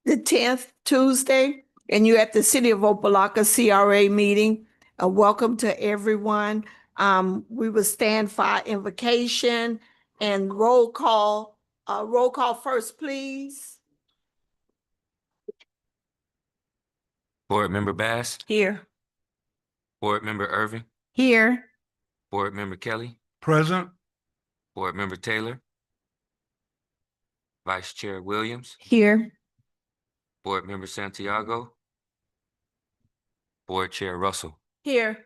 the 10th, Tuesday, and you're at the City of Opa-locka CRA meeting. Welcome to everyone. We will stand for our invocation and roll call. Roll call first, please. Board Member Bass, Here. Board Member Irving, Here. Board Member Kelly, Present. Board Member Taylor, Vice Chair Williams, Here. Board Member Santiago, Board Chair Russell. Here.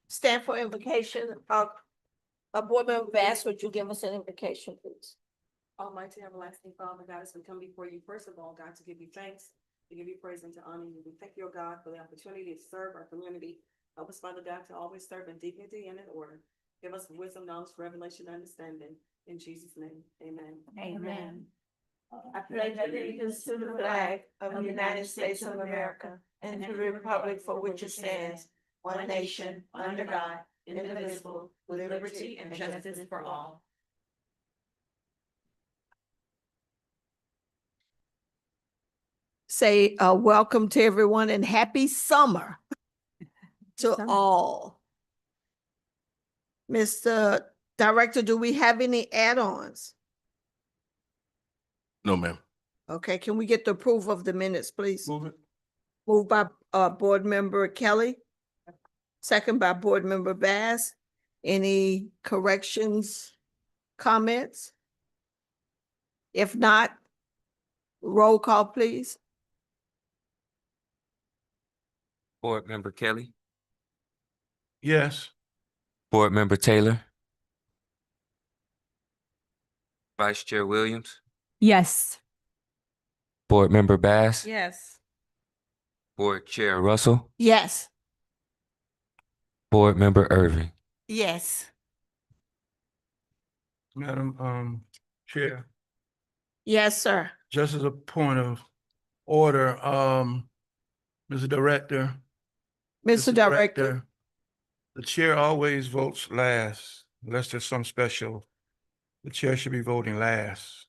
Stand for invocation. Board Member Bass, would you give us an invocation, please? Almighty everlasting Father, God, as we come before you, first of all, God, to give you thanks, to give you praise and to honor you. We thank you, God, for the opportunity to serve our community. Help us, Father God, to always serve in dignity and in order. Give us wisdom, knowledge, revelation, understanding. In Jesus' name, amen. Amen. I pledge allegiance to the flag of the United States of America and to the republic for which it stands, one nation, under God, indivisible, with liberty and justice for all. Say welcome to everyone and happy summer to all. Mr. Director, do we have any add-ons? No, ma'am. Okay, can we get the approval of the minutes, please? Move it. Moved by Board Member Kelly, second by Board Member Bass. Any corrections, comments? If not, roll call, please. Board Member Kelly, Yes. Board Member Taylor, Vice Chair Williams, Yes. Board Member Bass, Yes. Board Chair Russell, Yes. Board Member Irving. Yes. Madam Chair, Yes, sir. just as a point of order, Mr. Director. Mr. Director. The chair always votes last, unless there's some special. The chair should be voting last.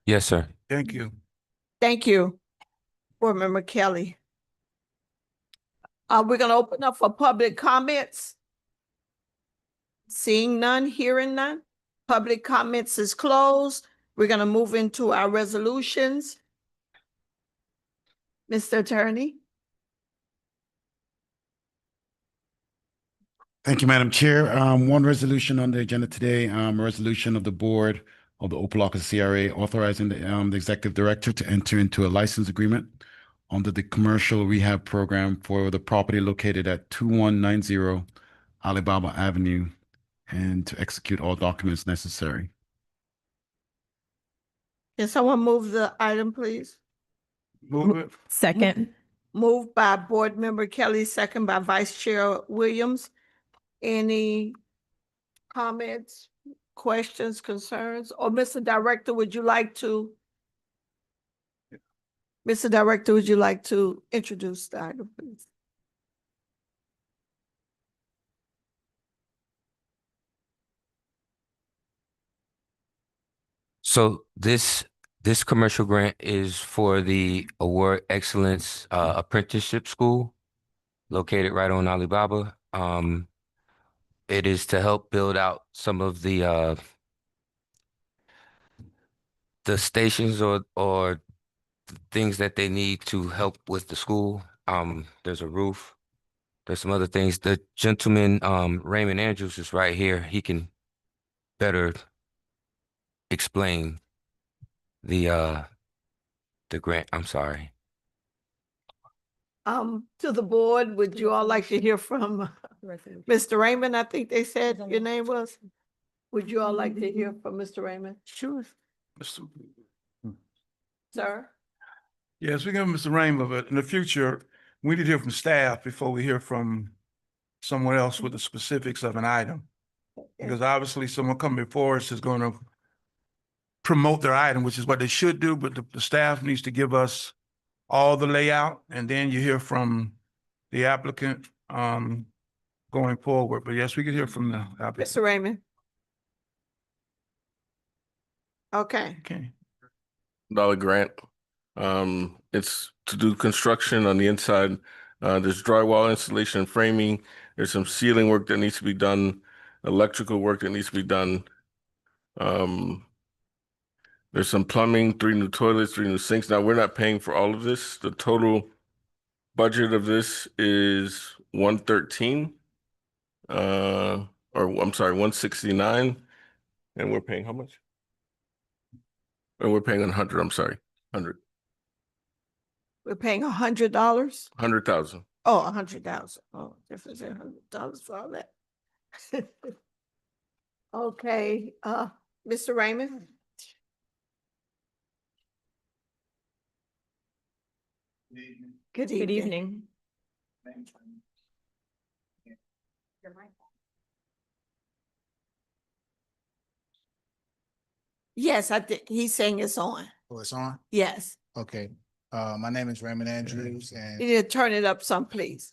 Yes, sir. Thank you. Thank you, Board Member Kelly. We're gonna open up for public comments. Seeing none, hearing none. Public comments is closed. We're gonna move into our resolutions. Mr. Attorney. Thank you, Madam Chair. One resolution on the agenda today, a resolution of the board of the Opa-locka CRA authorizing the executive director to enter into a license agreement under the commercial rehab program for the property located at 2190 Alibaba Avenue and to execute all documents necessary. Can someone move the item, please? Move it. Second. Moved by Board Member Kelly, second by Vice Chair Williams. Any comments, questions, concerns? Or Mr. Director, would you like to? Mr. Director, would you like to introduce the item, please? So this commercial grant is for the Award Excellence Apprenticeship School located right on Alibaba. It is to help build out some of the stations or things that they need to help with the school. There's a roof. There's some other things. The gentleman, Raymond Andrews, is right here. He can better explain the grant. I'm sorry. To the board, would you all like to hear from Mr. Raymond? I think they said your name was. Would you all like to hear from Mr. Raymond? Sure. Sir? Yes, we give Mr. Rainbow, but in the future, we need to hear from staff before we hear from someone else with the specifics of an item. Because obviously someone coming before us is going to promote their item, which is what they should do, but the staff needs to give us all the layout, and then you hear from the applicant going forward. But yes, we could hear from the applicant. Mr. Raymond? Okay. Okay. grant. It's to do construction on the inside. There's drywall installation and framing. There's some ceiling work that needs to be done, electrical work that needs to be done. There's some plumbing, 3 new toilets, 3 new sinks. Now, we're not paying for all of this. The total budget of this is 113, or I'm sorry, 169. And we're paying how much? And we're paying 100, I'm sorry, 100, We're paying $100? 100,000. Oh, $100,000. Oh, difference in $100 for all that. Okay, Mr. Raymond? Good Good evening. evening. Yes, I think he's saying it's on. Oh, it's on? Yes. Okay. My name is Raymond Andrews You and need to turn it up some, please.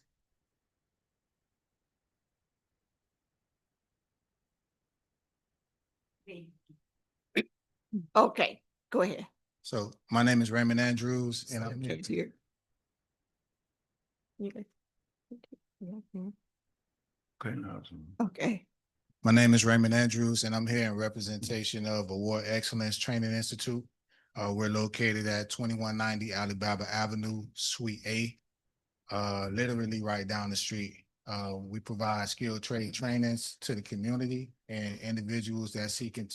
Okay, go ahead. so my name is Raymond Andrews and I'm It's here. Okay. Okay, now, Okay. My name is Raymond Andrews and I'm here in representation of Award Excellence Training Institute. We're located at 2190 Alibaba Avenue, Suite A, literally right down the street. We provide skilled trade trainings to the community and individuals that seeking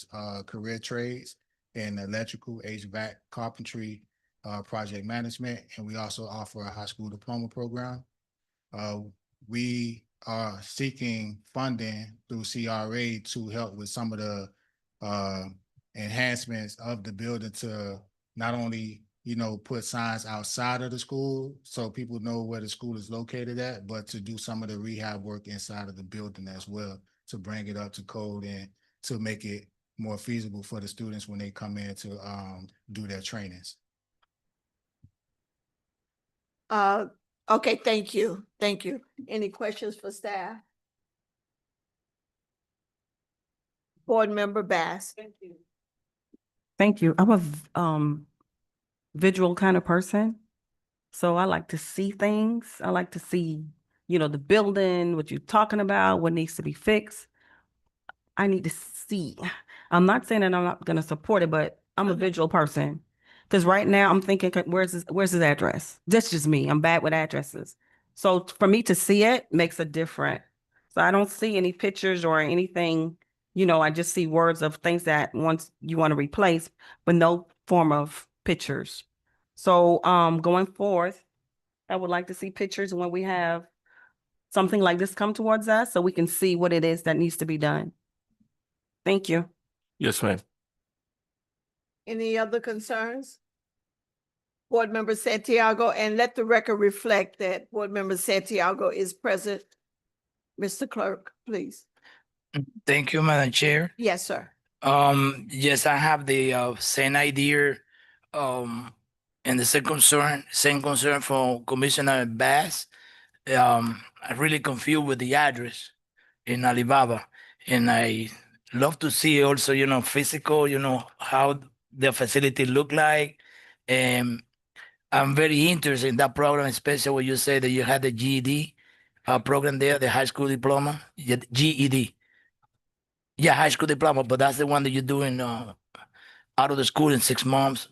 career trades in electrical, HVAC, carpentry, project management, and we also offer a high school diploma program. We are seeking funding through CRA to help with some of the enhancements of the building to not only, put signs outside of the school so people know where the school is located at, but to do some of the rehab work inside of the building as well, to bring it up to code and to make it more feasible for the students when they come in to do their trainings. Okay, thank you. Thank you. Any questions for staff? Board Member Bass. Thank you. Thank you. I'm a visual kind of person. So I like to see things. I like to see, the building, what you're talking about, what needs to be fixed. I need to see. I'm not saying that I'm not going to support it, but I'm a visual person. Because right now I'm thinking, where's his address? That's just me. I'm bad with addresses. So for me to see it makes a difference. So I don't see any pictures or anything, I just see words of things that once you want to replace, but no form of pictures. So going forth, I would like to see pictures when we have something like this come towards us so we can see what it is that needs to be done. Thank you. Yes, ma'am. Any other concerns? Board Member Santiago, and let the record reflect that Board Member Santiago is present. Mr. Clerk, please. Thank you, Madam Chair. Yes, sir. Yes, I have the same idea. And the same concern for Commissioner Bass. I'm really confused with the address in Alibaba, and I love to see also, physical, how the facility look like. And I'm very interested in that program, especially when you say that you had the GED program there, the high school diploma, GED. Yeah, high school diploma, but that's the one that you're doing out of the school in 6 months.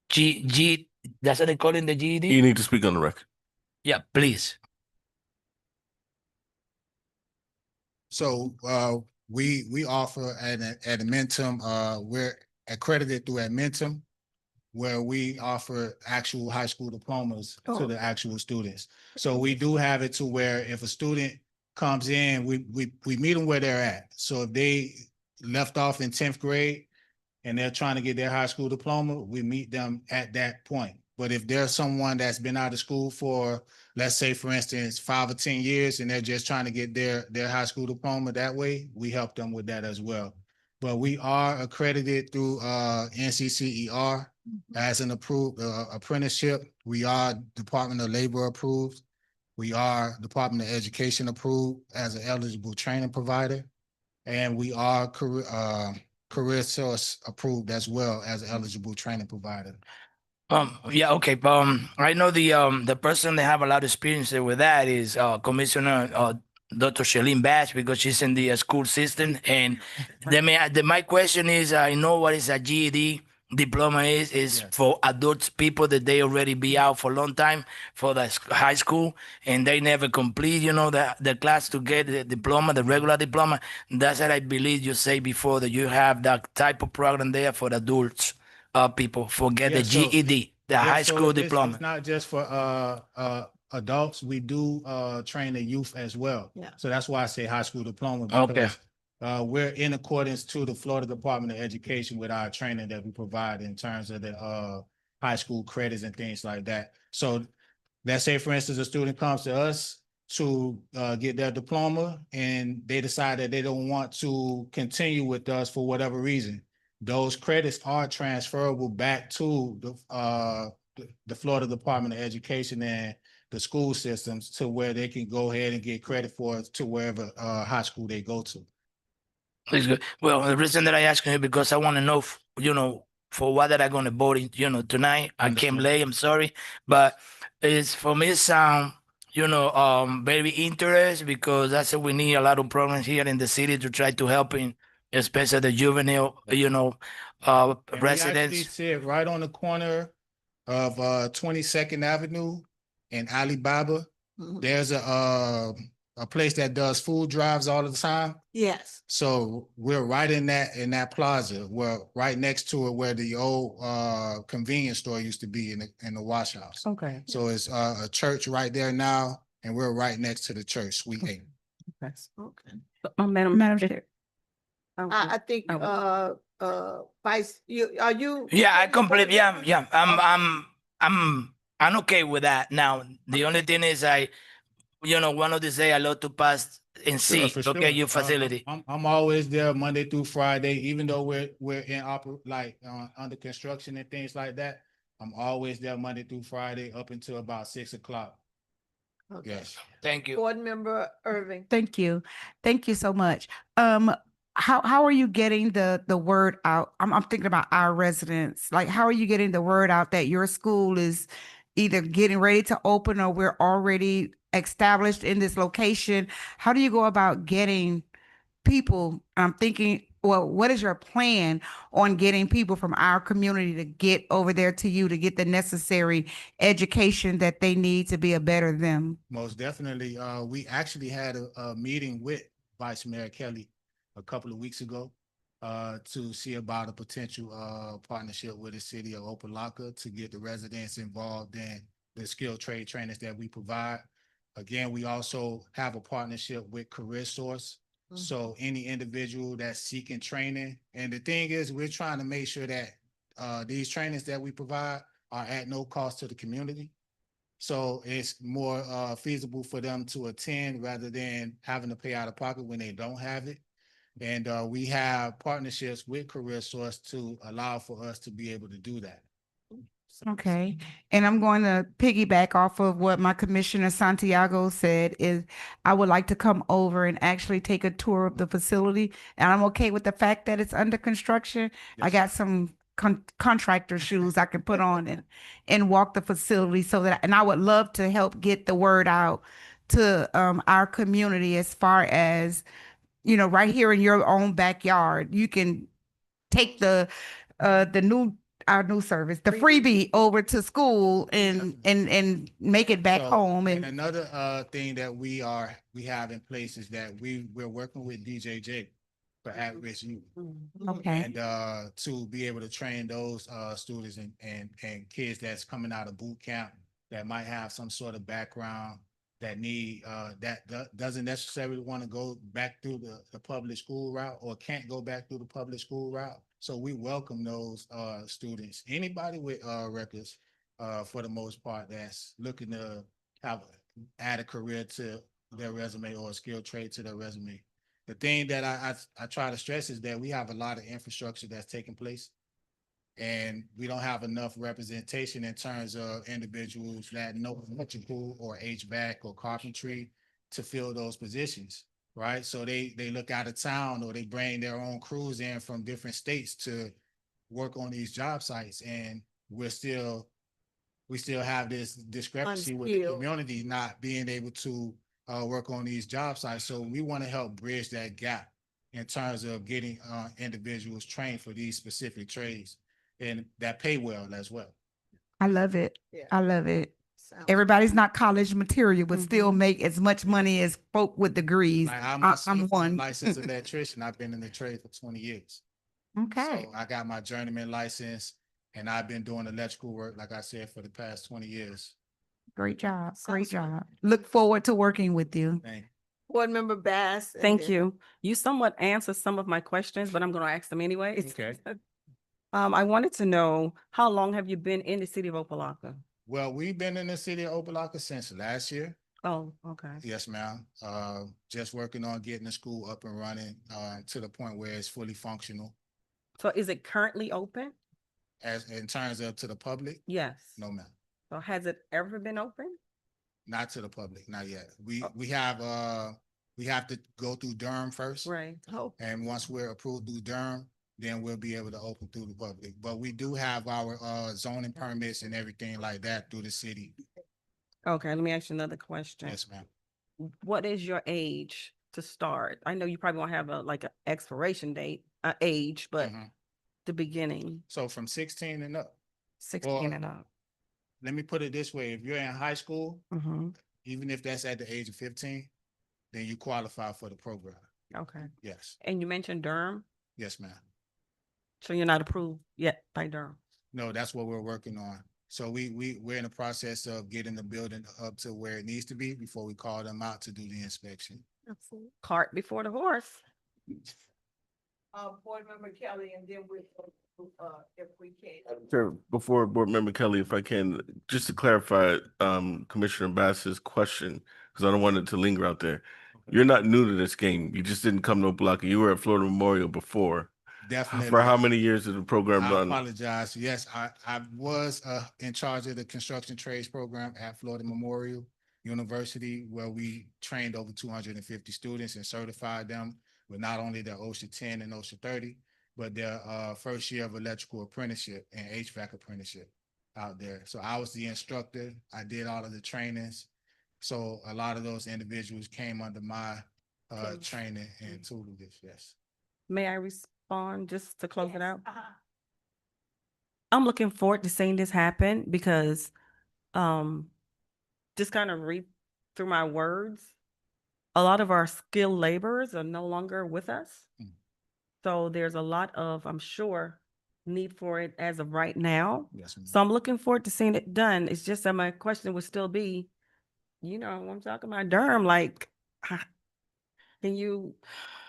That's what they call it, the GED? You need to speak on the record. Yeah, please. So we offer at Admentum, we're accredited through Admentum, where we offer actual high school diplomas to the actual students. So we do have it to where if a student comes in, we meet them where they're at. So if they left off in 10th grade and they're trying to get their high school diploma, we meet them at that point. But if there's someone that's been out of school for, let's say, for instance, 5 or 10 years, and they're just trying to get their high school diploma that way, we help them with that as well. But we are accredited through NCCER as an approved apprenticeship. We are Department of Labor approved. We are Department of Education approved as an eligible training provider. And we are career source approved as well as eligible training provider. Yeah, okay. I know the person that have a lot of experience with that is Commissioner Dr. Shalene Bass, because she's in the school system. And my question is, I know what is a GED diploma is Yes. for adults, people that they already be out for a long time for the high school and they never complete, the class to get the diploma, the regular diploma. That's what I believe you say before, that you have that type of program there for the adults. People forget Yeah, the so- GED, the Yeah, high so school it's diploma. not just for adults. We do train the youth as well. Yeah. So that's why I say high school diploma, Okay. because we're in accordance to the Florida Department of Education with our training that we provide in terms of the high school credits and things like that. So let's say, for instance, a student comes to us to get their diploma and they decide that they don't want to continue with us for whatever reason. Those credits are transferable back to the Florida Department of Education and the school systems, to where they can go ahead and get credit for it to wherever high school they go to. It's good. Well, the reason that I ask you because I want to know, for what that I'm going to vote in, tonight. I came Understand. late, I'm sorry. But it's for me, very interesting, because that's what we need a lot of programs here in the city to try to help in, especially the juvenile, And we actually residents. sit right on the corner of 22nd Avenue and Alibaba. Mhm. There's a place that does food drives all the time. Yes. So we're right in that plaza. We're right next to it where the old convenience store used to be in the wash house. Okay. So it's a church right there now, and we're right next to the church, Suite 8. Okay. Okay. Madam Chair. I think, Vice, are you? Yeah, I completely. Yeah. I'm okay with that. Now, the only thing is, one of these days I love to pass and see. For Okay, sure. your facility. I'm always there Monday through Friday, even though we're in under construction and things like that. I'm always there Monday through Friday up until about 6:00. Okay. Yes. Thank you. Board Member Irving. Thank you. Thank you so much. How are you getting the word out? I'm thinking about our residents. Like, how are you getting the word out that your school is either getting ready to open or we're already established in this location? How do you go about getting people? I'm thinking, well, what is your plan on getting people from our community to get over there to you to get the necessary education that they need to be a better them? Most definitely. We actually had a meeting with Vice Mayor Kelly a couple of weeks ago to see about a potential partnership with the city of Opa-locka to get the residents involved in the skilled trade trainings that we provide. Again, we also have a partnership with Career Source. So any individual that's seeking training, and the thing is, we're trying to make sure that these trainings that we provide are at no cost to the community. So it's more feasible for them to attend rather than having to pay out of pocket when they don't have it. And we have partnerships with Career Source to allow for us to be able to do that. Okay, and I'm going to piggyback off of what my Commissioner Santiago said is I would like to come over and actually take a tour of the facility. And I'm okay with the fact that it's under construction. I Yes. got some contractor shoes I can put on and walk the facility so that, and I would love to help get the word out to our community as far as, right here in your own backyard, you can take our new service, the freebie over to school and make it back So, home. and And another thing that we have in place is that we're working with DJJ for at-risk youth. okay, And to be able to train those students and kids that's coming out of boot camp that might have some sort of background that doesn't necessarily want to go back through the public school route or can't go back through the public school route. So we welcome those students, anybody with records for the most part that's looking to add a career to their resume or a skill trade to their resume. The thing that I try to stress is that we have a lot of infrastructure that's taking place, and we don't have enough representation in terms of individuals that know electrical or HVAC or carpentry to fill those positions. right? So they look out of town or they bring their own crews in from different states to work on these job sites, and we still have this discrepancy with the Unskilled. community not being able to work on these job sites. So we want to help bridge that gap in terms of getting individuals trained for these specific trades and that pay well as well. I love it. Yeah. I love it. Sounds- Everybody's not college material, but still Mhm. make as much money as folk with degrees. Like I'm I'm one. licensed electrician. I've been in the trade for 20 years. Okay. So I got my journeyman license, and I've been doing electrical work, like I said, for the past 20 years. Great job. Great Sounds good. job. Look forward to working with you. Thank you. Board Member Bass. and Thank then- you. You somewhat answered some of my questions, but I'm going to ask them anyways. Okay. I wanted to know, how long have you been in the city of Opa-locka? Well, we've been in the city of Opa-locka since last year. Oh, okay. Yes, ma'am. Just working on getting the school up and running to the point where it's fully functional. So is it currently open? As in terms of to the public, Yes. no, ma'am, So has it ever been open? not to the public, not yet. Oh. We have to go through Durham first. Right. Oh, And once we're approved through Durham, then we'll be able to open through the public. But we do have our zoning permits and everything like that through the city. Okay, let me ask you another question. Yes, ma'am. What is your age to start? I know you probably won't have an expiration date, age, but Mhm. the beginning. So from 16 and up. 16 and up. Let me put it this way. If you're in high school, Mm-hmm. even if that's at the age of 15, then you qualify for the program. Okay. Yes. And you mentioned Durham, Yes, ma'am. so you're not approved yet by Durham. No, that's what we're working on. So we're in the process of getting the building up to where it needs to be before we call them out to do the inspection. absolutely. Cart before the horse. Board Member Kelly, and then we, if we can. Sure. Before Board Member Kelly, if I can, just to clarify, Commissioner Bass's question, because I don't want it to linger out there. You're not new to this game. You just didn't come to Opa-locka. You were at Florida Memorial before. Definitely. For how many years is the program I done? apologize. Yes, I was in charge of the construction trades program at Florida Memorial University, where we trained over 250 students and certified them with not only their OSHA 10 and OSHA 30, but their first year of electrical apprenticeship and HVAC apprenticeship out there. So I was the instructor. I did all of the trainings. So a lot of those individuals came under my training and tutelage. Yes. May I respond just to close it out? Uh-huh. I'm looking forward to seeing this happen because just kind of read through my words. A lot of our skilled laborers are no longer with us. Mm. So there's a lot of, I'm sure, need for it as of right now. Yes. ma'am. So I'm looking forward to seeing it done. It's just that my question would still be, I'm talking about Durham, like, can you,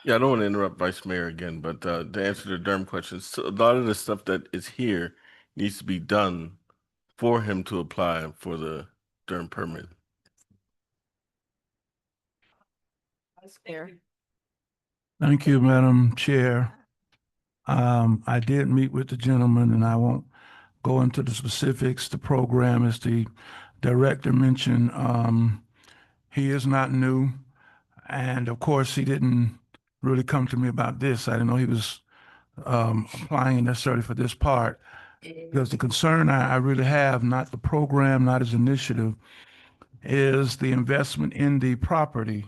Yeah, I don't want to interrupt Vice Mayor again, but to answer the Durham question, so a lot of the stuff that is here needs to be done for him to apply for the Durham permit. Thank you, Madam Chair. I did meet with the gentleman, and I won't go into the specifics. The program, as the director mentioned, he is not new. And of course, he didn't really come to me about this. I didn't know he was applying necessarily for this part. Because the concern I really have, not the program, not his initiative, is the investment in the property.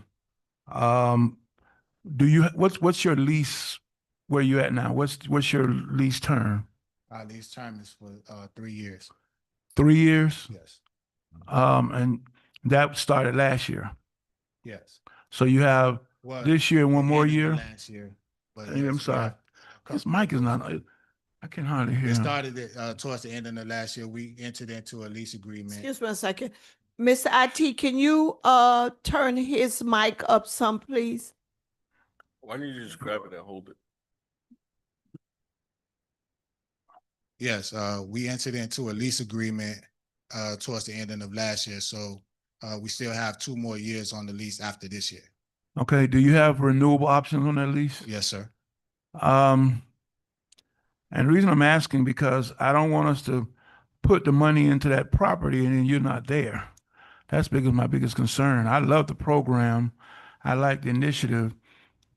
What's your lease, where you at now? What's your lease term? Our lease term is for 3 years. 3 years? Yes. And that started last year. Yes. So you have Well, this year, one it more ended year? Last year. But I'm yes, sorry. His mic is not, I can hardly hear It him. started towards the end of the last year. We entered into a lease agreement. Excuse me a second. Mr. IT, can you turn his mic up some, please? Why don't you just grab it and hold it? Yes, we entered into a lease agreement towards the end of last year. So we still have 2 more years on the lease after this year. Okay, do you have renewable options on that lease? Yes, sir. And the reason I'm asking, because I don't want us to put the money into that property and then you're not there. That's my biggest concern. I love the program. I like the initiative.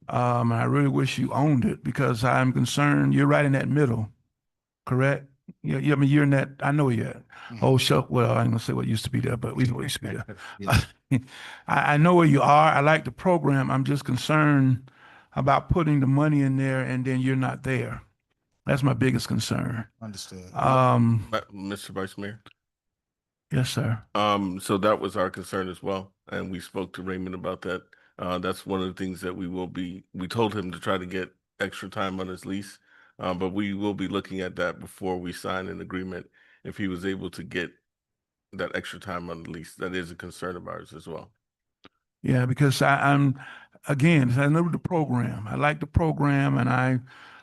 And I really wish you owned it because I'm concerned you're right in that middle, correct? Yeah, I mean, you're in that, I know you're at. Oh, sure. Well, I ain't gonna say what used to be there, but we know what used to be there. Yeah. I know where you are. I like the program. I'm just concerned about putting the money in there and then you're not there. That's my biggest concern. Understood. Mr. Vice Mayor. Yes, sir. So that was our concern as well, and we spoke to Raymond about that. That's one of the things that we told him to try to get extra time on his lease, but we will be looking at that before we sign an agreement. If he was able to get that extra time on the lease, that is a concern of ours as well. Yeah, because I'm, again, I know the program. I like the program and I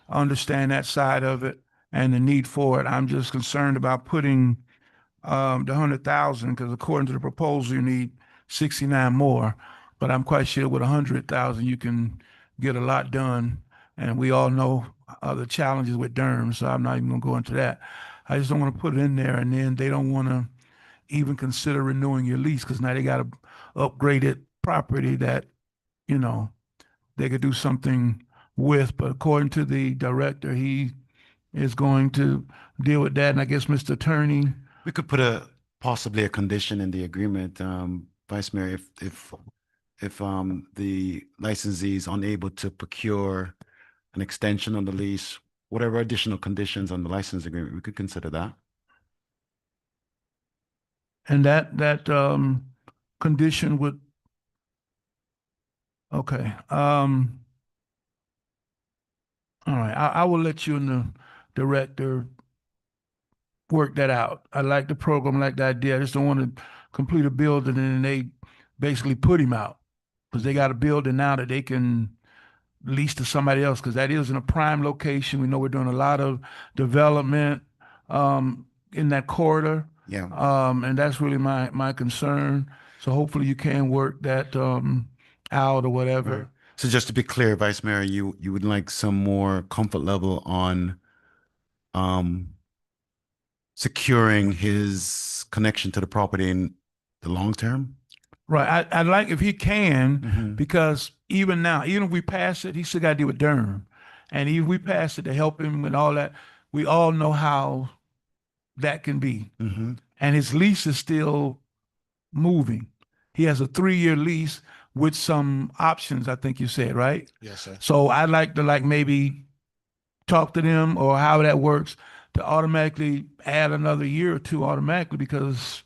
understand that side of it and the need for it. I'm just concerned about putting the 100,000 because according to the proposal, you need 69 more. But I'm quite sure with 100,000, you can get a lot done. And we all know the challenges with Durham, so I'm not even gonna go into that. I just don't want to put it in there and then they don't want to even consider renewing your lease because now they got a upgraded property that, you know, they could do something with. But according to the director, he is going to deal with that. And I guess Mr. Attorney, We could put possibly a condition in the agreement, Vice Mayor, if the licensee is unable to procure an extension on the lease, whatever additional conditions on the license agreement, we could consider that. and that condition would, okay. All right, I will let you and the director work that out. I like the program, I like the idea. I just don't want to complete a building and then they basically put him out because they got a building now that they can lease to somebody else because that is in a prime location. We know we're doing a lot of development in that corridor. Yeah. And that's really my concern. So hopefully you can work that out or whatever. Right. So just to be clear, Vice Mayor, you would like some more comfort level on securing his connection to the property in the long term? Right. I'd like if he can, Mhm. because even now, even if we pass it, he still got to deal with Durham. And even if we pass it to help him and all that, we all know how that can be. Mhm. And his lease is still moving. He has a 3-year lease with some options, I think you said, right? Yes, sir. So I'd like to maybe talk to them or how that works to automatically add another year or two automatically because,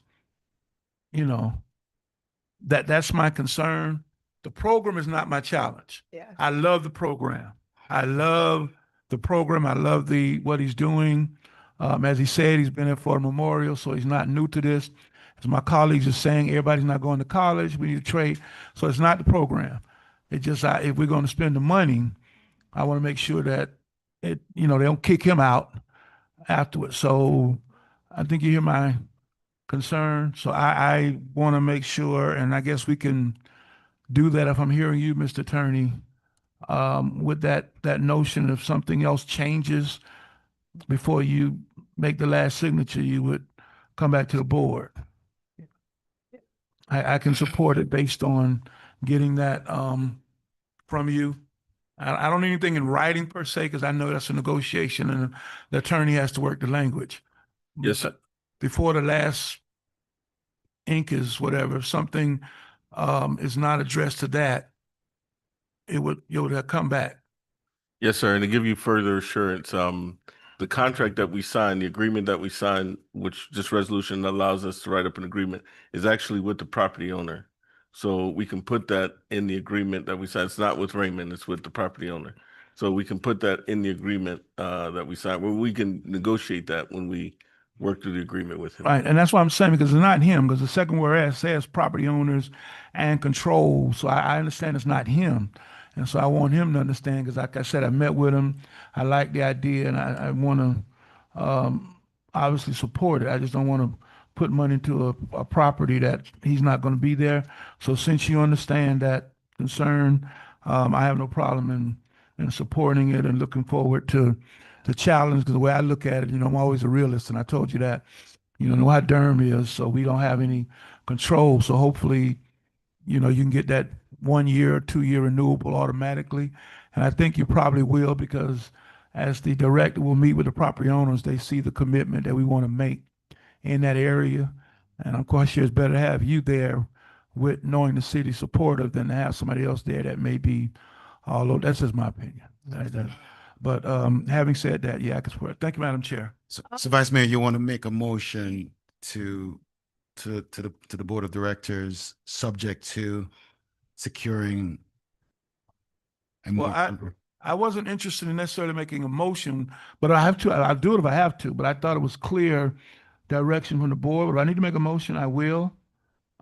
you know, that's my concern. The program is not my challenge. Yeah. I love the program. I love the program. I love what he's doing. As he said, he's been here for a memorial, so he's not new to this. As my colleagues are saying, everybody's not going to college. We need to trade. So it's not the program. It's just if we're going to spend the money, I want to make sure that they don't kick him out afterwards. So I think you hear my concern. So I want to make sure, and I guess we can do that if I'm hearing you, Mr. Attorney, with that notion if something else changes before you make the last signature, you would come back to the board. I can support it based on getting that from you. I don't need anything in writing per se, because I know that's a negotiation and the attorney has to work the language. Yes, sir. Before the last ink is whatever, if something is not addressed to that, it would come back. Yes, sir. And to give you further assurance, the contract that we signed, the agreement that we signed, which this resolution allows us to write up an agreement, is actually with the property owner. So we can put that in the agreement that we signed. It's not with Raymond, it's with the property owner. So we can put that in the agreement that we signed, where we can negotiate that when we work through the agreement with him. Right, and that's what I'm saying, because it's not him, because the second whereas says property owners and control. So I understand it's not him. And so I want him to understand, because like I said, I met with him. I like the idea, and I want to obviously support it. I just don't want to put money into a property that he's not going to be there. So since you understand that concern, I have no problem in supporting it and looking forward to the challenge, because the way I look at it, I'm always a realist, and I told you that. Know how Durham is, so we don't have any control. So hopefully, you can get that 1 year or 2 year renewable automatically. And I think you probably will, because as the director will meet with the property owners, they see the commitment that we want to make in that area. And of course, it's better to have you there with knowing the city supportive than to have somebody else there that may be, although that's just my opinion. But having said that, yeah, I can support it. Thank you, Madam Chair. So Vice Mayor, you want to make a motion to the Board of Directors, subject to securing a Well, more. I wasn't interested in necessarily making a motion, but I have to, I'll do it if I have to, but I thought it was clear direction from the board. But I need to make a motion, I will.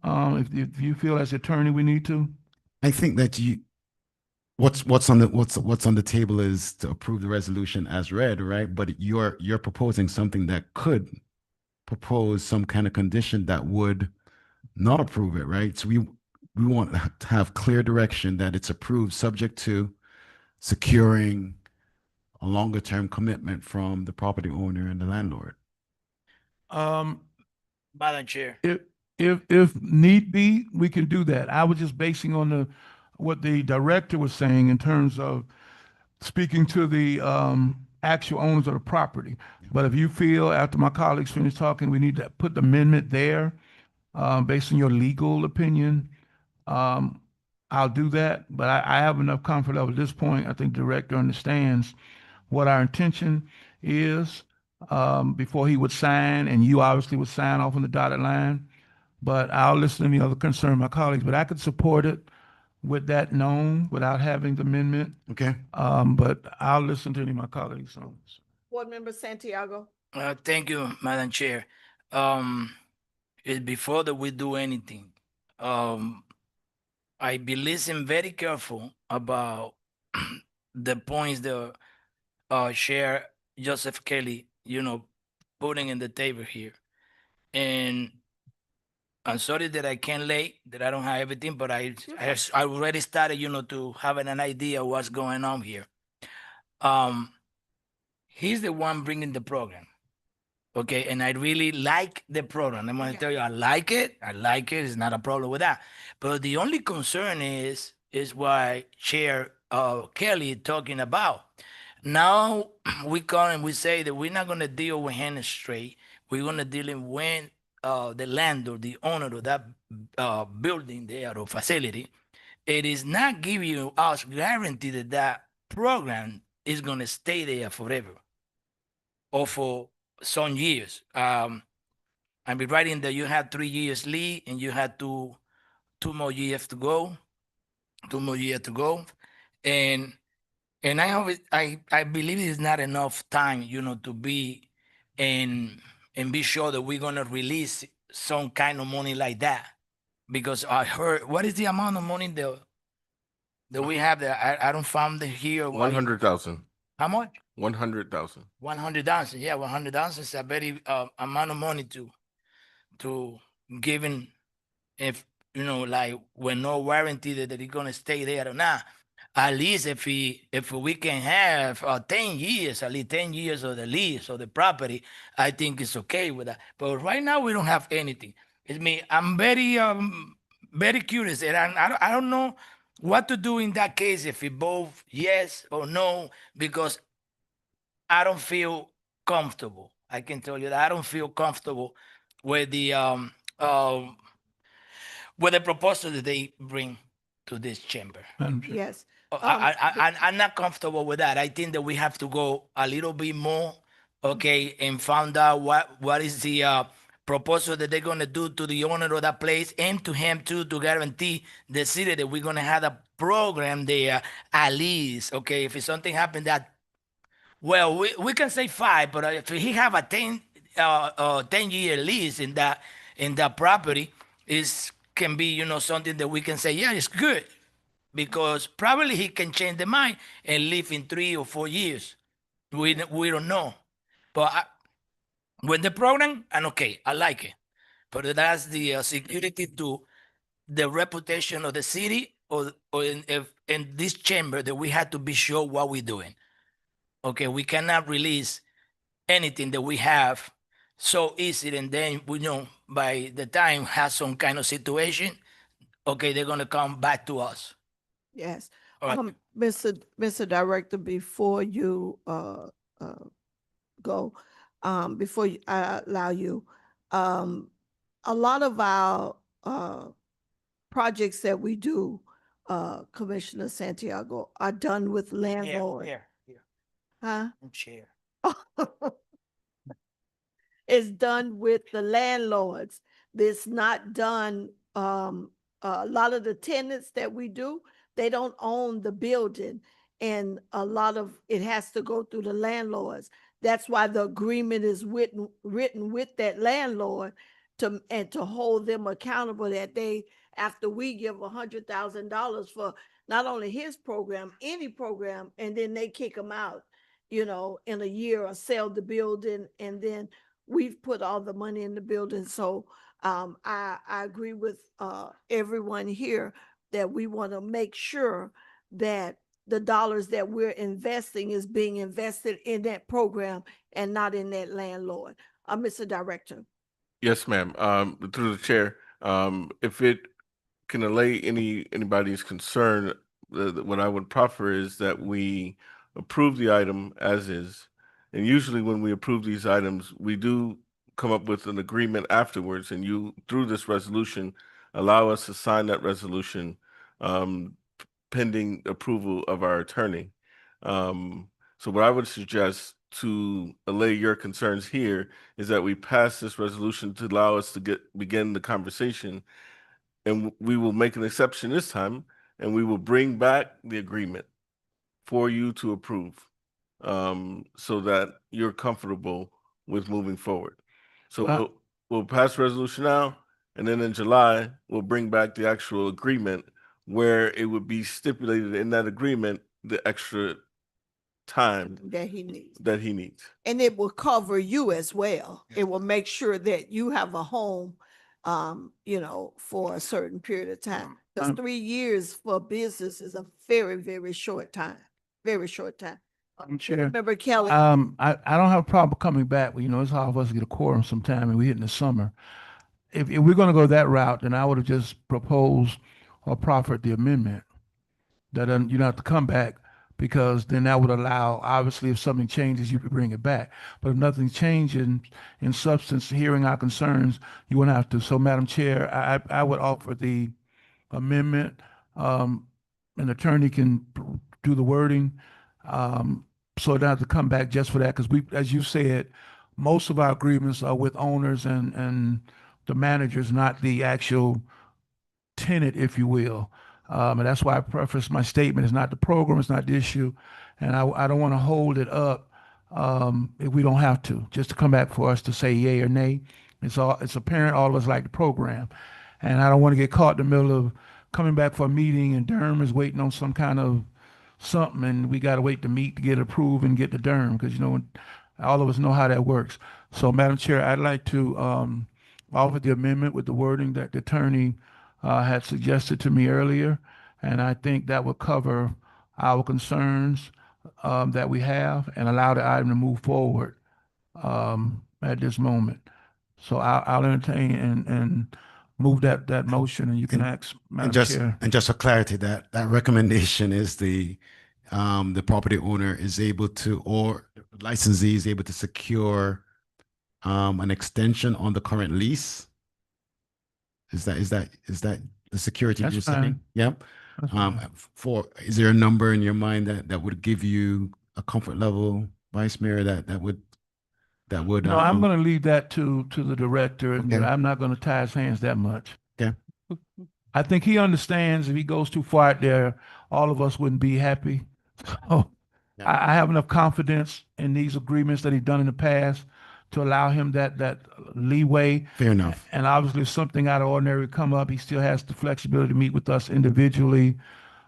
If you feel as attorney, we need to. I think that what's on the table is to approve the resolution as read, right? But you're proposing something that could propose some kind of condition that would not approve it, right? So we want to have clear direction that it's approved, subject to securing a longer term commitment from the property owner and the landlord. Madam Chair. If need be, we can do that. I was just basing on what the director was saying in terms of speaking to the actual owners of the property. But if you feel, after my colleagues finish talking, we need to put the amendment there, based on your legal opinion, I'll do that. But I have enough comfort level at this point. I think the director understands what our intention is, before he would sign, and you obviously would sign off on the dotted line. But I'll listen to any other concern of my colleagues, but I could support it with that known, without having the amendment. Okay. But I'll listen to any of my colleagues. Board Member Santiago. Thank you, Madam Chair. Before that we do anything, I be listening very careful about the points the Chair Joseph Kelly, putting in the table here. And I'm sorry that I can't late, that I don't have everything, but I already started, to having an idea what's going on here. He's the one bringing the program. Okay, and I really like the program. I'm going to tell you, I like it. It's not a problem with that. But the only concern is what Chair Kelly talking about. Now we come and we say that we're not going to deal with hand straight. We're going to deal with the landlord, the owner of that building there or facility. It is not giving us guarantee that that program is going to stay there forever or for some years. I've been writing that you had 3 years leave and you had two more years to go. And I believe it's not enough time, to be and be sure that we're gonna release some kind of money like that. Because I heard, what is the amount of money that we have there? I don't find it here. 100,000. How much? 100,000. 100,000. Yeah, 100,000 is a very amount of money to giving, if like with no warranty that it's gonna stay there or not. At least if we can have 10 years, at least 10 years of the lease of the property, I think it's okay with that. But right now we don't have anything. I'm very curious, and I don't know what to do in that case, if it both yes or no, because I don't feel comfortable. I can tell you that I don't feel comfortable with the proposal that they bring to this chamber. Yes. I'm not comfortable with that. I think that we have to go a little bit more, okay, and find out what is the proposal that they're gonna do to the owner of that place and to him too, to guarantee the city that we're gonna have a program there at least, okay. If something happened that, well, we can say 5, but if he have a 10-year lease in that property, can be something that we can say, yeah, it's good, because probably he can change the mind and live in 3 or 4 years. We don't know, but with the program, and okay, I like it, but that's the security to the reputation of the city or in this chamber, that we have to be sure what we're doing. Okay, we cannot release anything that we have so easy, and then we know by the time has some kind of situation, Okay, they're gonna come back to us. Yes. All right. Mr. Director, before you, go, before I allow you, a lot of our, projects that we do, Commissioner Santiago, are done with landlord. Here. Huh? Chair. It's done with the landlords. It's not done, a lot of the tenants that we do, they don't own the building. And a lot of it has to go through the landlords. That's why the agreement is written with that landlord and to hold them accountable that they, after we give $100,000 for not only his program, any program, and then they kick them out, in a year or sell the building, and then we've put all the money in the building. So I agree with everyone here that we want to make sure that the dollars that we're investing is being invested in that program and not in that landlord. Mr. Director. Yes, ma'am. Through the chair, if it can allay anybody's concern, what I would proffer is that we approve the item as is. And usually when we approve these items, we do come up with an agreement afterwards, and you, through this resolution, allow us to sign that resolution pending approval of our attorney. So what I would suggest to allay your concerns here is that we pass this resolution to allow us to begin the conversation, and we will make an exception this time, and we will bring back the agreement for you to approve, so that you're comfortable with moving forward. So we'll pass resolution now, and then in July, we'll bring back the actual agreement where it would be stipulated in that agreement the extra time That he needs. that he needs. And it will cover you as well. It will make sure that you have a home, for a certain period of time. Because 3 years for business is a very, very short time, very short time. Chair. Remember Kelly? I don't have a problem coming back, but it's hard for us to get a quorum sometime, and we're hitting the summer. If we're going to go that route, then I would have just proposed or proffered the amendment. That you don't have to come back, because then that would allow, obviously, if something changes, you could bring it back. But if nothing changes in substance, hearing our concerns, you won't have to. So, Madam Chair, I would offer the amendment. An attorney can do the wording. So it doesn't have to come back just for that, because we, as you said, most of our agreements are with owners and the managers, not the actual tenant, if you will. And that's why I preface my statement. It's not the program, it's not the issue. And I don't want to hold it up if we don't have to, just to come back for us to say yay or nay. It's apparent all of us like the program. And I don't want to get caught in the middle of coming back for a meeting and Durham is waiting on some kind of something, and we got to wait to meet to get approved and get the Durham, because all of us know how that works. So, Madam Chair, I'd like to offer the amendment with the wording that the attorney had suggested to me earlier, and I think that would cover our concerns that we have and allow the item to move forward at this moment. So I'll entertain and move that motion, and you can ask, Madam Chair. And just for clarity, that recommendation is the property owner is able to, or licensee is able to secure an extension on the current lease. Is that the security That's you're fine. setting? Yep. That's fine. Is there a number in your mind that would give you a comfort level, Vice Mayor, that would No, I'm going to leave that to the director, and Okay. I'm not going to tie his hands that much. Okay. I think he understands if he goes too far out there, all of us wouldn't be happy. So Yeah. I have enough confidence in these agreements that he's done in the past to allow him that leeway. Fair enough. And obviously, if something out of ordinary come up, he still has the flexibility to meet with us individually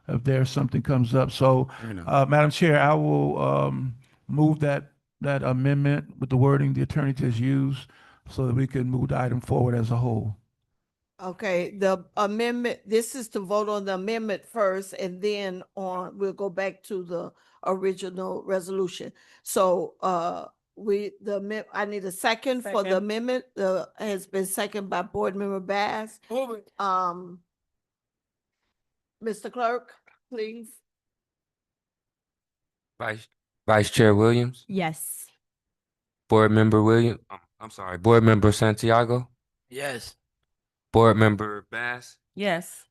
if there's something comes up. So, Fair enough. Madam Chair, I will move that amendment with the wording the attorney just used, so that we can move the item forward as a whole. Okay, the amendment, this is to vote on the amendment first, and then we'll go back to the original resolution. So, I need a second for the Second. amendment. Has been seconded by Board Member Bass. Move it. Mr. Clerk, please. Vice Chair Williams, Yes. Board Member William, I'm sorry, Board Member Santiago, Yes. Board Member Bass, Yes.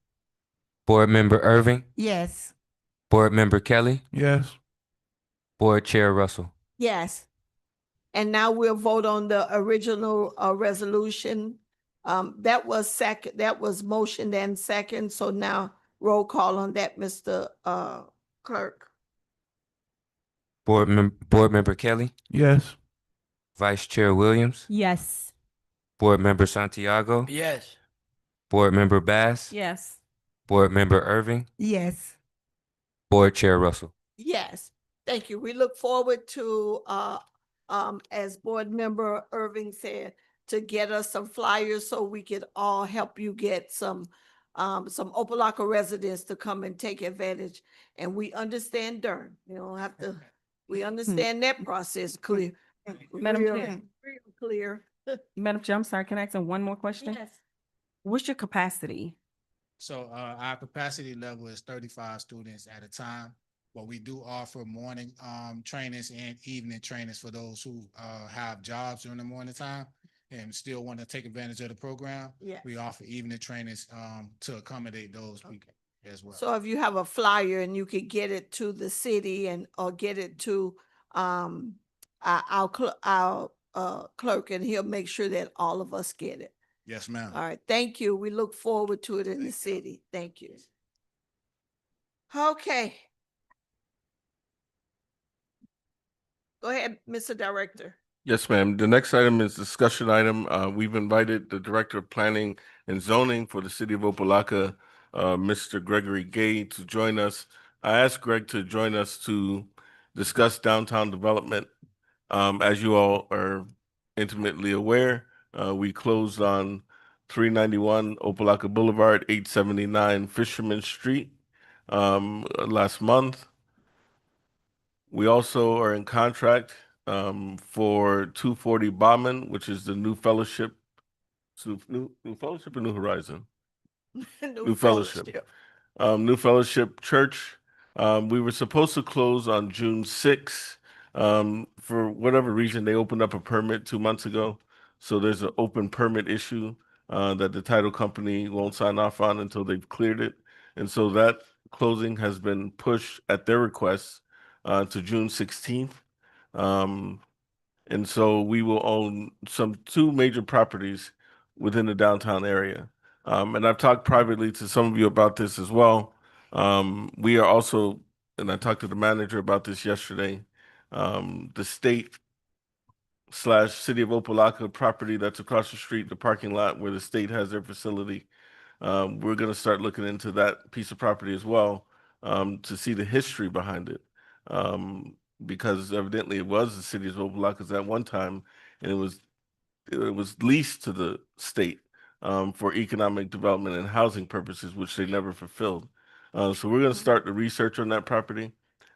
Board Member Irving, Yes. Board Member Kelly, Yes. Board Chair Russell. Yes. And now we'll vote on the original resolution. That was motioned and second, so now roll call on that, Mr. Clerk. Board Member Kelly, Yes. Vice Chair Williams, Yes. Board Member Santiago, Yes. Board Member Bass, Yes. Board Member Irving, Yes. Board Chair Russell. Yes, thank you. We look forward to, as Board Member Irving said, to get us some flyers so we could all help you get some Opa-locka residents to come and take advantage. And we understand Durham. You don't have to, we understand that process clear. Madam real- Chair. real Clear. Madam Chair, I'm sorry, can I ask one more question? What's your capacity? So our capacity level is 35 students at a time, but we do offer morning trainings and evening trainings for those who have jobs during the morning time and still want to take advantage of the program. Yes. We offer evening trainings to accommodate those people as well. So if you have a flyer and you could get it to the city or get it to our clerk, and he'll make sure that all of us get it. Yes, ma'am. All right, thank you. We look forward to it in the city. Thank you. Okay. Go ahead, Mr. Director. Yes, ma'am. The next item is discussion item. We've invited the Director of Planning and Zoning for the City of Opa-locka, Mr. Gregory Gay, to join us. I asked Greg to join us to discuss downtown development. As you all are intimately aware, we closed on 391 Opa-locka Boulevard, 879 Fisherman Street last month. We also are in contract for 240 Bauman, which is the New Fellowship, New Fellowship or New Horizon? New Fellowship. New Fellowship Church. We were supposed to close on June 6th. For whatever reason, they opened up a permit 2 months ago. So there's an open permit issue that the title company won't sign off on until they've cleared it. And so that closing has been pushed at their request to June 16th. And so we will own two major properties within the downtown area. And I've talked privately to some of you about this as well. We are also, and I talked to the manager about this yesterday, the state / City of Opa-locka property that's across the street, the parking lot where the state has their facility. We're going to start looking into that piece of property as well to see the history behind it. Because evidently it was the City of Opa-locka at one time, and it was leased to the state for economic development and housing purposes, which they never fulfilled. So we're going to start the research on that property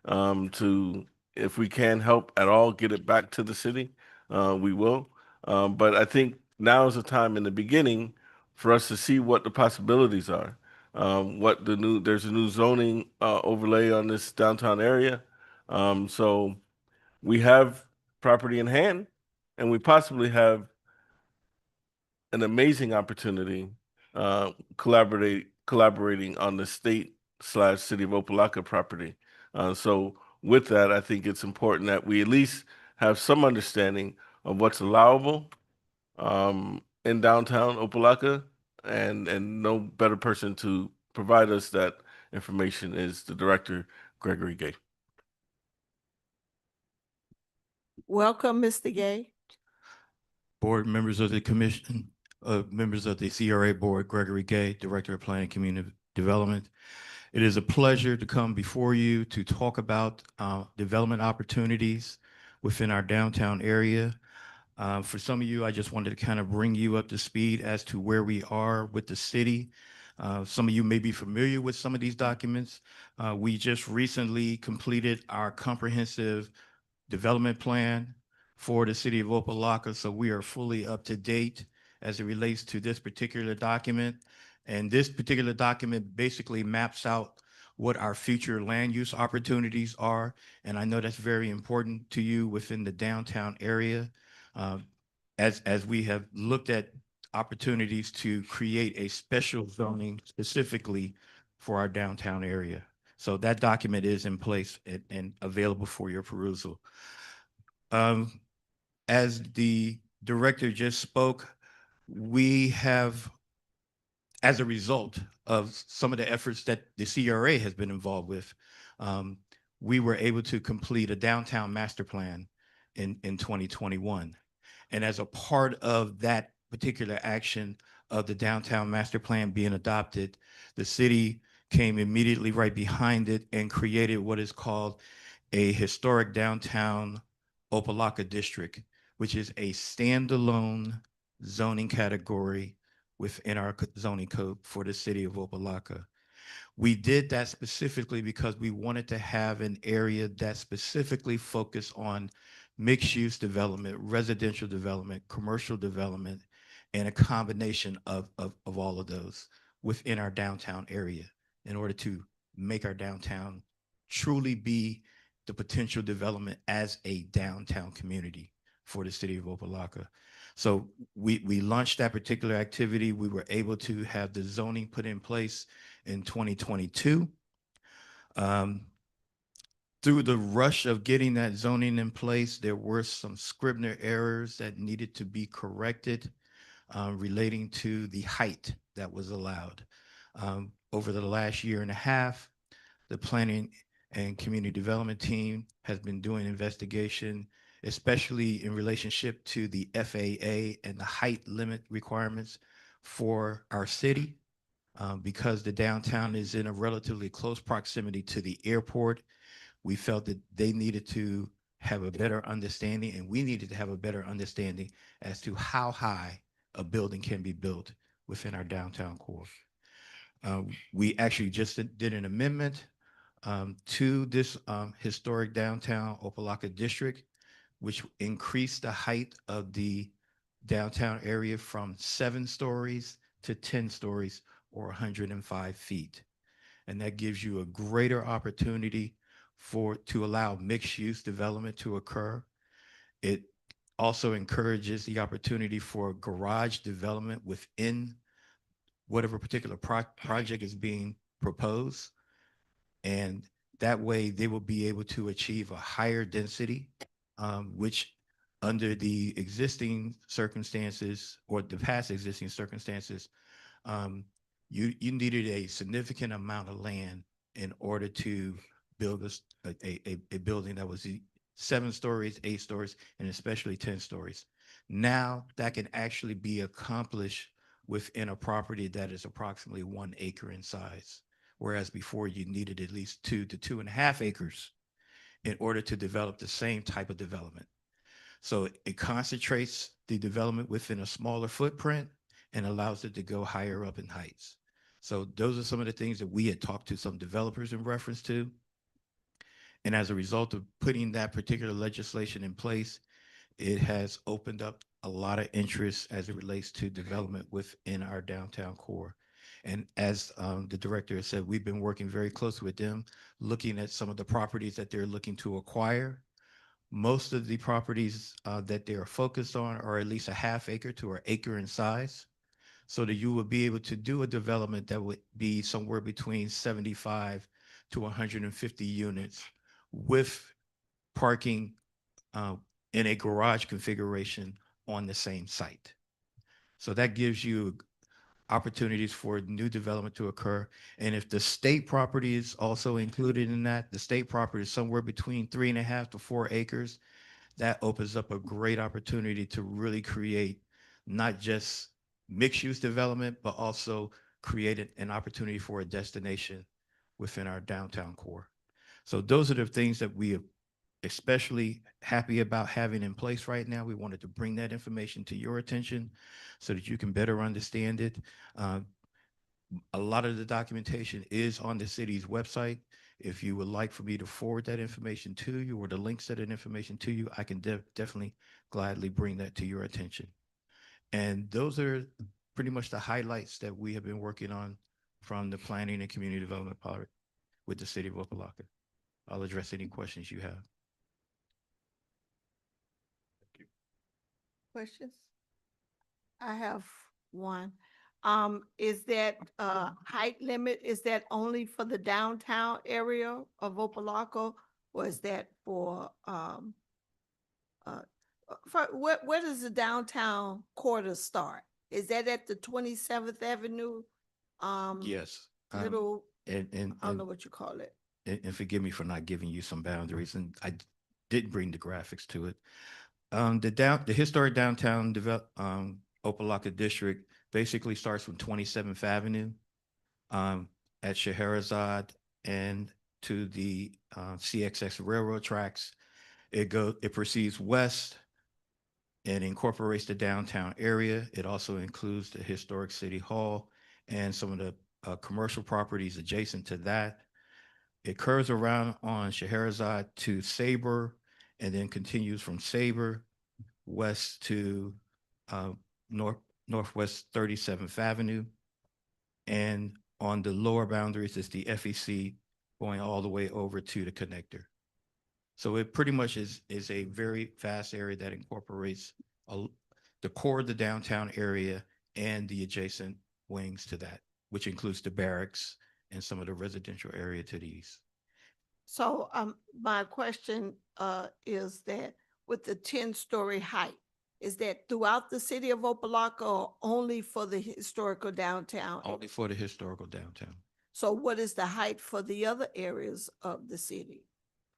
to, if we can help at all, get it back to the city. We will. But I think now is the time in the beginning for us to see what the possibilities are. There's a new zoning overlay on this downtown area. So we have property in hand, and we possibly have an amazing opportunity collaborating on the state / City of Opa-locka property. So with that, I think it's important that we at least have some understanding of what's allowable in downtown Opa-locka, and no better person to provide us that information is the Director, Gregory Gay. Welcome, Mr. Gay. Board members of the commission, members of the CRA board, Gregory Gay, Director of Planning and Community Development. It is a pleasure to come before you to talk about development opportunities within our downtown area. For some of you, I just wanted to kind of bring you up to speed as to where we are with the city. Some of you may be familiar with some of these documents. We just recently completed our comprehensive development plan for the city of Opa-locka, so we are fully up to date as it relates to this particular document. And this particular document basically maps out what our future land use opportunities are. And I know that's very important to you within the downtown area. As we have looked at opportunities to create a special zoning specifically for our downtown area. So that document is in place and available for your perusal. As the director just spoke, we have, as a result of some of the efforts that the CRA has been involved with, we were able to complete a downtown master plan in 2021. And as a part of that particular action of the downtown master plan being adopted, the city came immediately right behind it and created what is called a historic downtown Opa-locka district, which is a standalone zoning category within our zoning code for the city of Opa-locka. We did that specifically because we wanted to have an area that specifically focused on mixed-use development, residential development, commercial development, and a combination of all of those within our downtown area in order to make our downtown truly be the potential development as a downtown community for the city of Opa-locka. So we launched that particular activity. We were able to have the zoning put in place in 2022. Through the rush of getting that zoning in place, there were some Scribner errors that needed to be corrected relating to the height that was allowed. Over the last year and a half, the planning and community development team has been doing investigation, especially in relationship to the FAA and the height limit requirements for our city. Because the downtown is in a relatively close proximity to the airport, we felt that they needed to have a better understanding, and we needed to have a better understanding as to how high a building can be built within our downtown core. We actually just did an amendment to this historic downtown Opa-locka district, which increased the height of the downtown area from 7 stories to 10 stories, or 105 feet. And that gives you a greater opportunity to allow mixed use development to occur. It also encourages the opportunity for garage development within whatever particular project is being proposed. And that way they will be able to achieve a higher density, which under the existing circumstances or the past existing circumstances, you needed a significant amount of land in order to build a building that was 7 stories, 8 stories, and especially 10 stories. Now that can actually be accomplished within a property that is approximately 1 acre in size, whereas before you needed at least 2 to 2.5 acres in order to develop the same type of development. So it concentrates the development within a smaller footprint and allows it to go higher up in heights. So those are some of the things that we had talked to some developers in reference to. And as a result of putting that particular legislation in place, it has opened up a lot of interest as it relates to development within our downtown core. And as the director has said, we've been working very closely with them, looking at some of the properties that they're looking to acquire. Most of the properties that they are focused on are at least a 1/2 acre to an acre in size, so that you will be able to do a development that would be somewhere between 75 to 150 units with parking in a garage configuration on the same site. So that gives you opportunities for new development to occur. And if the state property is also included in that, the state property is somewhere between 3.5 to 4 acres. That opens up a great opportunity to really create not just mixed use development, but also create an opportunity for a destination within our downtown core. So those are the things that we are especially happy about having in place right now. We wanted to bring that information to your attention so that you can better understand it. A lot of the documentation is on the city's website. If you would like for me to forward that information to you or the links to that information to you, I can definitely gladly bring that to your attention. And those are pretty much the highlights that we have been working on from the planning and community development part with the city of Opa-locka. I'll address any questions you have. Questions? I have one. Is that, height limit, is that only for the downtown area of Opa-locka? Or is that for, where does the downtown quarter start? Is that at the 27th Avenue? Yes. Little, And, I don't know what you call it. and forgive me for not giving you some boundaries, and I didn't bring the graphics to it. The historic downtown Opa-locka district basically starts from 27th Avenue, at Scheherazade and to the, CXX railroad tracks. It proceeds west and incorporates the downtown area. It also includes the historic city hall and some of the, commercial properties adjacent to that. It curves around on Scheherazade to Sabre and then continues from Sabre west to, northwest 37th Avenue. And on the lower boundaries is the FEC going all the way over to the connector. So it pretty much is a very vast area that incorporates the core of the downtown area and the adjacent wings to that, which includes the barracks and some of the residential area to the east. So, my question, is that with the 10-story height, is that throughout the city of Opa-locka or only for the historical downtown? Only for the historical downtown. So what is the height for the other areas of the city?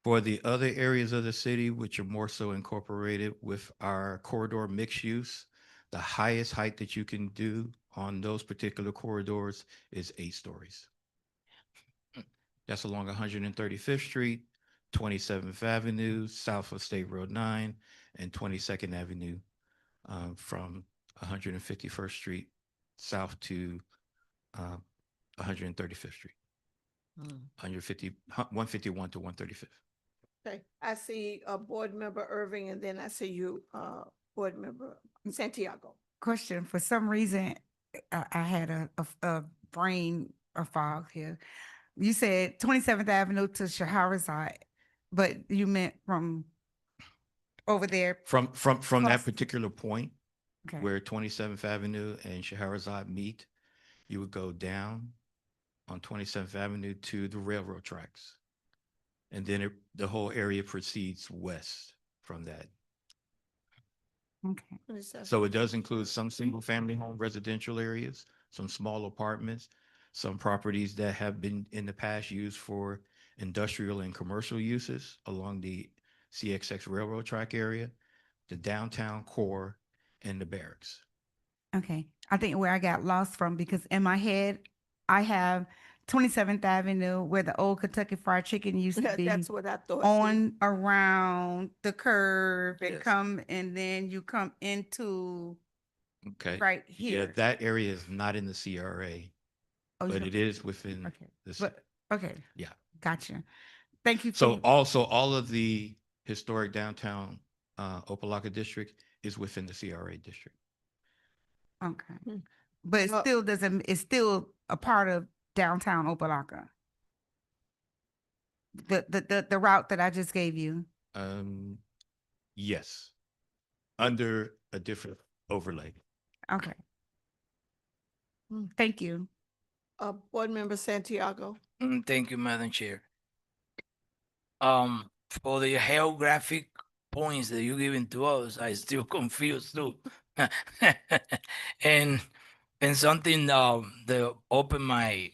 For the other areas of the city, which are more so incorporated with our corridor mixed use, the highest height that you can do on those particular corridors is 8 stories. That's along 135th Street, 27th Avenue, south of State Road 9, and 22nd Avenue, from 151st Street south to 135th Street, 151 to 135th. Okay, I see Board Member Irving, and then I see you, Board Member Santiago. Question, for some reason, I had a brain fog here. You said 27th Avenue to Scheherazade, but you meant from over there. From that Across- particular point Okay. where 27th Avenue and Scheherazade meet, you would go down on 27th Avenue to the railroad tracks. And then the whole area proceeds west from that. Okay. So it does include some single-family home residential areas, some small apartments, some properties that have been in the past used for industrial and commercial uses along the CXX railroad track area, the downtown core, and the barracks. Okay, I think where I got lost from, because in my head, I have 27th Avenue where the old Kentucky Fried Chicken used to be. That's what I thought. On around the curve and Yes. come, and then you come into Okay. right Yeah, here. that area is not in the CRA, Oh, but you- it is within Okay, the. but, okay. Yeah. Gotcha. Thank you. So also all of the historic downtown Opa-locka district is within the CRA district. Okay, but it Well- still doesn't, it's still a part of downtown Opa-locka. The route that I just gave you. Yes, under a different overlay. Okay. Hmm. Thank you. Board Member Santiago. Thank you, Madam Chair. For the geographic points that you given to us, I still confused too. And something that opened my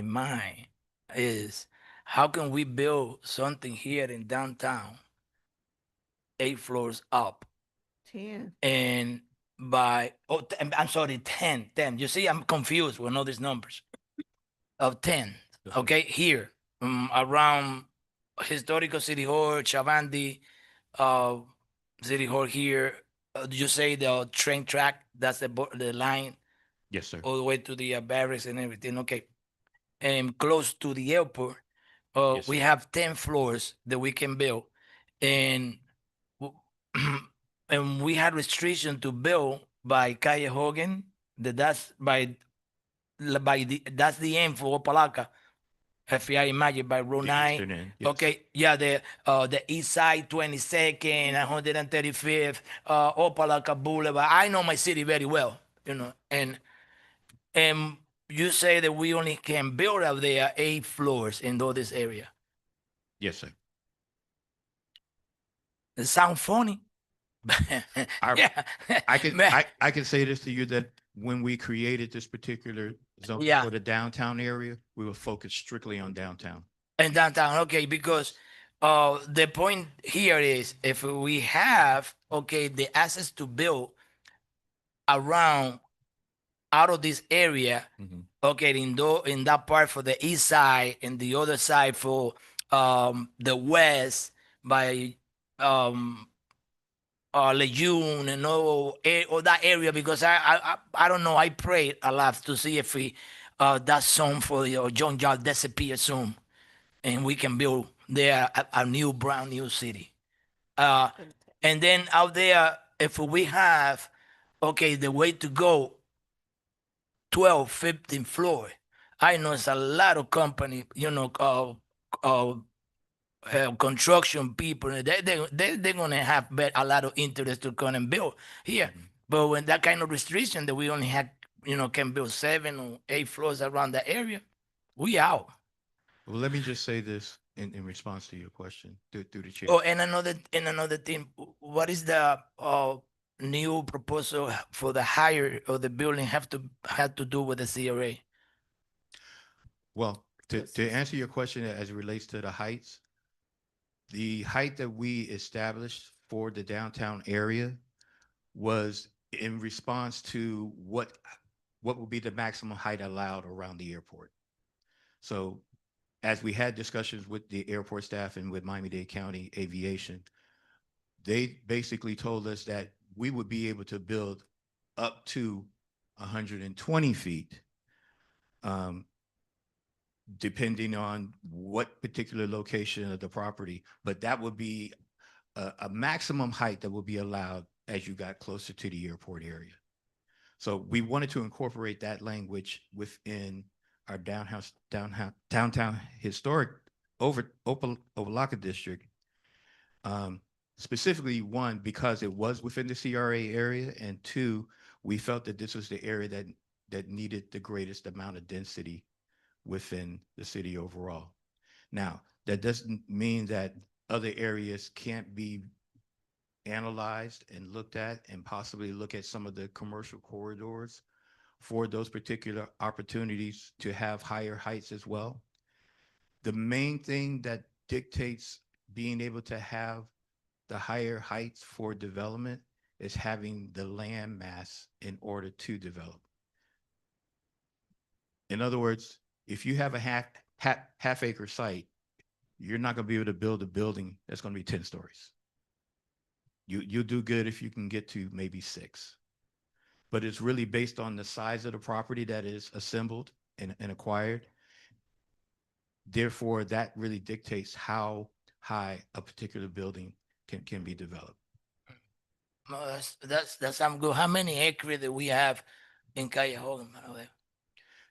mind is how can we build something here in downtown 8 floors up 10. and I'm sorry, 10. You see, I'm confused with all these numbers of 10. Okay, here, around historical City Hall, Chavandi, City Hall here. You say the train track, that's the line Yes, sir. all the way to the barracks and everything. Okay, and close to the airport, Yes, we sir. have 10 floors that we can build, and and we had restriction to build by Calle Hogan That's that's the end for Opa-locka. If you imagine by Route The 9. eastern end, yes. Okay, yeah, the east side, 22nd, 135th, Opa-locka Boulevard. I know my city very well, and you say that we only can build up there 8 floors in all this area. Yes, sir. It sounds funny. Our- Yeah, I can man. I can say this to you that when we created this particular zone Yeah. for the downtown area, we were focused strictly on downtown. In downtown, okay, because the point here is if we have the access to build around out of this area, Mhm. okay, in that part for the east side and the other side for the west by Lejeune and all that area, because I don't know, I prayed a lot to see if we that zone for the John Yard disappear soon and we can build there a new brand new city. And then out there, if we have the way to go 12, 15 floor, I know it's a lot of company, construction people, they're gonna have a lot of interest to come and build here. But when that kind of restriction that we only have, can build 7 or 8 floors around the area, we out. Well, let me just say this in response to your question through the chair. Oh, and another thing, what is the new proposal for the higher of the building have to do with the CRA? Well, to answer your question as it relates to the heights, the height that we established for the downtown area was in response to what would be the maximum height allowed around the airport. So as we had discussions with the airport staff and with Miami-Dade County Aviation, they basically told us that we would be able to build up to 120 feet, depending on what particular location of the property, but that would be a maximum height that would be allowed as you got closer to the airport area. So we wanted to incorporate that language within our downtown historic Opa-locka district. Specifically, one, because it was within the CRA area, and two, we felt that this was the area that needed the greatest amount of density within the city overall. Now, that doesn't mean that other areas can't be analyzed and looked at, and possibly look at some of the commercial corridors for those particular opportunities to have higher heights as well. The main thing that dictates being able to have the higher heights for development is having the land mass in order to develop. In other words, if you have a half acre site, you're not going to be able to build a building that's going to be 10 stories. You'll do good if you can get to maybe 6. But it's really based on the size of the property that is assembled and acquired. Therefore, that really dictates how high a particular building can be developed. No, that's sounds good. How many acres that we have in Cuyahoga?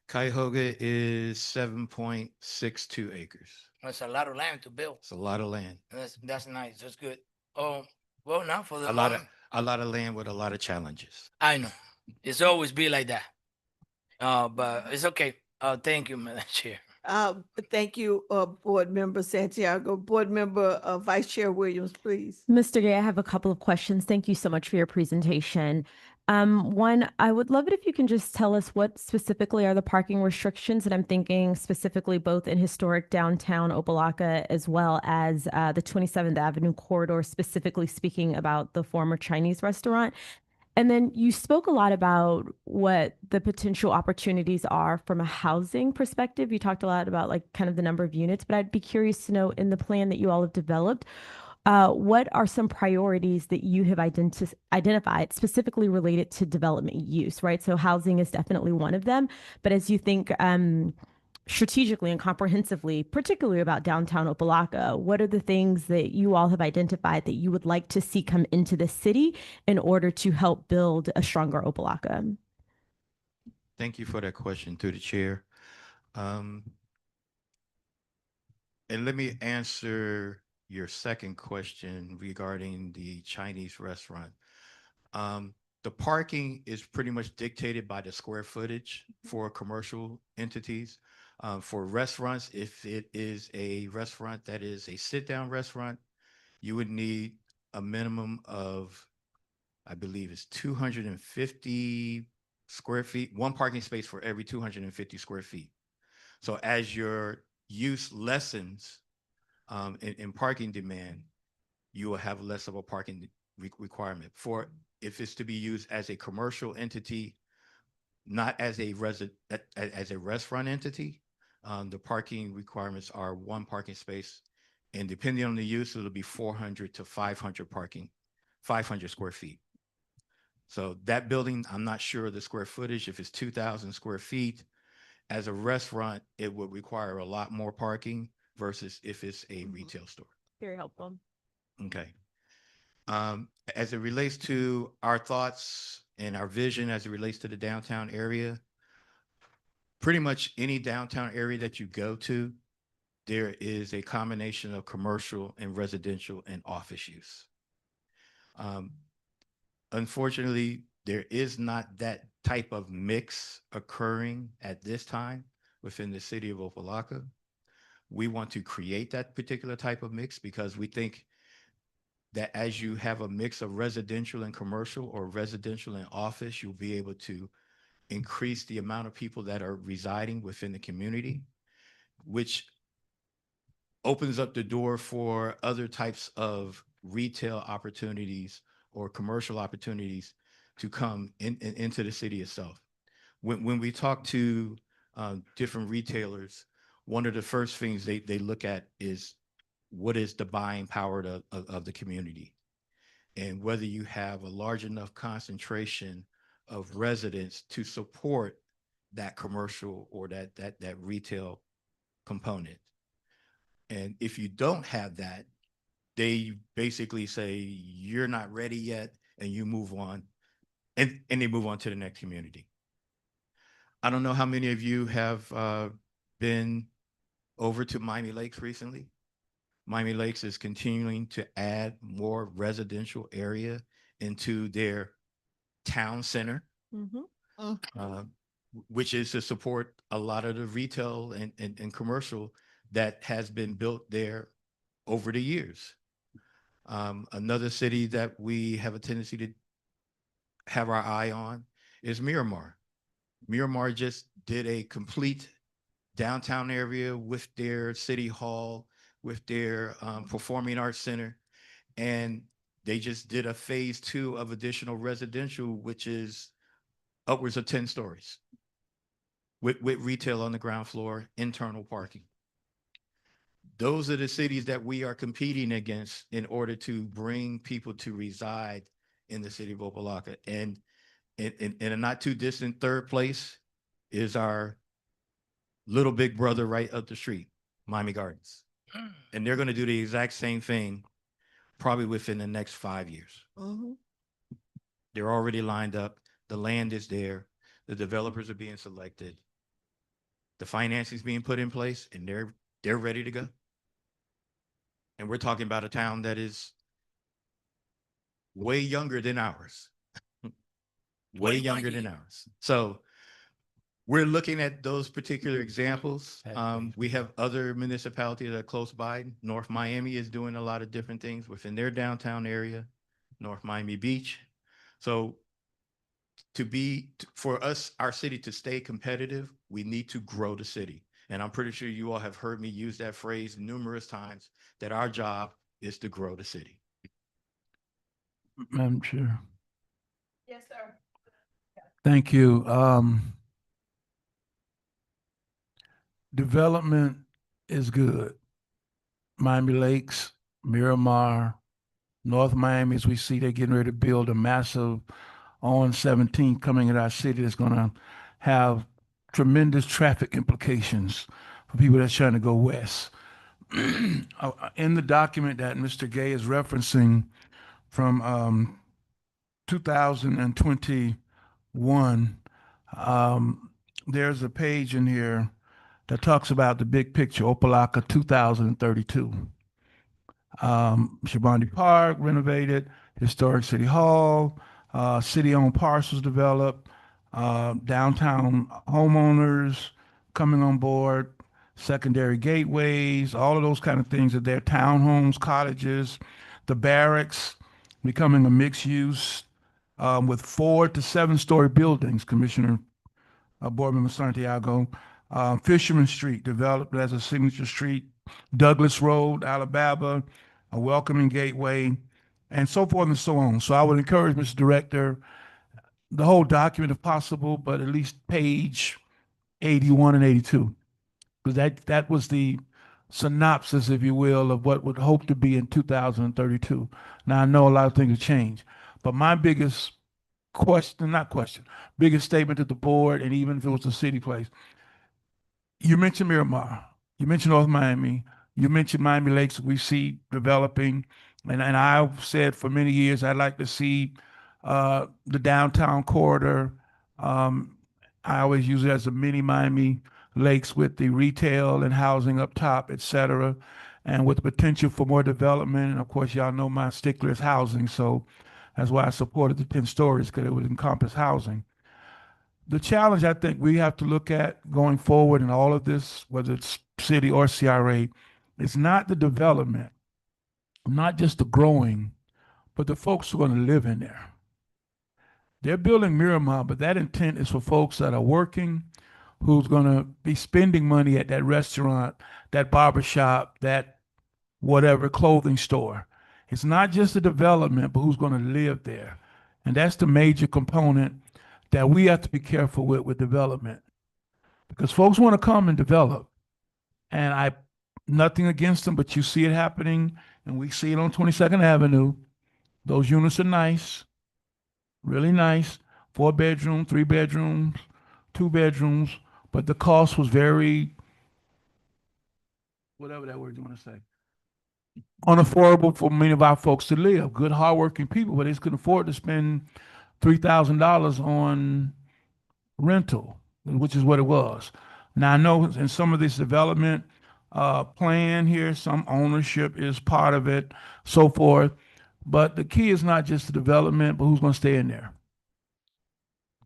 Cuyahoga is 7.62 acres. That's a lot of land to build. It's a lot of land. That's nice. That's good. Well, now for the A lot of land with a lot of challenges. I know. It's always be like that. But it's okay. Thank you, Madam Chair. Thank you, Board Member Santiago. Board Member, Vice Chair Williams, please. Mr. Gay, I have a couple of questions. Thank you so much for your presentation. One, I would love it if you can just tell us what specifically are the parking restrictions, and I'm thinking specifically both in historic downtown Opa-locka as well as the 27th Avenue corridor, specifically speaking about the former Chinese restaurant. And then you spoke a lot about what the potential opportunities are from a housing perspective. You talked a lot about like kind of the number of units, but I'd be curious to know in the plan that you all have developed, what are some priorities that you have identified specifically related to development use, right? So housing is definitely one of them, but as you think strategically and comprehensively, particularly about downtown Opa-locka, what are the things that you all have identified that you would like to see come into the city in order to help build a stronger Opa-locka? Thank you for that question through the chair. And let me answer your second question regarding the Chinese restaurant. The parking is pretty much dictated by the square footage for commercial entities. For restaurants, if it is a restaurant that is a sit-down restaurant, you would need a minimum of, I believe it's 250 square feet, one parking space for every 250 square feet. So as your use lessens in parking demand, you will have less of a parking requirement. For if it's to be used as a commercial entity, not as a restaurant entity, the parking requirements are one parking space, and depending on the use, it'll be 400 to 500 square feet. So that building, I'm not sure of the square footage. If it's 2,000 square feet, as a restaurant, it would require a lot more parking versus if it's a retail store. Very helpful. Okay. As it relates to our thoughts and our vision as it relates to the downtown area, pretty much any downtown area that you go to, there is a combination of commercial and residential and office use. Unfortunately, there is not that type of mix occurring at this time within the city of Opa-locka. We want to create that particular type of mix because we think that as you have a mix of residential and commercial or residential and office, you'll be able to increase the amount of people that are residing within the community, which opens up the door for other types of retail opportunities or commercial opportunities to come into the city itself. When we talk to different retailers, one of the first things they look at is what is the buying power of the community, and whether you have a large enough concentration of residents to support that commercial or that retail component. And if you don't have that, they basically say you're not ready yet, and you move on, and they move on to the next community. I don't know how many of you have been over to Miami Lakes recently. Miami Lakes is continuing to add more residential area into their town center, which is to support a lot of the retail and commercial that has been built there over the years. Another city that we have a tendency to have our eye on is Miramar. Miramar just did a complete downtown area with their city hall, with their performing arts center, and they just did a phase 2 of additional residential, which is upwards of 10 stories with retail on the ground floor, internal parking. Those are the cities that we are competing against in order to bring people to reside in the city of Opa-locka. And in a not too distant third place is our little big brother right up the street, Miami Gardens. And they're going to do the exact same thing probably within the next 5 years. They're already lined up. The land is there. The developers are being selected. The financing is being put in place, and they're ready to go. And we're talking about a town that is way younger than ours. Way younger than ours. So we're looking at those particular examples. We have other municipalities that are close by. North Miami is doing a lot of different things within their downtown area, North Miami Beach. So for us, our city to stay competitive, we need to grow the city. And I'm pretty sure you all have heard me use that phrase numerous times, that our job is to grow the city. Madam Chair. Yes, sir. Thank you. Development is good. Miami Lakes, Miramar, North Miami, as we see, they're getting ready to build a massive on 17 coming in our city that's going to have tremendous traffic implications for people that's trying to go west. In the document that Mr. Gay is referencing from 2021, there's a page in here that talks about the big picture, Opa-locka 2032. Shabani Park renovated, historic City Hall, city-owned parcels developed, downtown homeowners coming on board, secondary gateways, all of those kind of things are there, townhomes, cottages, the barracks becoming a mixed use with 4 to 7-story buildings, Commissioner Board Member Santiago. Fisherman Street developed as a signature street, Douglas Road, Alabama, a welcoming gateway, and so forth and so on. So I would encourage Mr. Director, the whole document if possible, but at least page 81 and 82, because that was the synopsis, if you will, of what would hope to be in 2032. Now I know a lot of things have changed, but my biggest biggest statement to the board, and even if it was a city place, you mentioned Miramar, you mentioned North Miami, you mentioned Miami Lakes, we see developing, and I've said for many years I'd like to see the downtown corridor. I always use it as a mini Miami Lakes with the retail and housing up top, et cetera, and with the potential for more development. And of course, y'all know my stickler is housing, so that's why I supported the 10 stories, because it would encompass housing. The challenge I think we have to look at going forward in all of this, whether it's city or CRA, is not the development, not just the growing, but the folks who are going to live in there. They're building Miramar, but that intent is for folks that are working, who's going to be spending money at that restaurant, that barbershop, that whatever clothing store. It's not just the development, but who's going to live there. And that's the major component that we have to be careful with development, because folks want to come and develop, and nothing against them, but you see it happening, and we see it on 22nd Avenue. Those units are nice, really nice, 4-bedroom, 3-bedrooms, 2-bedrooms, but the cost was very, whatever that word you want to say, unaffordable for many of our folks to live. Good, hardworking people, but they just couldn't afford to spend $3,000 on rental, which is what it was. Now I know in some of this development plan here, some ownership is part of it, so forth. But the key is not just the development, but who's going to stay in there.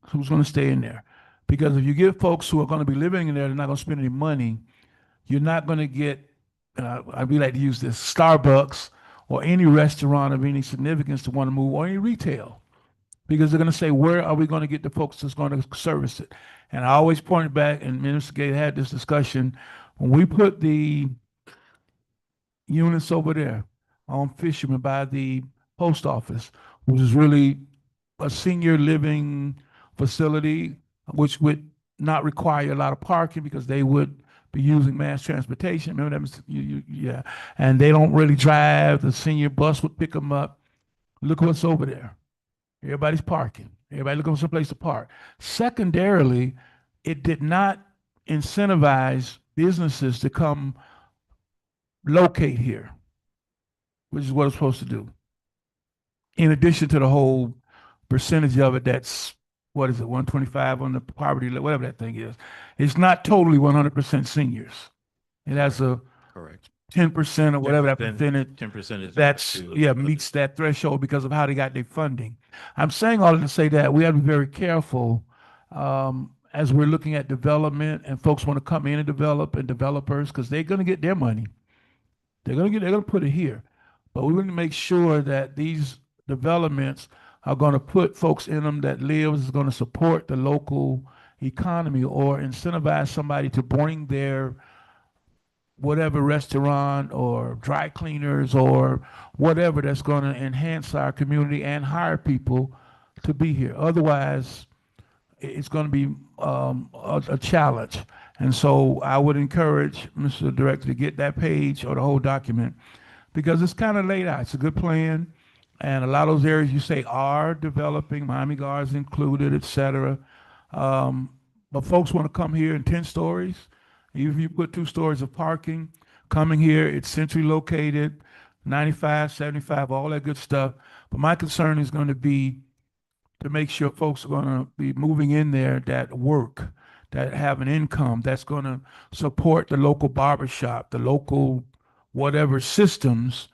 Who's going to stay in there? Because if you get folks who are going to be living in there, they're not going to spend any money, you're not going to get, I'd be like to use this, Starbucks or any restaurant of any significance to want to move, or any retail. Because they're going to say, where are we going to get the folks that's going to service it? And I always point back, and Minister Gay had this discussion, when we put the units over there on Fisherman by the post office, which is really a senior living facility, which would not require a lot of parking because they would be using mass transportation. Remember that? Yeah. And they don't really drive. The senior bus would pick them up. Look what's over there. Everybody's parking. Everybody looking for some place to park. Secondarily, it did not incentivize businesses to come locate here, which is what it's supposed to do. In addition to the whole percentage of it that's, what is it, 125 on the poverty, whatever that thing is. It's not totally 100% seniors. It has a Correct. 10% or whatever that 10% percentage. 10% is That's, meets that threshold because of how they got their funding. I'm saying all to say that we have to be very careful as we're looking at development, and folks want to come in and develop, and developers, because they're going to get their money. They're going to put it here. But we want to make sure that these developments are going to put folks in them that lives, is going to support the local economy, or incentivize somebody to bring their whatever restaurant or dry cleaners or whatever that's going to enhance our community and hire people to be here. Otherwise, it's going to be a challenge. And so I would encourage Mr. Director to get that page or the whole document, because it's kind of laid out. It's a good plan. And a lot of those areas you say are developing, Miami Gardens included, et cetera. But folks want to come here in 10 stories. Even if you put 2 stories of parking, coming here, it's centrally located, 95, 75, all that good stuff. But my concern is going to be to make sure folks are going to be moving in there that work, that have an income that's going to support the local barbershop, the local whatever systems,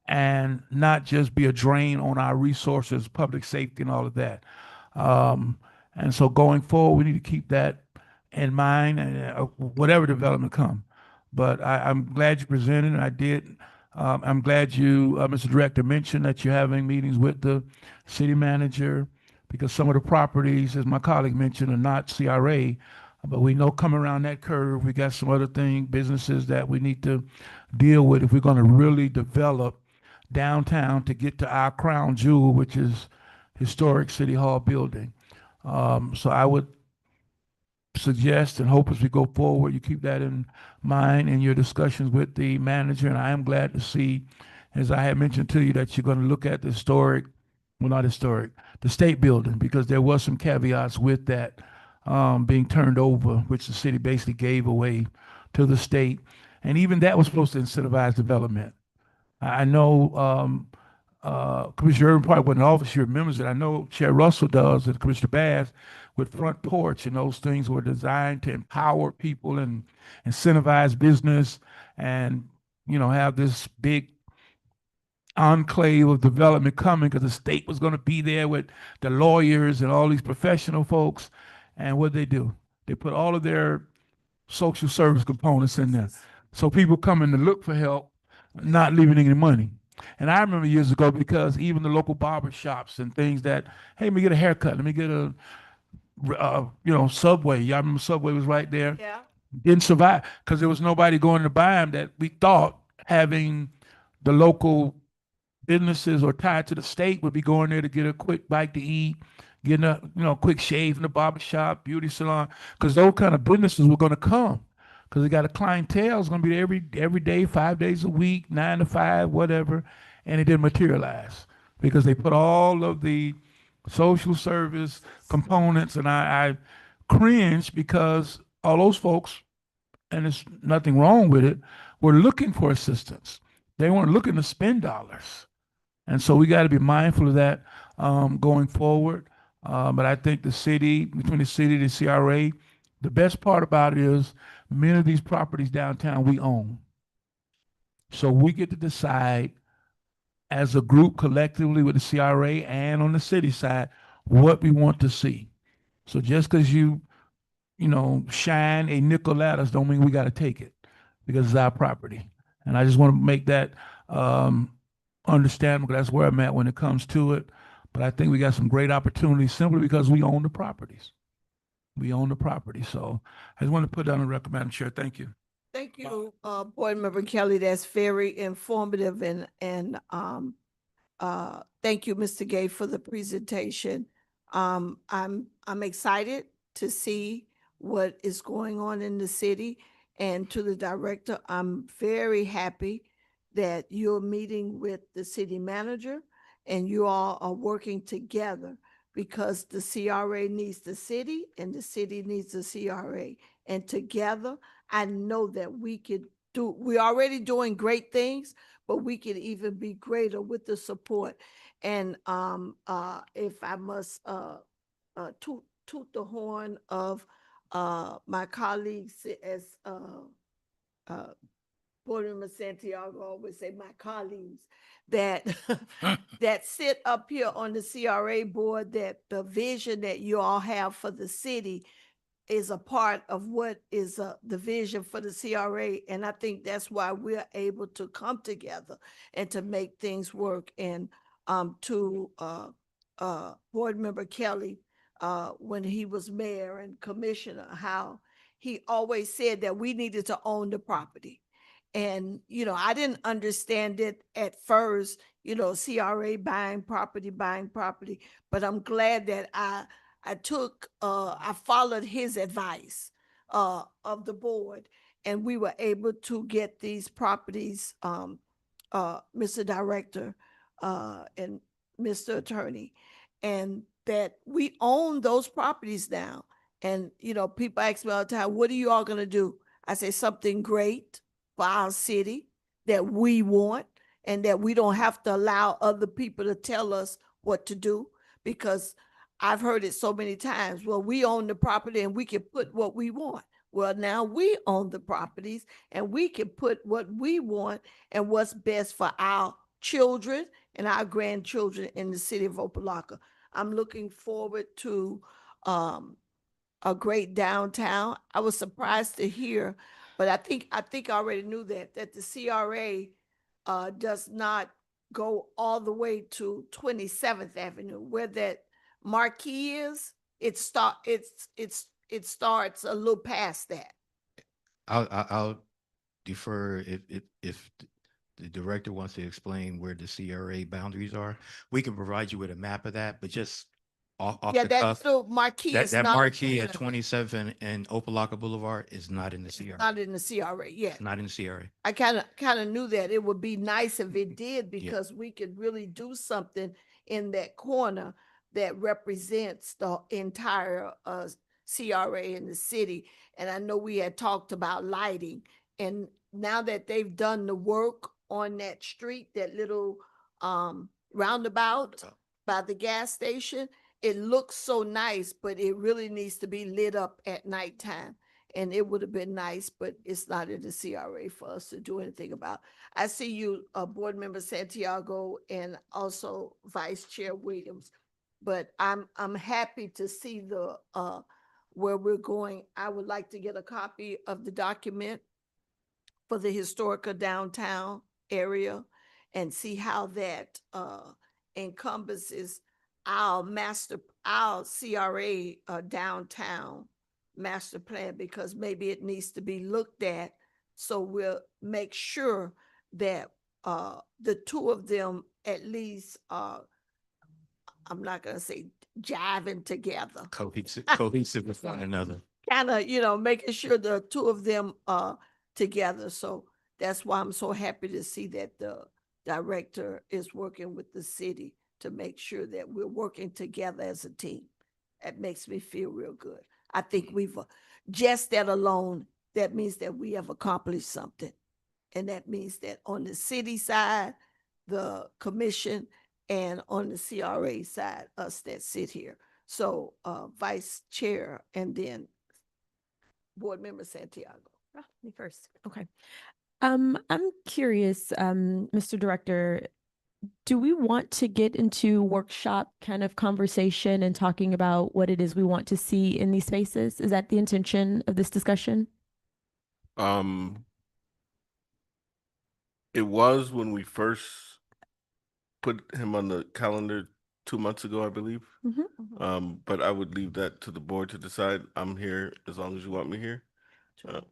and not just be a drain on our resources, public safety, and all of that. And so going forward, we need to keep that in mind, and whatever development come. But I'm glad you presented, and I did. I'm glad you, Mr. Director, mentioned that you're having meetings with the city manager, because some of the properties, as my colleague mentioned, are not CRA. But we know coming around that curve, we got some other businesses that we need to deal with if we're going to really develop downtown to get to our crown jewel, which is historic City Hall building. So I would suggest and hope as we go forward, you keep that in mind in your discussions with the manager. And I am glad to see, as I had mentioned to you, that you're going to look at the historic, well, not historic, the state building, because there was some caveats with that being turned over, which the city basically gave away to the state. And even that was supposed to incentivize development. I know Commissioner Irvin probably wasn't in office, she remembers it. I know Chair Russell does, and Commissioner Bass, with Front Porch, and those things were designed to empower people and incentivize business, and have this big enclave of development coming, because the state was going to be there with the lawyers and all these professional folks. And what they do, they put all of their social service components in there, so people coming to look for help, not leaving any money. And I remember years ago, because even the local barber shops and things that, hey, let me get a haircut, let me get a Subway. Y'all remember Subway was right there? Yeah. Didn't survive because there was nobody going to buy them, that we thought having the local businesses or tied to the state would be going there to get a quick bite to eat, getting a quick shave in the barber shop, beauty salon, because those kind of businesses were going to come, because they got a clientele is going to be there every day, 5 days a week, 9 to 5, whatever, and it didn't materialize because they put all of the social service components, and I cringe, because all those folks, and there's nothing wrong with it, were looking for assistance. They weren't looking to spend dollars. And so we got to be mindful of that going forward. But I think between the city and the CRA, the best part about it is many of these properties downtown we own. So we get to decide as a group collectively with the CRA and on the city side what we want to see. So just because you shine a nickel at us don't mean we got to take it, because it's our property. And I just want to make that understandable, because that's where I'm at when it comes to it. But I think we got some great opportunities simply because we own the properties. We own the property. So I just want to put that on the record, Madam Chair. Thank you. Thank you, Board Member Kelly. That's very informative, and thank you, Mr. Gay, for the presentation. I'm excited to see what is going on in the city, and to the director, I'm very happy that you're meeting with the city manager and you all are working together, because the CRA needs the city and the city needs the CRA, and together I know that we're already doing great things, but we can even be greater with the support. And if I must toot the horn of my colleagues, as Board Member Santiago always say, my colleagues that that sit up here on the CRA board, that the vision that you all have for the city is a part of what is the vision for the CRA. And I think that's why we're able to come together and to make things work. And to Board Member Kelly, when he was mayor and commissioner, how he always said that we needed to own the property. And, I didn't understand it at first, CRA buying property, but I'm glad that I followed his advice of the board, and we were able to get these properties, Mr. Director and Mr. Attorney, and that we own those properties now. And, people ask me all the time, what are you all going to do? I say something great for our city that we want, and that we don't have to allow other people to tell us what to do, because I've heard it so many times. Well, we own the property and we can put what we want. Well, now we own the properties and we can put what we want and what's best for our children and our grandchildren in the city of Opa-locka. I'm looking forward to a great downtown. I was surprised to hear, but I think I already knew that the CRA does not go all the way to 27th Avenue where that marquee is. It starts a little past that. I'll defer if the director wants to explain where the CRA boundaries are. We can provide you with a map of that, but just off Yeah, the that cuff, little marquee is that not marquee at 27 and Opa-locka Boulevard is not in the CRA. not in the CRA yet. It's not in the CRA. I kind of knew that it would be nice if it did because we could really do something in that corner that represents the entire CRA in the city. And I know we had talked about lighting, and now that they've done the work on that street, that little roundabout by the gas station, it looks so nice, but it really needs to be lit up at nighttime. And it would have been nice, but it's not in the CRA for us to do anything about. I see you, Board Member Santiago, and also Vice Chair Williams. But I'm happy to see the where we're going. I would like to get a copy of the document for the historical downtown area and see how that encompasses our CRA downtown master plan, because maybe it needs to be looked at. So we'll make sure that the two of them at least I'm not gonna say jiving together. Cohesive with one another. Kind of, making sure the two of them are together. So that's why I'm so happy to see that the director is working with the city to make sure that we're working together as a team. That makes me feel real good. I think we've just that alone, that means that we have accomplished something. And that means that on the city side, the commission, and on the CRA side, us that sit here. So Vice Chair and then Board Member Santiago. Me first. Okay. I'm curious, Mr. Director, do we want to get into workshop kind of conversation and talking about what it is we want to see in these spaces? Is that the intention of this discussion? It was when we first put him on the calendar 2 months ago, I believe. But I would leave that to the board to decide. I'm here as long as you want me here. To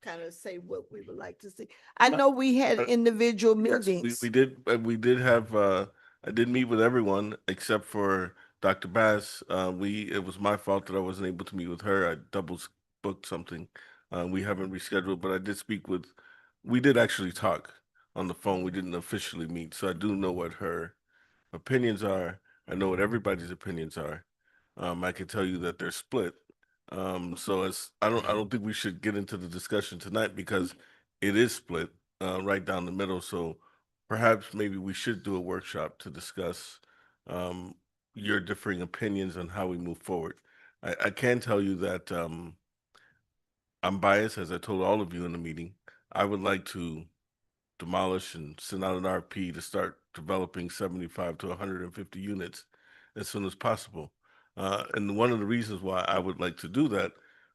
kind of say what we would like to see. I know we had individual Yes, meetings. we did have, I did meet with everyone except for Dr. Bass. It was my fault that I wasn't able to meet with her. I double booked something. We haven't rescheduled, but I did we did actually talk on the phone. We didn't officially meet. So I do know what her opinions are. I know what everybody's opinions are. I can tell you that they're split. So I don't think we should get into the discussion tonight because it is split right down the middle. So perhaps maybe we should do a workshop to discuss your differing opinions on how we move forward. I can tell you that I'm biased, as I told all of you in the meeting. I would like to demolish and send out an RP to start developing 75 to 150 units as soon as possible. And one of the reasons why I would like to do that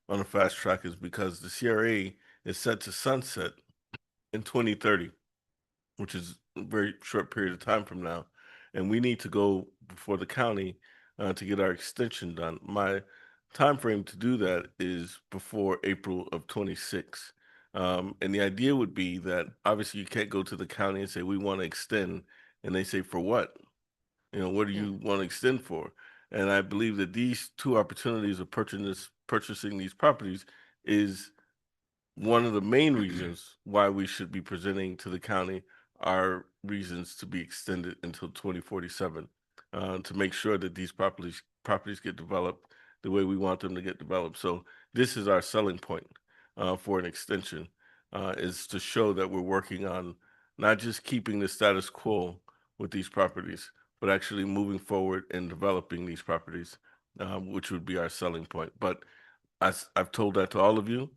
on a fast track is because the CRA is set to sunset in 2030, which is a very short period of time from now. And we need to go before the county to get our extension done. My time frame to do that is before April of 26. And the idea would be that obviously you can't go to the county and say, we want to extend. And they say, for what? What do you want to extend for? And I believe that these two opportunities of purchasing these properties is one of the main reasons why we should be presenting to the county our reasons to be extended until 2047 to make sure that these properties get developed the way we want them to get developed. So this is our selling point for an extension, is to show that we're working on not just keeping the status quo with these properties, but actually moving forward and developing these properties, which would be our selling point. But I've told that to all of you.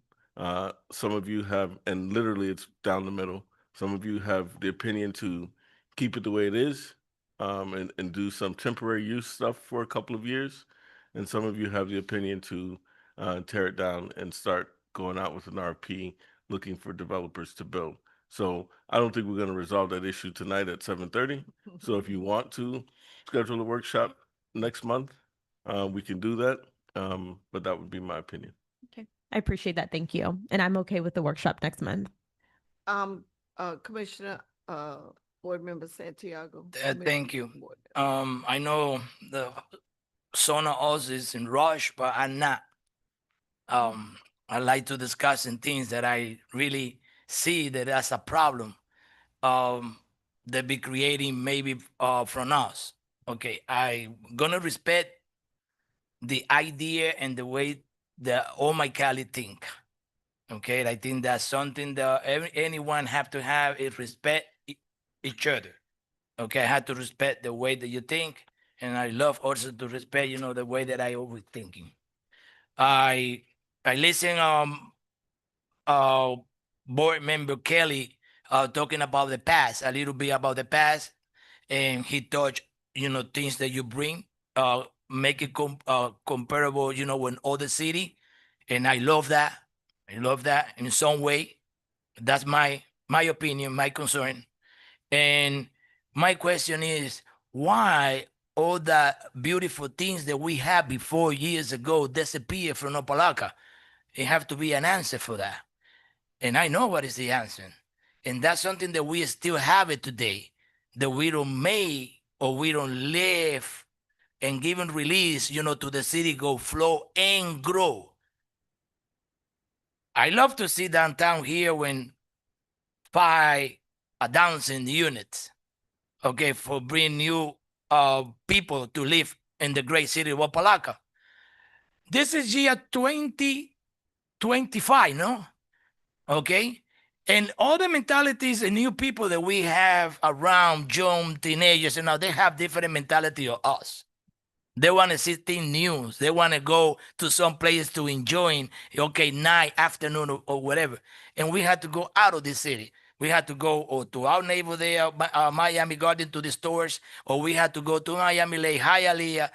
Some of you have, and literally it's down the middle. Some of you have the opinion to keep it the way it is, and do some temporary use stuff for a couple of years. And some of you have the opinion to tear it down and start going out with an RP looking for developers to build. So I don't think we're going to resolve that issue tonight at 7:30. So if you want to schedule a workshop next month, we can do that. But that would be my opinion. Okay. I appreciate that. Thank you. And I'm okay with the workshop next month. Commissioner, Board Member Santiago. Thank you. Board- I know the Sona us is in rush, but I'm not. I like to discuss in things that I really see that that's a problem. They be creating maybe from us. Okay, I gonna respect the idea and the way that all my Cali think. Okay, I think that's something that anyone have to have is respect each other. Okay, I have to respect the way that you think, and I love also to respect, the way that I always thinking. I listen board member Kelly talking about the past, a little bit about the past, and he touched, things that you bring, make it comparable, with other city, and I love that. I love that in some way. That's my opinion, my concern. And my question is, why all the beautiful things that we had before years ago disappear from Opa-locka? It have to be an answer for that. And I know what is the answer. And that's something that we still have it today, that we don't make or we don't live and given release, to the city go flow and grow. I love to see downtown here when 5 dancing units, okay, for bring new people to live in the great city of Opa-locka. This is year 2025, no? Okay? And all the mentalities and new people that we have around young teenagers, they have different mentality of us. They want to see things new. They want to go to some place to enjoy, okay, night, afternoon, or whatever. And we had to go out of the city. We had to go to our neighbor there, Miami Garden, to the stores, or we had to go to Miami Lake, Hialeah,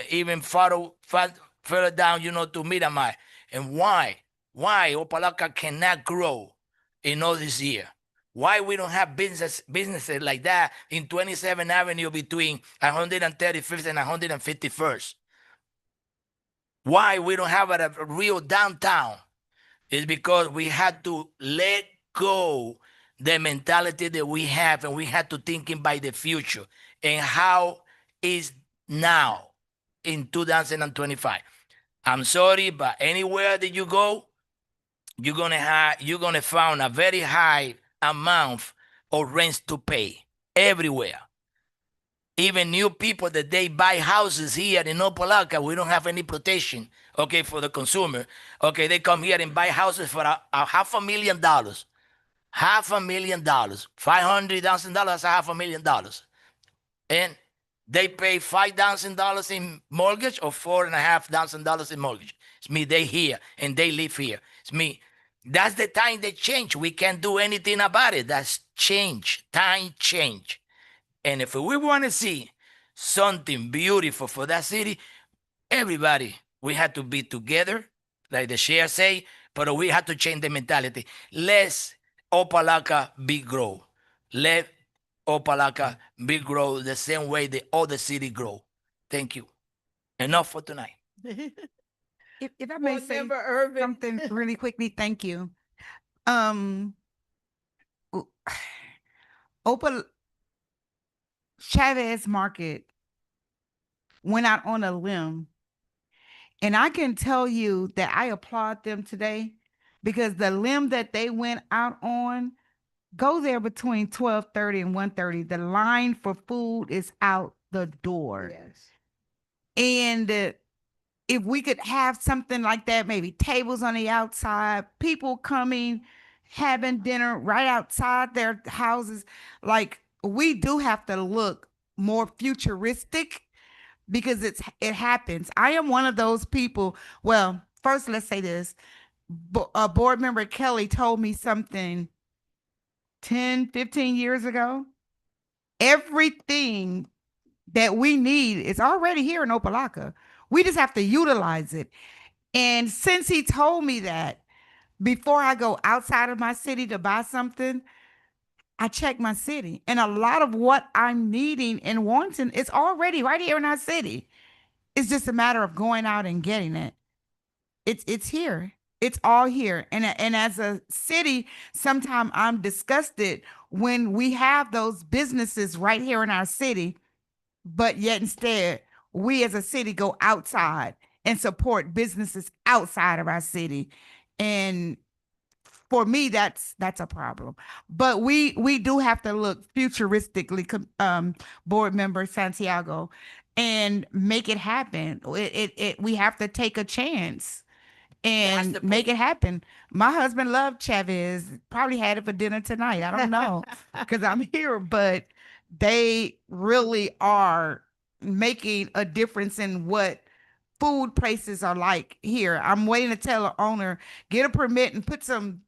even further down, to Miramar. And why? Why Opa-locka cannot grow in all this year? Why we don't have businesses like that in 27th Avenue between 135th and 151st? Why we don't have a real downtown? It's because we had to let go the mentality that we have, and we had to thinking by the future and how is now in 2025. I'm sorry, but anywhere that you go, you're gonna find a very high amount of rents to pay everywhere. Even new people that they buy houses here in Opa-locka, we don't have any protection, okay, for the consumer. Okay, they come here and buy houses for a $500,000. $500,000. $500,000, that's $500,000. And they pay $5,000 in mortgage or $4,500 in mortgage. It's me, they here and they live here. It's me. That's the time they change. We can't do anything about it. That's change. Time change. And if we want to see something beautiful for that city, everybody, we have to be together, like the chair say, but we have to change the mentality. Let's Opa-locka big grow. Let Opa-locka big grow the same way the other city grow. Thank you. Enough for tonight. If I may Board say Member Irvin. something really quickly, thank you. Opa Chavez Market went out on a limb, and I can tell you that I applaud them today, because the limb that they went out on, go there between 12:30 and 1:30. The line for food is out the door. Yes. And if we could have something like that, maybe tables on the outside, people coming, having dinner right outside their houses. Like, we do have to look more futuristic because it happens. I am one of those people. Well, first let's say this. Board member Kelly told me something 10, 15 years ago. Everything that we need is already here in Opa-locka. We just have to utilize it. And since he told me that, before I go outside of my city to buy something, I check my city. And a lot of what I'm needing and wanting is already right here in our city. It's just a matter of going out and getting it. It's here. It's all here. And as a city, sometimes I'm disgusted when we have those businesses right here in our city, but yet instead we as a city go outside and support businesses outside of our city. And for me, that's a problem. But we do have to look futuristically, board member Santiago, and make it happen. We have to take a chance and make it happen. My husband loved Chavez. Probably had it for dinner tonight. I don't know because I'm here, but they really are making a difference in what food places are like here. I'm waiting to tell the owner, get a permit and put some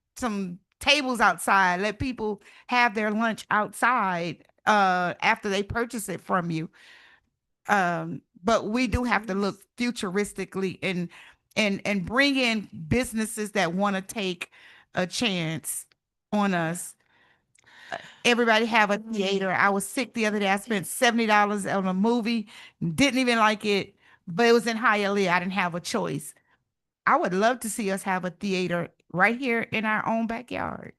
tables outside. Let people have their lunch outside after they purchase it from you. But we do have to look futuristically and bring in businesses that want to take a chance on us. Everybody have a theater. I was sick the other day. I spent $70 on a movie, didn't even like it, but it was in Hialeah. I didn't have a choice. I would love to see us have a theater right here in our own backyard.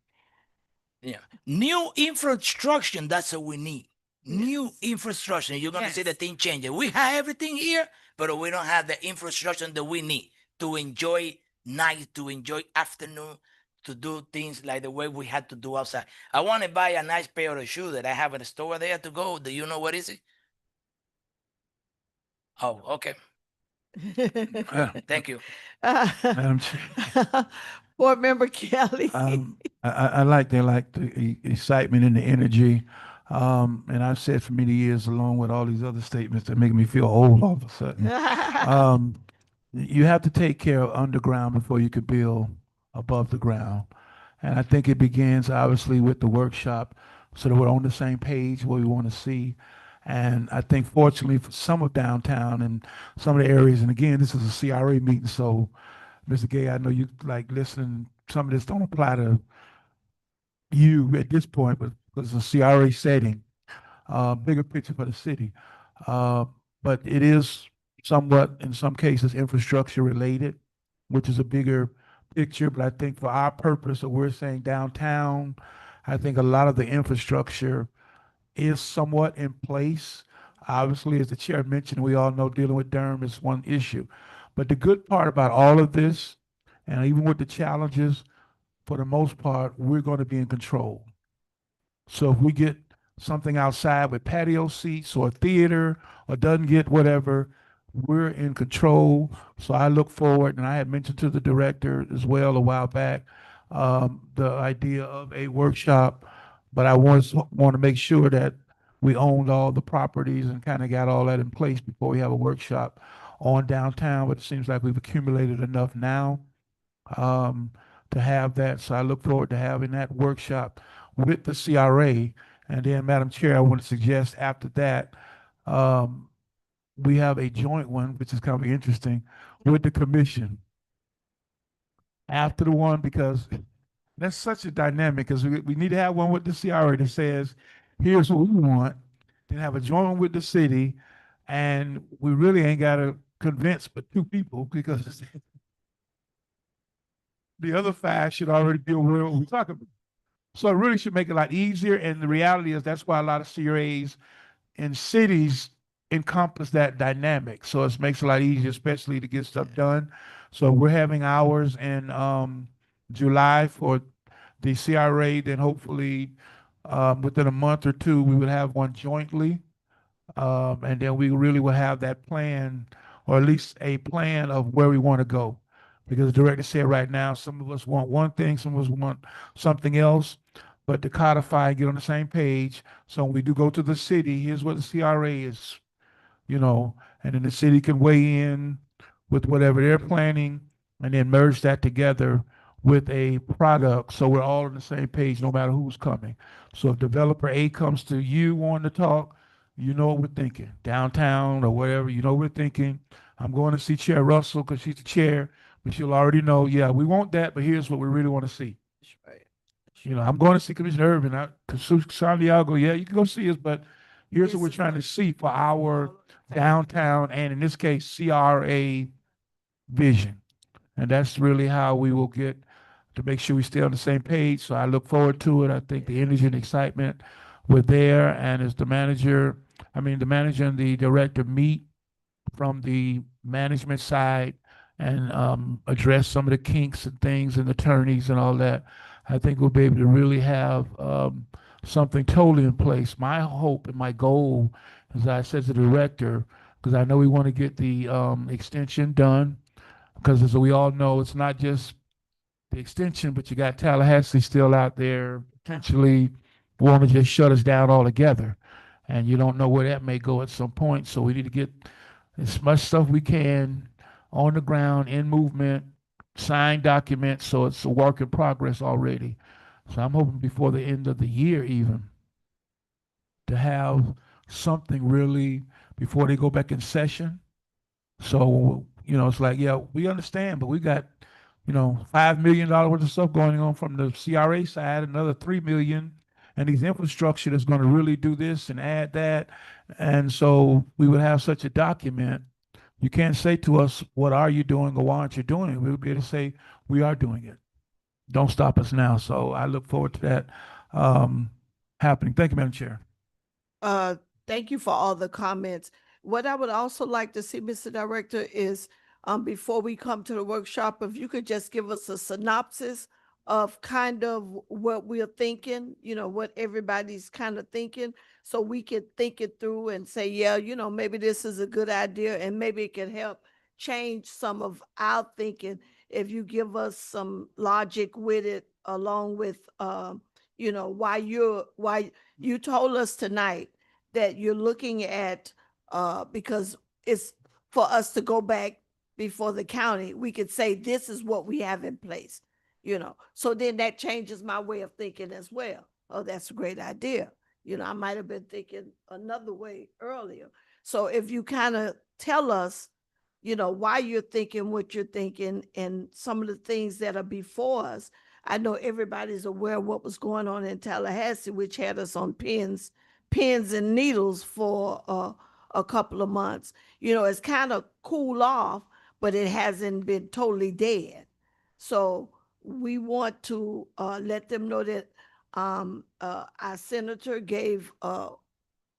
Yeah. New infrastructure, that's what we need. New infrastructure. You're going to see the thing changing. We have everything here, but we don't have the infrastructure that we need to enjoy night, to enjoy afternoon, to do things like the way we had to do outside. I want to buy a nice pair of shoes that I have in the store there to go. Do you know what is it? Oh, okay. Thank you. Madam Chair. Board Member Kelly. I like the excitement and the energy. And I've said for many years, along with all these other statements that make me feel old all of a sudden. You have to take care of underground before you could build above the ground. And I think it begins obviously with the workshop so that we're on the same page what we want to see. And I think fortunately for some of downtown and some of the areas, and again, this is a CRA meeting, so Mr. Gay, I know you like listening, some of this don't apply to you at this point, but it's a CRA setting, bigger picture for the city. But it is somewhat, in some cases, infrastructure related, which is a bigger picture. But I think for our purpose, of we're saying downtown, I think a lot of the infrastructure is somewhat in place. Obviously, as the chair mentioned, we all know dealing with Durham is one issue. But the good part about all of this, and even with the challenges, for the most part, we're going to be in control. So if we get something outside with patio seats or a theater or doesn't get whatever, we're in control. So I look forward, and I had mentioned to the director as well a while back, the idea of a workshop, but I want to make sure that we owned all the properties and kind of got all that in place before we have a workshop on downtown. But it seems like we've accumulated enough now to have that. So I look forward to having that workshop with the CRA. And then, Madam Chair, I want to suggest after that, we have a joint one, which is kind of interesting, with the commission. After the one, because that's such a dynamic, because we need to have one with the CRA that says, here's what we want, then have a joint one with the city, and we really ain't got to convince but two people, because the other five should already be aware of what we're talking about. So it really should make it a lot easier, and the reality is that's why a lot of CRAs in cities encompass that dynamic. So it makes it a lot easier, especially to get stuff done. So we're having ours in July for the CRA, then hopefully within a month or two, we would have one jointly. And then we really will have that plan, or at least a plan of where we want to go. Because the director said right now, some of us want one thing, some of us want something else. but to codify and get on the same page. So when we do go to the city, here's what the CRA is, and then the city can weigh in with whatever they're planning and then merge that together with a product. So we're all on the same page, no matter who's coming. So if developer A comes to you wanting to talk, you know what we're thinking. Downtown or whatever, you know what we're thinking. I'm going to see Chair Russell because she's the chair, but she'll already know, yeah, we want that, but here's what we really want to see. I'm going to see Commissioner Irvin. Santiago, yeah, you can go see us, but here's what we're trying to see for our downtown and in this case, CRA vision. And that's really how we will get to make sure we stay on the same page. So I look forward to it. I think the energy and excitement were there. And as the manager and the director meet from the management side and address some of the kinks and things and attorneys and all that, I think we'll be able to really have something totally in place. My hope and my goal, as I said to the director, because I know we want to get the extension done, because as we all know, it's not just the extension, but you got Tallahassee still out there potentially want to just shut us down altogether. And you don't know where that may go at some point. So we need to get as much stuff we can on the ground, in movement, signed documents, so it's a work in progress already. So I'm hoping before the end of the year even to have something really before they go back in session. So, it's like, yeah, we understand, but we got, $5 million worth of stuff going on from the CRA side, another 3 million, and these infrastructure that's going to really do this and add that. And so we would have such a document. You can't say to us, what are you doing or why aren't you doing it? We'll be able to say, we are doing it. Don't stop us now. So I look forward to that happening. Thank you, Madam Chair. Thank you for all the comments. What I would also like to see, Mr. Director, is before we come to the workshop, if you could just give us a synopsis of kind of what we're thinking, what everybody's kind of thinking, so we could think it through and say, yeah, maybe this is a good idea and maybe it can help change some of our thinking if you give us some logic with it, along with, why you told us tonight that you're looking at, because it's for us to go back before the county, we could say, this is what we have in place, so then that changes my way of thinking as well. Oh, that's a great idea. I might have been thinking another way earlier. So if you kind of tell us, why you're thinking what you're thinking and some of the things that are before us. I know everybody's aware of what was going on in Tallahassee, which had us on pins and needles for a couple of months. It's kind of cool off, but it hasn't been totally dead. So we want to let them know that our senator gave a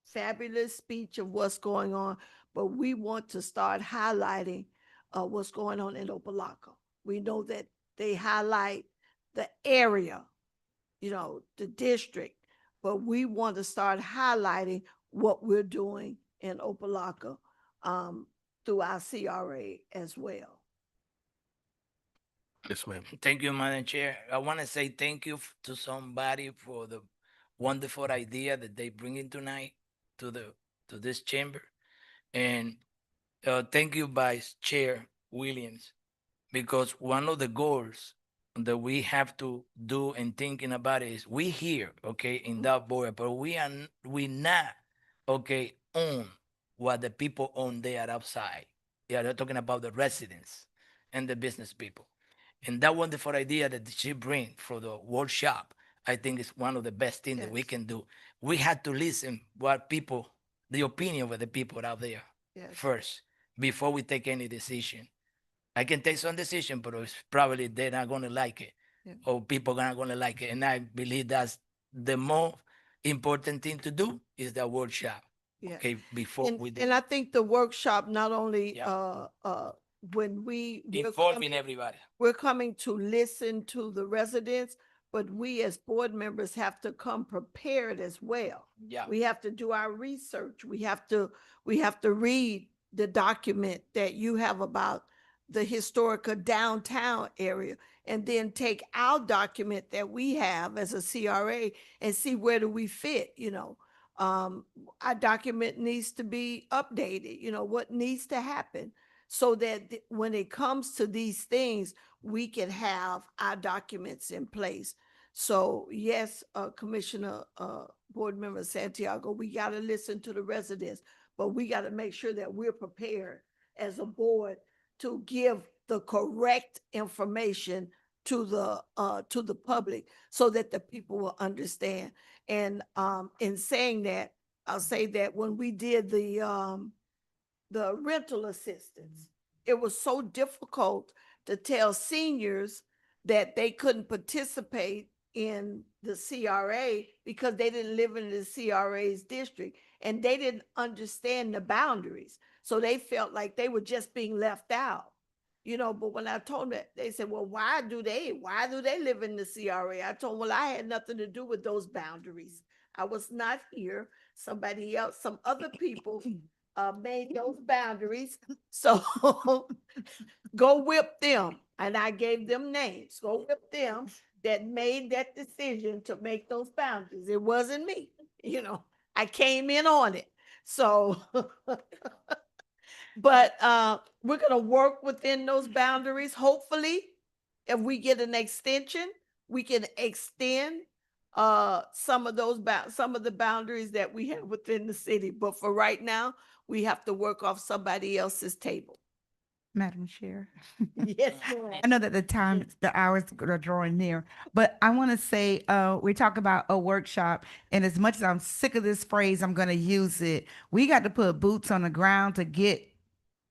fabulous speech of what's going on, but we want to start highlighting what's going on in Opa-locka. We know that they highlight the area, the district, but we want to start highlighting what we're doing in Opa-locka through our CRA as well. Yes, ma'am. Thank you, Madam Chair. I want to say thank you to somebody for the wonderful idea that they bring in tonight to this chamber. And thank you, Vice Chair Williams, because one of the goals that we have to do and thinking about it is we here, okay, in that board, but we not, okay, own what the people own there outside. Yeah, they're talking about the residents and the business people. And that wonderful idea that she bring for the workshop, I think is one of the best things that we can do. We had to listen what people, the opinion of the people out there first, before we take any decision. I can take some decision, but it's probably they're not going to like it, or people are not going to like it. And I believe that's the more important thing to do is the workshop. Okay, before we do. And I think the workshop not only when Involving everybody. We're coming to listen to the residents, but we as board members have to come prepared as well. Yeah. We have to do our research. We have to read the document that you have about the historical downtown area, and then take our document that we have as a CRA and see where do we fit, you know. Our document needs to be updated, you know, what needs to happen so that when it comes to these things, we can have our documents in place. So yes, Commissioner, Board Member Santiago, we got to listen to the residents, but we got to make sure that we're prepared as a board to give the correct information to the public so that the people will understand. And in saying that, I'll say that when we did the rental assistance, it was so difficult to tell seniors that they couldn't participate in the CRA because they didn't live in the CRA's district and they didn't understand the boundaries. So they felt like they were just being left out, you know. But when I told them, they said, well, why do they live in the CRA? I told them, well, I had nothing to do with those boundaries. I was not here. Somebody else, some other people made those boundaries. So go whip them. And I gave them names. Go whip them that made that decision to make those boundaries. It wasn't me, you know. I came in on it. So, but we're gonna work within those boundaries. Hopefully, if we get an extension, we can extend some of the boundaries that we have within the city. But for right now, we have to work off somebody else's table. Madam Chair. Yes, ma'am. I know that the hours are drawing near, but I want to say, we talk about a workshop, and as much as I'm sick of this phrase, I'm going to use it. We got to put boots on the ground to get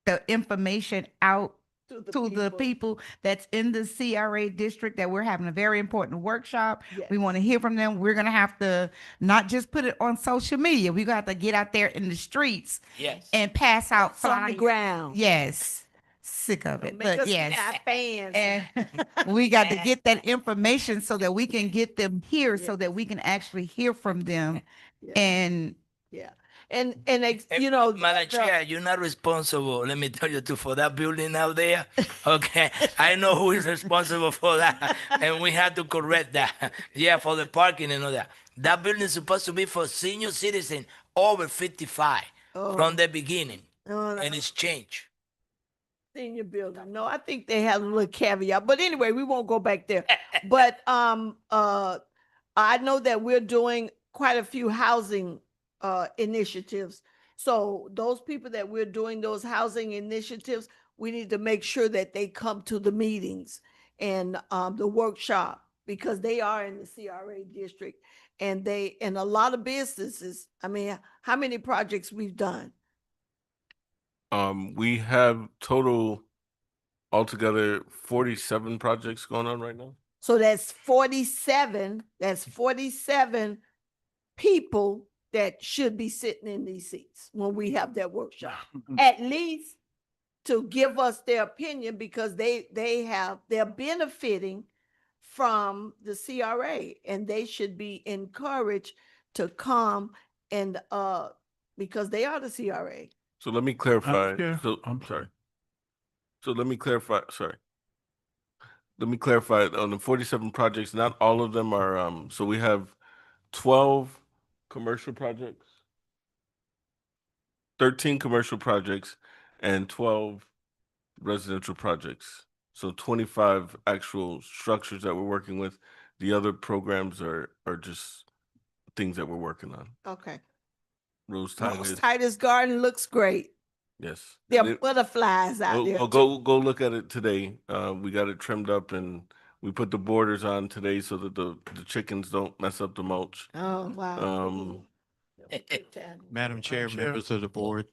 the information out to the people that's in the CRA district, that we're having a very important workshop. Yes. We want to hear from them. We're going to have to not just put it on social media. We're going to have to get out there in the streets Yes. and pass out It's on the flyers. ground. Yes. Sick of it, Make but us yes. our fans. And we got to get that information so that we can get them here, so that we can actually hear from them. Yeah. And Yeah. You know, Madam Chair, you're not responsible. Let me tell you too, for that building out there. Okay, I know who is responsible for that, and we have to correct that. Yeah, for the parking and all that. That building is supposed to be for senior citizens over 55 from the beginning, and it's changed. senior building. No, I think they have a little caveat, but anyway, we won't go back there. But I know that we're doing quite a few housing initiatives. So those people that we're doing those housing initiatives, we need to make sure that they come to the meetings and the workshop, because they are in the CRA district, and a lot of businesses. I mean, how many projects we've done? We have total altogether 47 projects going on right now. So that's 47. That's 47 people that should be sitting in these seats when we have that workshop, at least to give us their opinion, because they're benefiting from the CRA, and they should be encouraged to come and because they are the CRA. So let me clarify. Chair, So I'm sorry. So let me clarify. Sorry. Let me clarify on the 47 projects. Not all of them are. So we have 12 commercial projects, 13 commercial projects, and 12 residential projects. So 25 actual structures that we're working with. The other programs are just things that we're working on. Okay. Rose Titus Garden looks great. Yes. There are butterflies out there. Go look at it today. We got it trimmed up, and we put the borders on today so that the chickens don't mess up the mulch. Oh, wow. Madam Chair, members of the board,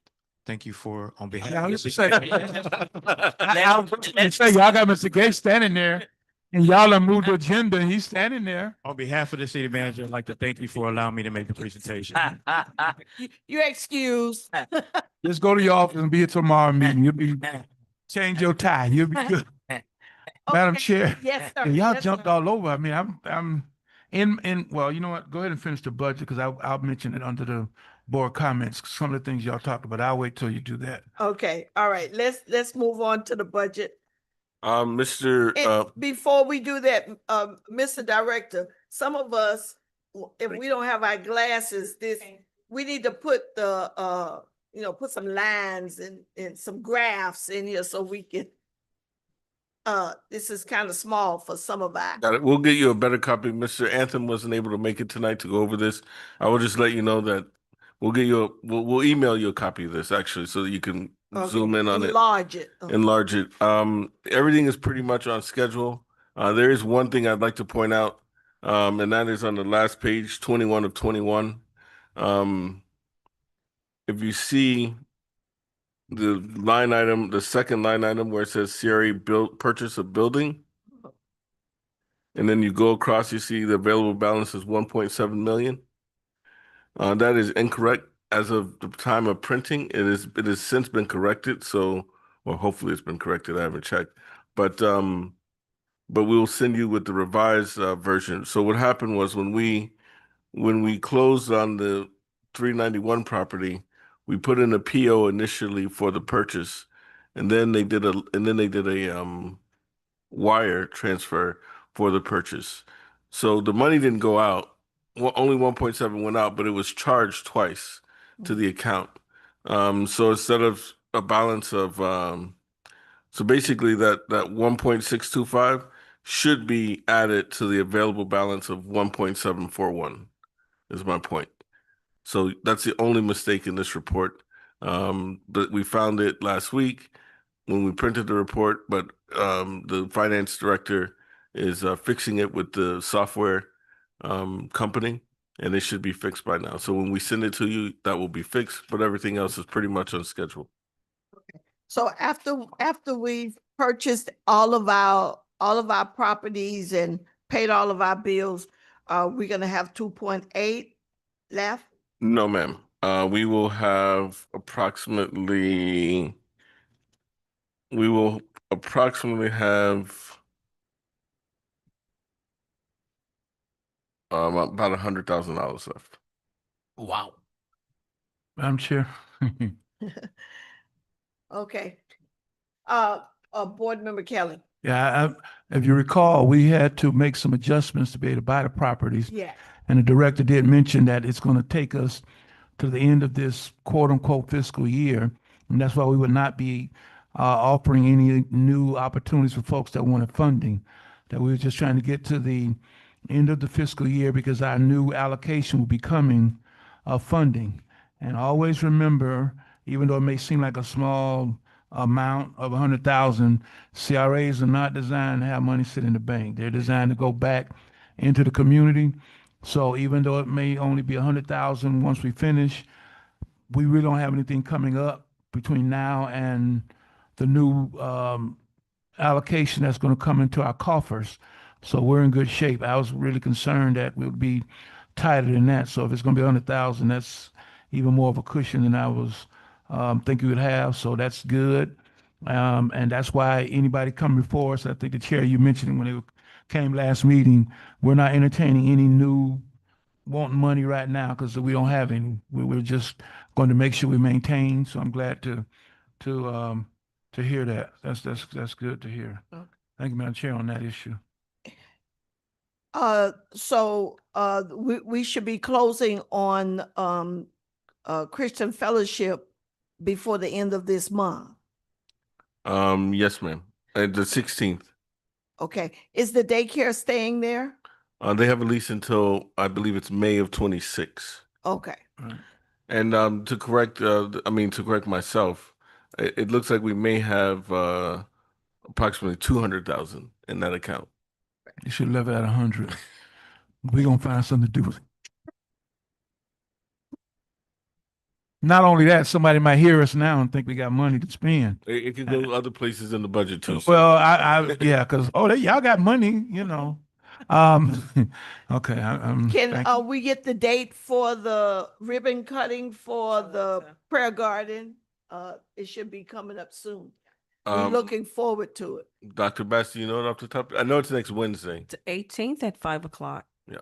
thank you for, on behalf Yeah, I of was the just saying, I was gonna say, y'all got Mr. Gates standing there, and y'all have moved the agenda, and he's standing there. on behalf of the city manager, I'd like to thank you for allowing me to make the presentation. You're excused. Just go to your office and be at tomorrow meeting. You'll be, change your tie. You'll be good. Madam Chair. Yes, sir. Y'all Yes, jumped sir. all over. I mean, I'm well, you know what? Go ahead and finish the budget, because I'll mention it under the board comments, some of the things y'all talked about. I'll wait till you do that. Okay, all right, let's move on to the budget. Mr. And before we do that, Mr. Director, some of us, if we don't have our glasses, we need to put the, put some lines and some graphs in here so we can, this is kind of small for some of our. Got it. We'll get you a better copy. Mr. Anthem wasn't able to make it tonight to go over this. I will just let you know that we'll email you a copy of this actually so that you can zoom in on it. Enlarge it. Okay. Enlarge it. Everything is pretty much on schedule. There is one thing I'd like to point out, and that is on the last page, 21 of 21. If you see the line item, the second line item where it says CRA purchase of building, and then you go across, you see the available balance is 1.7 million. That is incorrect. As of the time of printing, it has since been corrected. So, well, hopefully it's been corrected. I haven't checked, but we will send you with the revised version. So what happened was when we closed on the 391 property, we put in a PO initially for the purchase, and then they did a wire transfer for the purchase. So the money didn't go out. Well, only 1.7 went out, but it was charged twice to the account. So instead of a balance of so basically that 1.625 should be added to the available balance of 1.741 is my point. So that's the only mistake in this report. But we found it last week when we printed the report, but the finance director is fixing it with the software company, and it should be fixed by now. So when we send it to you, that will be fixed, but everything else is pretty much on schedule. So after we've purchased all of our properties and paid all of our bills, we're gonna have 2.8 left? No, ma'am. We will have approximately have about $100,000 left. Wow. Madam Chair. Okay. Board Member Kelly. Yeah, if you recall, we had to make some adjustments to be able to buy the properties. Yeah. And the director did mention that it's going to take us to the end of this quote unquote fiscal year. And that's why we would not be offering any new opportunities for folks that wanted funding. That we were just trying to get to the end of the fiscal year because our new allocation will be coming of funding. And always remember, even though it may seem like a small amount of 100,000, CRAs are not designed to have money sit in the bank. They're designed to go back into the community. So even though it may only be 100,000 once we finish, we really don't have anything coming up between now and the new allocation that's going to come into our coffers. So we're in good shape. I was really concerned that we'll be tighter than that. So if it's going to be 100,000, that's even more of a cushion than I was thinking we'd have. So that's good. And that's why anybody come before us, I think the chair, you mentioned when they came last meeting, we're not entertaining any new wanting money right now because we don't have any. We're just going to make sure we maintain. So I'm glad to hear that. That's good to hear. Okay. Thank you, Madam Chair, on that issue. So we should be closing on Christian Fellowship before the end of this month. Yes, ma'am. The 16th. Okay. Is the daycare staying there? They have a lease until I believe it's May of 26. Okay. And to correct myself, it looks like we may have approximately 200,000 in that account. You should leave it at 100. We're gonna find something to do with it. Not only that, somebody might hear us now and think we got money to spend. It could go other places in the budget too. So. Well, yeah, because y'all got money, you know. Okay. Can we get the date for the ribbon cutting for the prayer garden? It should be coming up soon. We're looking forward to it. Dr. Bass, do you know it off the top? I know it's next Wednesday. It's 18th at 5 o'clock. Yeah.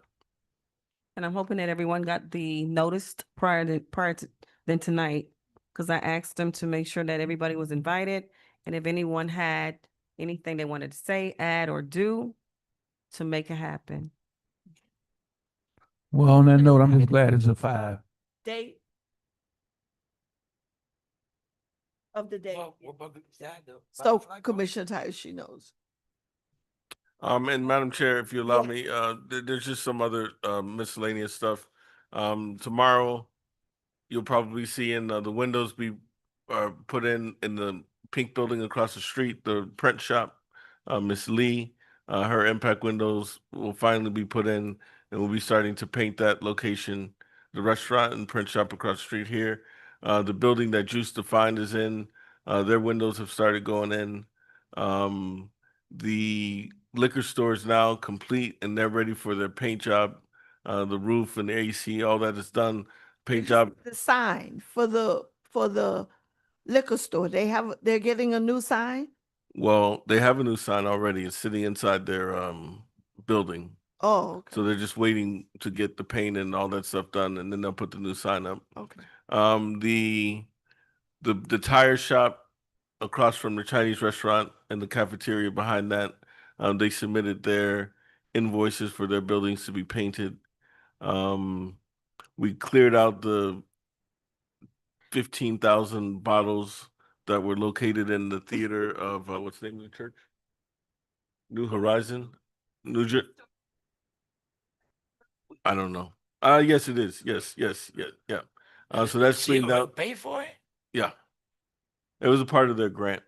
And I'm hoping that everyone got the notice prior to then tonight, because I asked them to make sure that everybody was invited, and if anyone had anything they wanted to say, add, or do to make it happen. Well, on that note, I'm just glad it's a 5. Date of the day. What about the side though? So Commissioner Tice, she knows. And Madam Chair, if you allow Yes. me, there's just some other miscellaneous stuff. Tomorrow, you'll probably see the windows be put in the pink building across the street, the print shop. Miss Lee, her impact windows will finally be put in, and we'll be starting to paint that location, the restaurant and print shop across the street here. The building that Juice Defined is in, their windows have started going in. The liquor store is now complete, and they're ready for their paint job. The roof and the AC, all that is done. Paint job. The sign for the liquor store, they're getting a new sign? Well, they have a new sign already. It's sitting inside their building. Oh, okay. So they're just waiting to get the paint and all that stuff done, and then they'll put the new sign up. Okay. The tire shop across from the Chinese restaurant and the cafeteria behind that, they submitted their invoices for their buildings to be painted. We cleared out the 15,000 bottles that were located in the theater of what's the name of the church? New Horizon, I don't know. Yes, it is. Yes. Yeah. So that's cleaned out. Pay for it? Yeah, it was a part of their grant.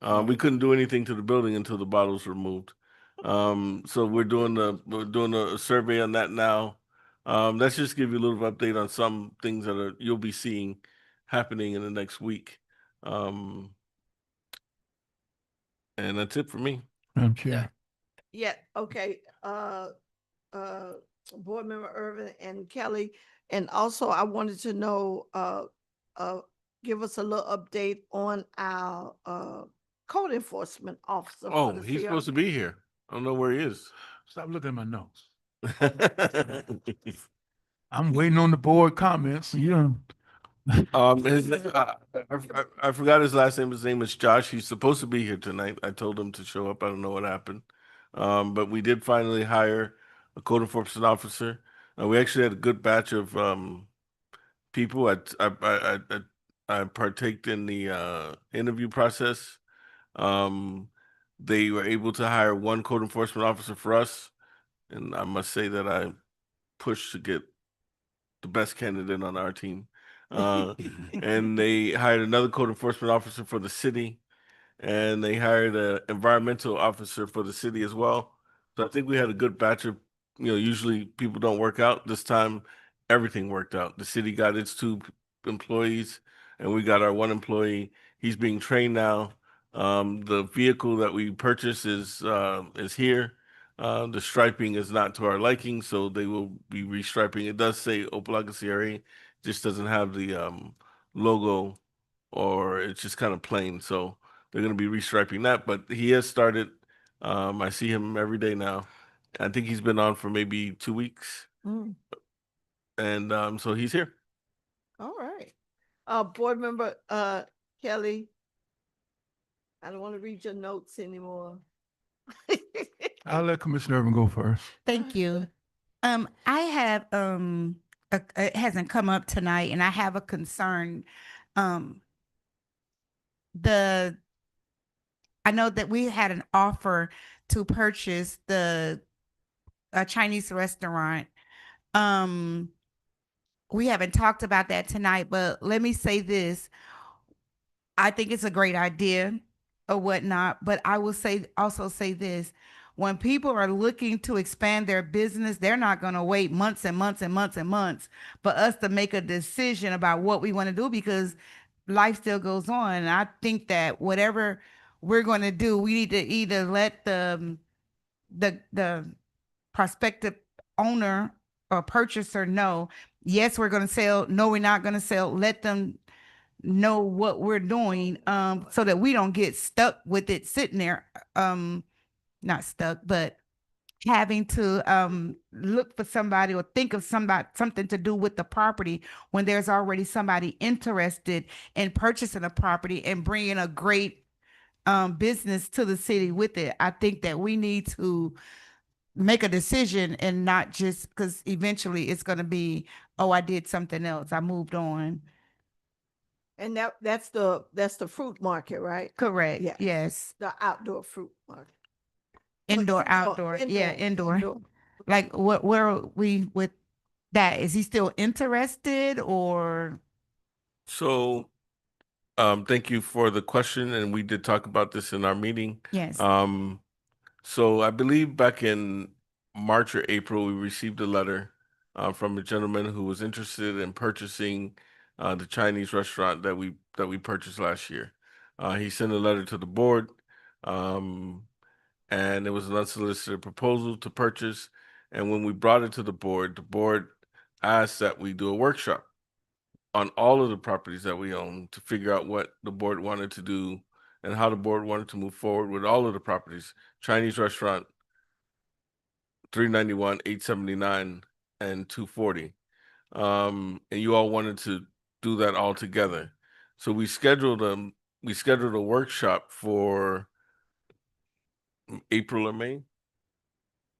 We couldn't do anything to the building until the bottles were moved. So we're doing a survey on that now. Let's just give you a little update on some things that you'll be seeing happening in the next week. And that's it for me. Madam Chair. Yeah, okay, Board Member Irvin and Kelly, and also I wanted to know, give us a little update on our, code enforcement officer. Oh, he's supposed to be here. I don't know where he is. Stop looking at my notes. I'm waiting on the board comments. You don't. I forgot his last name. His name is Josh. He's supposed to be here tonight. I told him to show up. I don't know what happened. But we did finally hire a code enforcement officer. We actually had a good batch of people. I partaked in the interview process. They were able to hire one code enforcement officer for us, and I must say that I pushed to get the best candidate on our team. And they hired another code enforcement officer for the city, and they hired an environmental officer for the city as well. So I think we had a good batch of, usually people don't work out. This time, everything worked out. The city got its 2 employees, and we got our 1 employee. He's being trained now. The vehicle that we purchased is here. The striping is not to our liking, so they will be restriping. It does say Opa-locka CRA, just doesn't have the logo, or it's just kind of plain. So they're going to be restriping that, but he has started. I see him every day now. I think he's been on for maybe 2 weeks, and so he's here. All right. Board Member, Kelly, I don't want to read your notes anymore. I'll let Commissioner Irvin go first. Thank you. I have, it hasn't come up tonight, and I have a concern. I know that we had an offer to purchase a Chinese restaurant. We haven't talked about that tonight, but let me say this. I think it's a great idea or whatnot, but I will also say this. When people are looking to expand their business, they're not going to wait months and months and months and months for us to make a decision about what we want to do, because life still goes on. And I think that whatever we're going to do, we need to either let the prospective owner or purchaser know, yes, we're going to sell. No, we're not going to sell. Let them know what we're doing, so that we don't get stuck with it sitting there. Not stuck, but having to look for somebody or think of something to do with the property when there's already somebody interested in purchasing a property and bringing a great business to the city with it. I think that we need to make a decision and not just because eventually it's going to be, oh, I did something else, I moved on. And that's the fruit market, right? Correct. Yeah. Yes. The outdoor fruit market. Indoor, outdoor. Yeah, indoor. Like where are we with that? Is he still interested or? So, thank you for the question, and we did talk about this in our meeting. Yes. So I believe back in March or April, we received a letter from a gentleman who was interested in purchasing the Chinese restaurant that we purchased last year. He sent a letter to the board, and it was an unsolicited proposal to purchase. And when we brought it to the board asked that we do a workshop on all of the properties that we own to figure out what the board wanted to do and how the board wanted to move forward with all of the properties. Chinese restaurant, 391, 879, and 240. And you all wanted to do that all together. So we scheduled a workshop for April or May?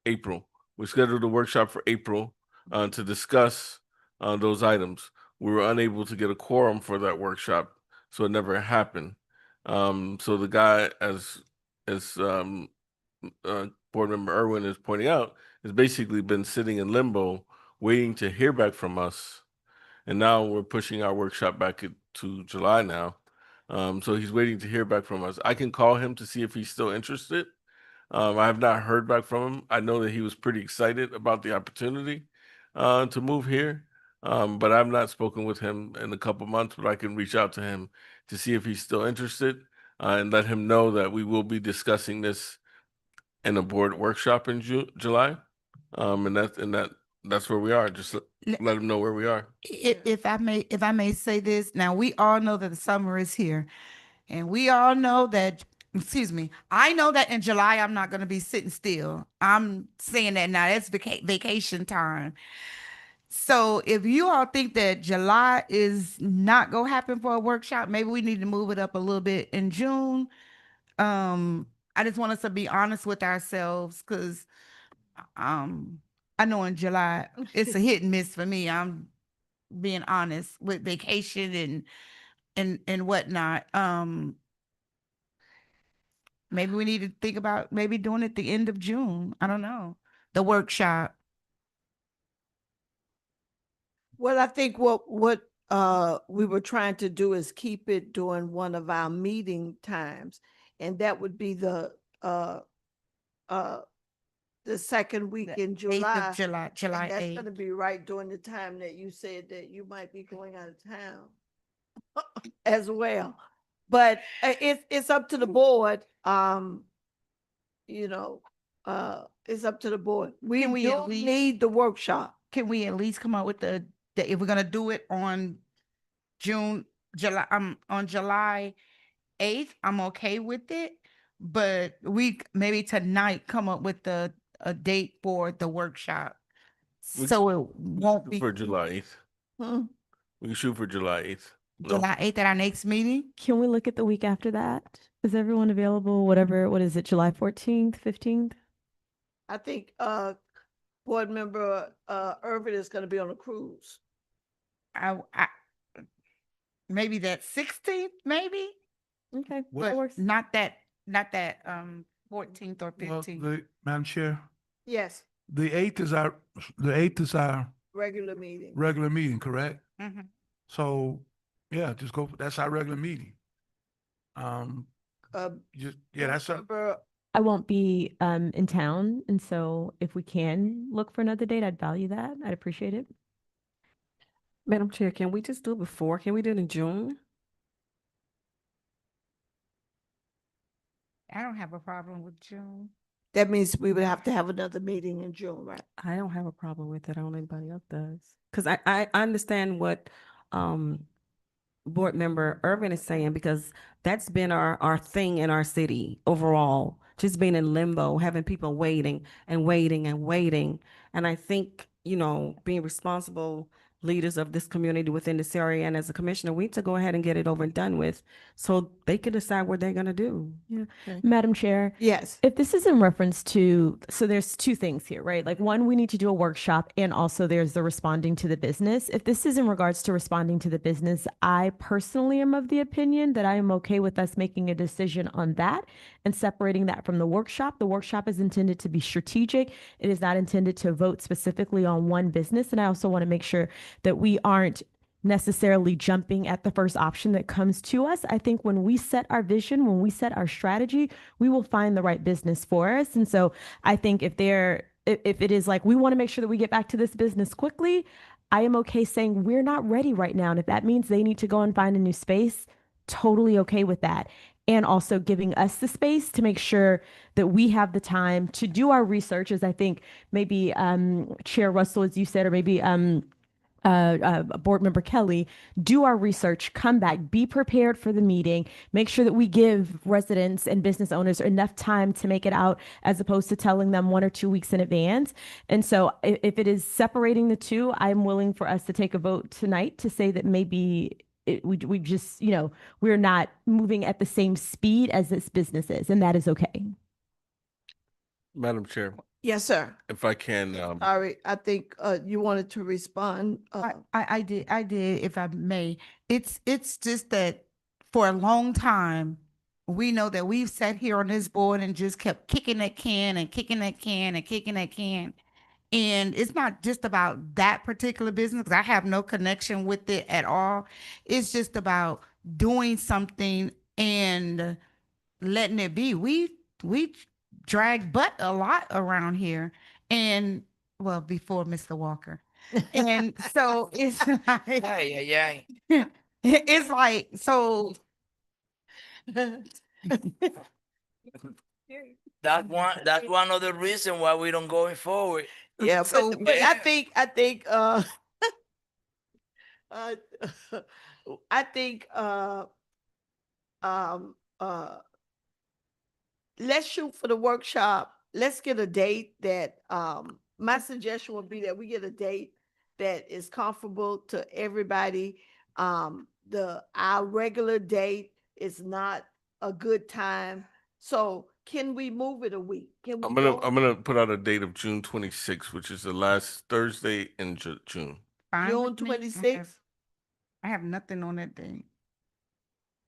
April. We scheduled a workshop for April to discuss those items. We were unable to get a quorum for that workshop, so it never happened. So the guy, as Board Member Irwin is pointing out, has basically been sitting in limbo, waiting to hear back from us. And now we're pushing our workshop back to July now. So he's waiting to hear back from us. I can call him to see if he's still interested. I have not heard back from him. I know that he was pretty excited about the opportunity to move here, but I've not spoken with him in a couple months. But I can reach out to him to see if he's still interested and let him know that we will be discussing this in a board workshop in July, and that's where we are. Just let him know where we are. If I may say this, now we all know that the summer is here, and we all know that. Excuse me. I know that in July I'm not going to be sitting still. I'm saying that now. It's vacation time. So if you all think that July is not going to happen for a workshop, maybe we need to move it up a little bit in June. I just want us to be honest with ourselves because I know in July it's a hit and miss for me. I'm being honest with vacation and whatnot. Maybe we need to think about maybe doing it the end of June. I don't know. The workshop. Well, I think what we were trying to do is keep it during one of our meeting times, and that would be the second week in 8th July. of July, July And that's 8th. gonna be right during the time that you said that you might be going out of town as well. But it's up to the board. It's up to the board. We Can we at do least- need the workshop. Can we at least come up with the if we're gonna do it on on July 8th, I'm okay with it. But we maybe tonight come up with a date for the workshop. So it won't be For July 8th. Hmm. We can shoot for July 8th. No. July 8th at our next meeting. Can we look at the week after that? Is everyone available? Whatever, what is it, July 14th, 15th? I think board member Irvin is gonna be on a cruise. I maybe that 16th, maybe, Okay, What- that but works. not that 14th or Well, 15th. Madam Chair, Yes, the 8th is our regular meeting. regular meeting, correct? Mhm. So, yeah, just go, that's our regular meeting. Uh, That's our, Remember, I won't be in town, and so if we can look for another date, I'd value that. I'd appreciate it. Madam Chair, can we just do it before? Can we do it in June? I don't have a problem with June. that means we would have to have another meeting in June, right? I don't have a problem with it. I don't know anybody else does. Because I understand what Board Member Irvin is saying, because that's been our thing in our city overall, just being in limbo, having people waiting and waiting and waiting. And I think, being responsible leaders of this community within this area and as a commissioner, we need to go ahead and get it over and done with so they can decide what they're gonna do. Yeah. Okay. Madam Chair, Yes. if this is in reference to, so there's two things here, right? Like one, we need to do a workshop and also there's the responding to the business. If this is in regards to responding to the business, I personally am of the opinion that I am okay with us making a decision on that and separating that from the workshop. The workshop is intended to be strategic. It is not intended to vote specifically on one business. And I also want to make sure that we aren't necessarily jumping at the first option that comes to us. I think when we set our vision, when we set our strategy, we will find the right business for us. And so I think if it is like, we want to make sure that we get back to this business quickly, I am okay saying we're not ready right now. And if that means they need to go and find a new space, totally okay with that. And also giving us the space to make sure that we have the time to do our research, as I think maybe Chair Russell, as you said, or maybe Board Member Kelly, do our research, come back, be prepared for the meeting, make sure that we give residents and business owners enough time to make it out as opposed to telling them 1 or 2 weeks in advance. And so if it is separating the two, I'm willing for us to take a vote tonight to say that maybe we just, we're not moving at the same speed as this business is, and that is okay. Madam Chair, Yes, sir. if I can, Sorry, I think you wanted to respond. I did, if I may. It's just that for a long time, we know that we've sat here on this board and just kept kicking that can and kicking that can and kicking that can. And it's not just about that particular business, 'cause I have no connection with it at all. It's just about doing something and letting it be. We drag butt a lot around here. And well, before Mr. Walker. And so it's like, it's like, so That's one of the reasons why we don't going forward. Yeah, So- but I think I think let's shoot for the workshop. Let's get a date that my suggestion would be that we get a date that is comfortable to everybody. Our regular date is not a good time. So can we move it a week? Can we I'm go- gonna put out a date of June 26th, which is the last Thursday in June. fine June with me. 26th? I have nothing on that day.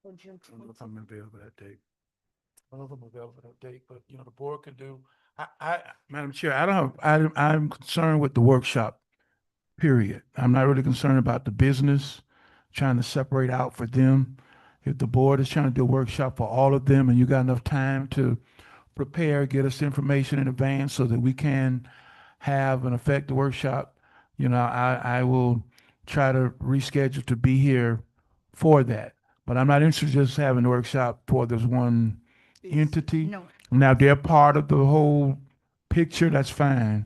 Or June I don't know 26th? if I'm available that date. I don't know if I'm available that date, but the board can do, Madam Chair, I'm concerned with the workshop, period. I'm not really concerned about the business, trying to separate out for them. If the board is trying to do a workshop for all of them and you got enough time to prepare, get us information in advance so that we can have an effective workshop, I will try to reschedule to be here for that. But I'm not interested in just having a workshop for this one entity. No. Now, they're part of the whole picture, that's fine.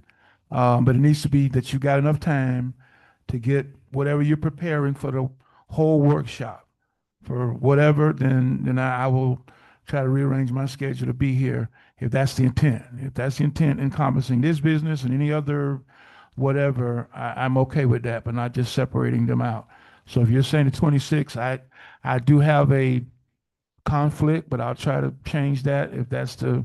But it needs to be that you got enough time to get whatever you're preparing for the whole workshop. For whatever, then I will try to rearrange my schedule to be here if that's the intent. If that's the intent encompassing this business and any other whatever, I'm okay with that, but not just separating them out. So if you're saying the 26th, I do have a conflict, but I'll try to change that if that's the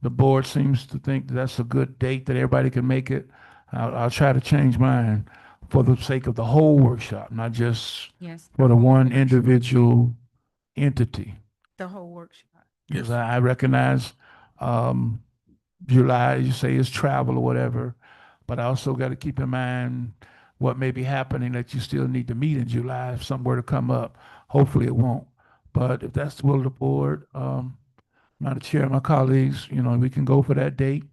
board seems to think that's a good date that everybody can make it. I'll try to change mine for the sake of the whole workshop, not just Yes. for the one individual entity. The whole workshop. Because I recognize July, you say, is travel or whatever, but I also got to keep in mind what may be happening that you still need to meet in July if something were to come up. Hopefully it won't. But if that's the will of the board, Madam Chair, my colleagues, we can go for that date.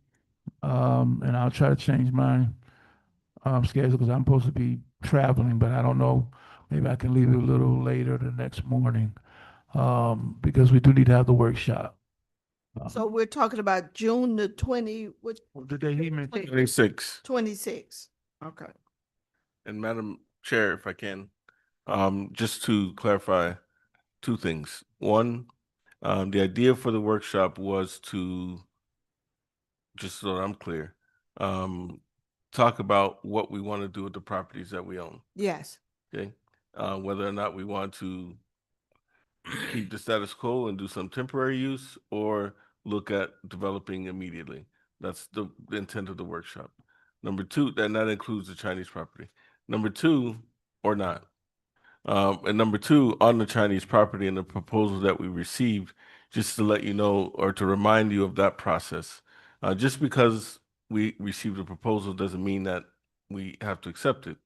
And I'll try to change my schedule because I'm supposed to be traveling, but I don't know. Maybe I can leave it a little later the next morning because we do need to have the workshop. So we're talking about June the 20, which, The day he mentioned. 26. 26. Okay. And Madam Chair, if I can, just to clarify two things. One, the idea for the workshop was to just so that I'm clear, talk about what we want to do with the properties that we own. Yes. Okay, whether or not we want to keep the status quo and do some temporary use, or look at developing immediately. That's the intent of the workshop. Number two, and that includes the Chinese property. Number two, or not. And number two, on the Chinese property and the proposal that we received, just to let you know or to remind you of that process. Just because we received a proposal doesn't mean that we have to accept it.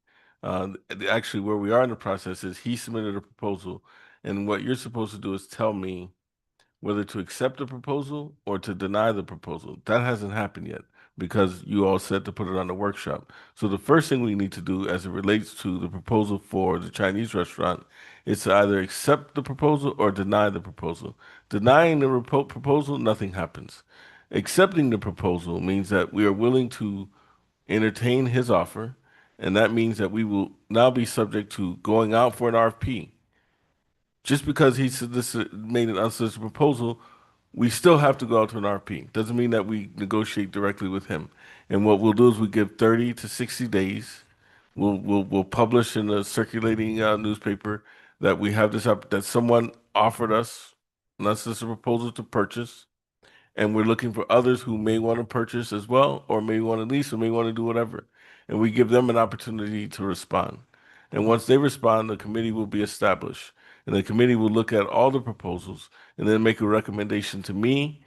Actually, where we are in the process is he submitted a proposal, and what you're supposed to do is tell me whether to accept the proposal or to deny the proposal. That hasn't happened yet because you all said to put it on the workshop. So the first thing we need to do as it relates to the proposal for the Chinese restaurant is to either accept the proposal or deny the proposal. Denying the proposal, nothing happens. Accepting the proposal means that we are willing to entertain his offer, and that means that we will now be subject to going out for an RFP. Just because he made an unsolicited proposal, we still have to go out to an RP. Doesn't mean that we negotiate directly with him. And what we'll do is we give 30 to 60 days. We'll publish in a circulating newspaper that we have that someone offered us an unsolicited proposal to purchase, and we're looking for others who may want to purchase as well, or may want to lease, or may want to do whatever. And we give them an opportunity to respond. And once they respond, the committee will be established. And the committee will look at all the proposals and then make a recommendation to me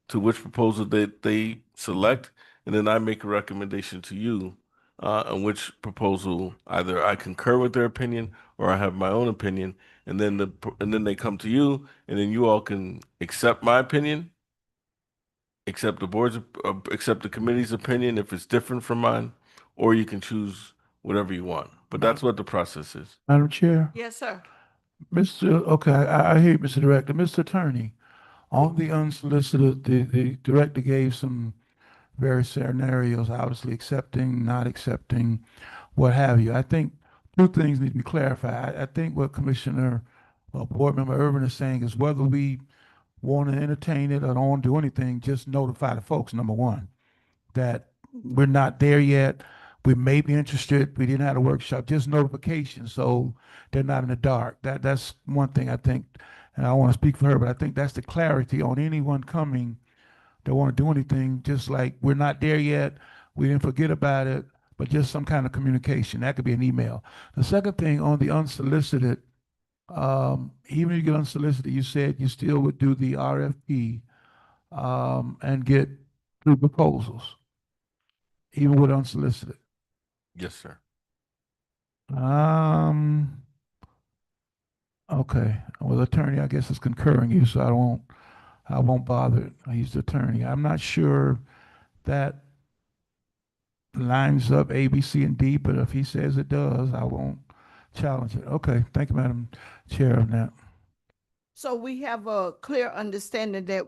to which proposal they select. And then I make a recommendation to you on which proposal either I concur with their opinion or I have my own opinion. And then they come to you, and then you all can accept my opinion, accept accept the committee's opinion if it's different from mine, or you can choose whatever you want. But that's what the process is. Madam Chair, Yes, sir. okay, I hear you, Mr. Director. Mr. Attorney, on the unsolicited, the director gave some various scenarios, obviously accepting, not accepting, what have you. I think two things need to be clarified. I think what Commissioner, Board Member Irvin is saying is whether we want to entertain it or don't want to do anything, just notify the folks, number one, that we're not there yet. We may be interested. We didn't have a workshop, just notification, so they're not in the dark. That's one thing I think, and I don't want to speak for her, but I think that's the clarity on anyone coming that want to do anything, just like we're not there yet. We didn't forget about it, but just some kind of communication. That could be an email. The second thing on the unsolicited, even if you get unsolicited, you said you still would do the RFP and get 3 proposals, even with unsolicited. Yes, sir. Okay. Well, the attorney, I guess, is concurring you, so I won't bother. He's the attorney. I'm not sure that lines up A, B, C, and D, but if he says it does, I won't challenge it. Okay. Thank you, Madam Chair, on that. So we have a clear understanding that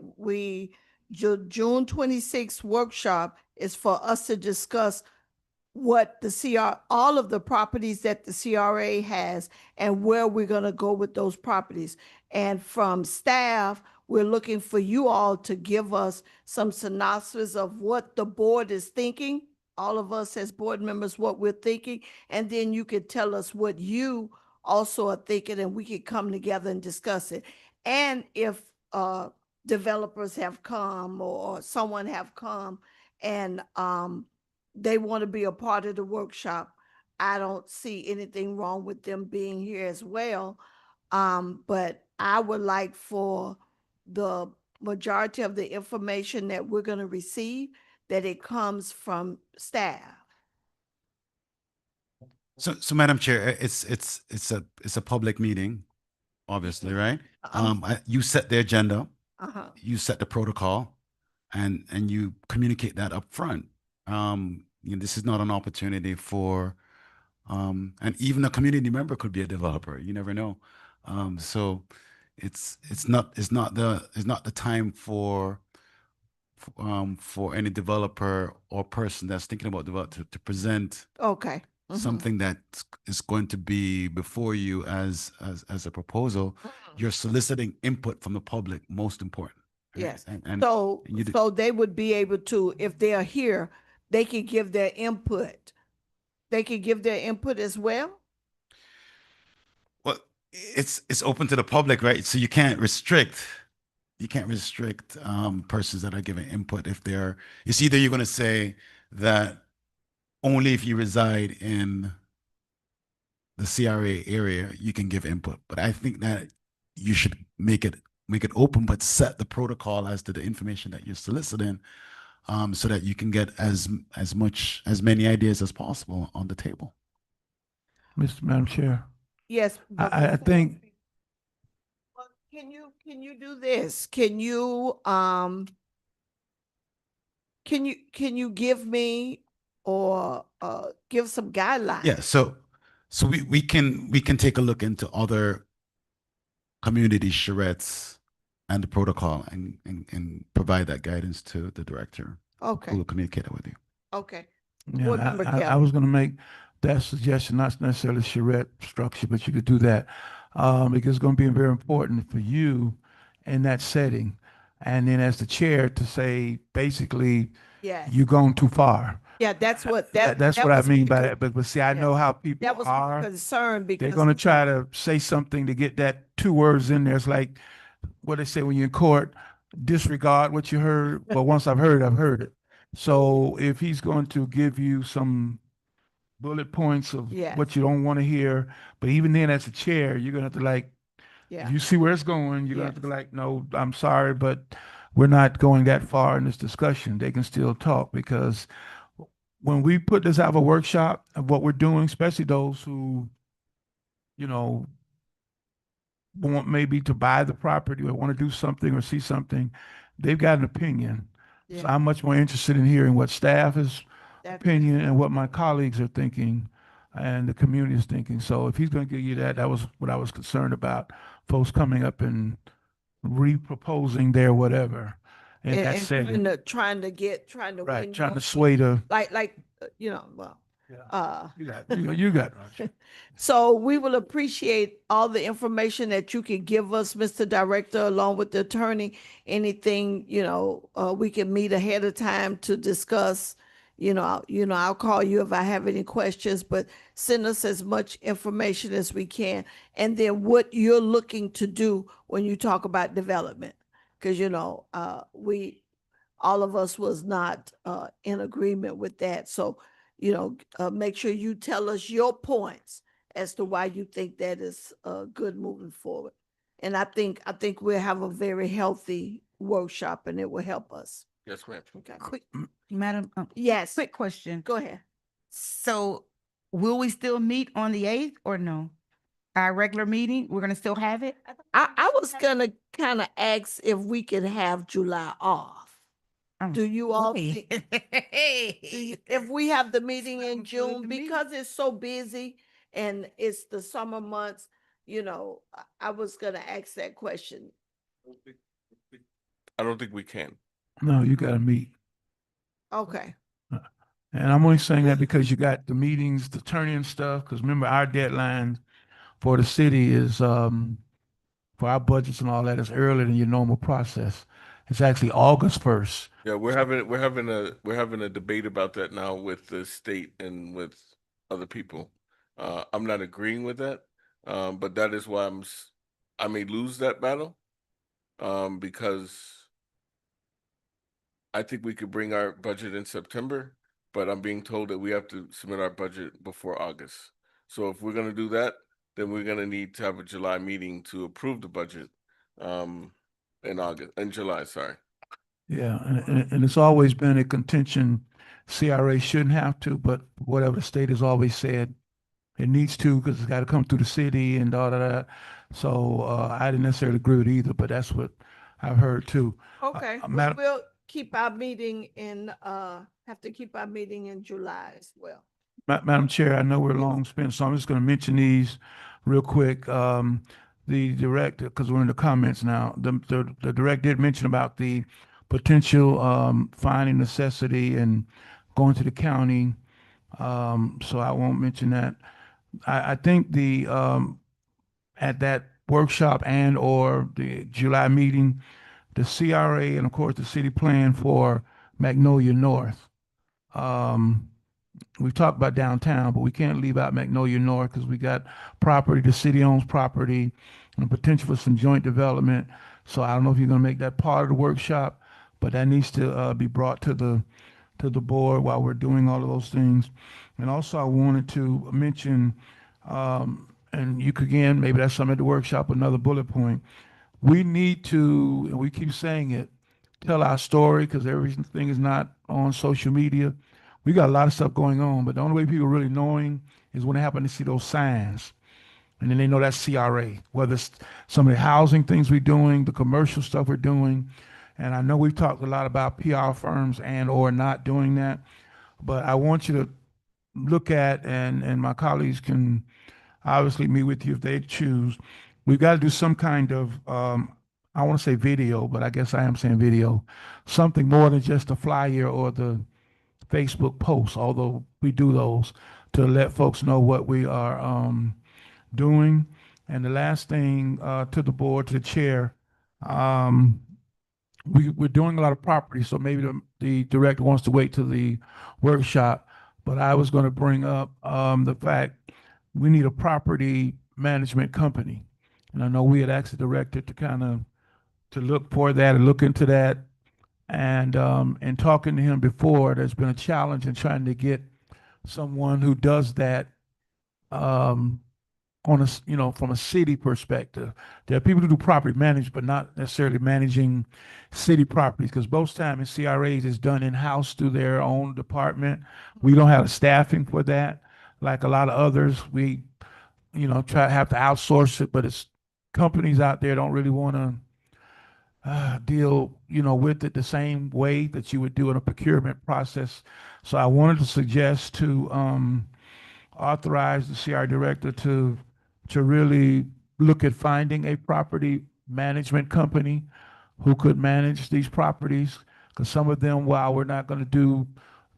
June 26th workshop is for us to discuss what all of the properties that the CRA has and where we're going to go with those properties. And from staff, we're looking for you all to give us some synopsis of what the board is thinking, all of us as board members, what we're thinking, and then you could tell us what you also are thinking, and we could come together and discuss it. And if developers have come or someone have come and they want to be a part of the workshop, I don't see anything wrong with them being here as well. But I would like for the majority of the information that we're going to receive, that it comes from staff. So Madam Chair, it's a public meeting, obviously, right? You set the agenda, you set the protocol, and you communicate that up front. This is not an opportunity for, and even a community member could be a developer. You never know. So it's not the time for any developer or person that's thinking about development to present Okay. something that is going to be before you as a proposal. You're soliciting input from the public, most important. Yes. And So, you do- so they would be able to, if they're here, they could give their input. They could give their input as well? well, it's open to the public, right? So you can't restrict persons that are giving input if they're, it's either you're going to say that only if you reside in the CRA area you can give input. But I think that you should make it open, but set the protocol as to the information that you're soliciting, so that you can get as many ideas as possible on the table. Madam Chair, Yes. I, but I before- think, Well, can you do this? Can you give me or give some guidelines? Yeah, so we can take a look into other community charrettes and the protocol and provide that guidance to the director who Okay, will communicate it with you. okay. yeah, Board Member I Kelly. was gonna make that suggestion, not necessarily charrette structure, but you could do that. Because it's gonna be very important for you in that setting. And then as the chair to say, basically, Yes. you've gone too far. Yeah, that's what, That's that what I was mean my by con- that. But see, I yeah, know how people That was my are. concern They're because. gonna try to say something to get that two words in there. It's like what they say when you're in court, disregard what you heard, but once I've heard it. So if he's going to give you some bullet points of Yes. what you don't want to hear, but even then as a chair, you're gonna have to like, Yeah. if you see where it's going, you're gonna have to Yes. be like, no, I'm sorry, but we're not going that far in this discussion. They can still talk because when we put this out of a workshop of what we're doing, especially those who, you know, want maybe to buy the property or want to do something or see something, they've got an opinion. So Yeah. I'm much more interested in hearing what staff is That- opinion and what my colleagues are thinking and the community is thinking. So if he's going to give you that, that was what I was concerned about, folks coming up and re-proposing their whatever in that setting. Trying to Right, win trying your- to sway the, like, well, you got it. so we will appreciate all the information that you can give us, Mr. Director, along with the attorney. Anything, we can meet ahead of time to discuss. I'll call you if I have any questions, but send us as much information as we can. And then what you're looking to do when you talk about development. Because, all of us was not in agreement with that. So, make sure you tell us your points as to why you think that is good moving forward. And I think we'll have a very healthy workshop and it will help us. Yes, ma'am. Okay. Quick, Madam, Yes, quick question. go ahead. So will we still meet on the 8th or no? Our regular meeting, we're gonna still have it? I was gonna kind of ask if we could have July off. Do you all think? If we have the meeting in Sounds good June, to me. because it's so busy and it's the summer months, I was gonna ask that question. I don't think we can. No, you got to meet. Okay, And I'm only saying that because you got the meetings, the turn-in stuff, because remember our deadline for the city is, for our budgets and all that is earlier than your normal process. It's actually August 1st. Yeah, we're having a debate about that now with the state and with other people. I'm not agreeing with that, but that is why I may lose that battle, because I think we could bring our budget in September, but I'm being told that we have to submit our budget before August. So if we're gonna do that, then we're gonna need to have a July meeting to approve the budget, in July, sorry. Yeah, and it's always been a contention. CRA shouldn't have to, but whatever the state has always said, it needs to because it's got to come through the city and all of that. So I didn't necessarily agree with either, but that's what I've heard too. okay. Madam- We'll keep our meeting have to keep our meeting in July as well. Madam Chair, I know we're long spent, so I'm just going to mention these real quick. The director, because we're in the comments now, the director did mention about the potential finding necessity and going to the county. So I won't mention that. I think at that workshop and or the July meeting, the CRA and of course the city plan for Magnolia North. We've talked about downtown, but we can't leave out Magnolia North because we got property, the city owns property, and potential for some joint development. So I don't know if you're gonna make that part of the workshop, but that needs to be brought to the board while we're doing all of those things. And also I wanted to mention, and you could, again, maybe that's something at the workshop, another bullet point. We need to, and we keep saying it, tell our story because everything is not on social media. We got a lot of stuff going on, but the only way people really knowing is when they happen to see those signs. And then they know that's CRA, whether it's some of the housing things we're doing, the commercial stuff we're doing. And I know we've talked a lot about PR firms and or not doing that, but I want you to look at, and my colleagues can obviously meet with you if they choose. We've got to do some kind of, I want to say video, but I guess I am saying video, something more than just a flyer or the Facebook posts, although we do those to let folks know what we are doing. And the last thing to the board, to the chair, we're doing a lot of property, so maybe the director wants to wait till the workshop. But I was going to bring up the fact we need a property management company. And I know we had asked the director to kind of to look for that and look into that. And talking to him before, there's been a challenge in trying to get someone who does that on a, from a city perspective. There are people who do property management, but not necessarily managing city properties, because most time in CRAs is done in-house through their own department. We don't have staffing for that. Like a lot of others, we, have to outsource it, but it's companies out there don't really want to deal, with it the same way that you would do in a procurement process. So I wanted to suggest to authorize the CR director to really look at finding a property management company who could manage these properties. Because some of them, while we're not going to do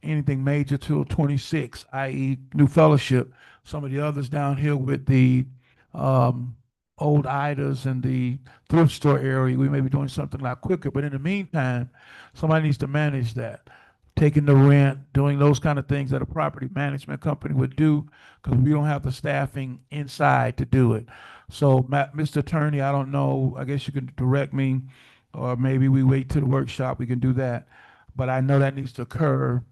anything major till 26, i.e. New Fellowship, some of the others down here with the old Idas and the thrift store area, we may be doing something a lot quicker. But in the meantime, somebody needs to manage that, taking the rent, doing those kind of things that a property management company would do, because we don't have the staffing inside to do it. So, Mr. Attorney, I don't know, I guess you can direct me, or maybe we wait till the workshop, we can do that. But I know that needs to occur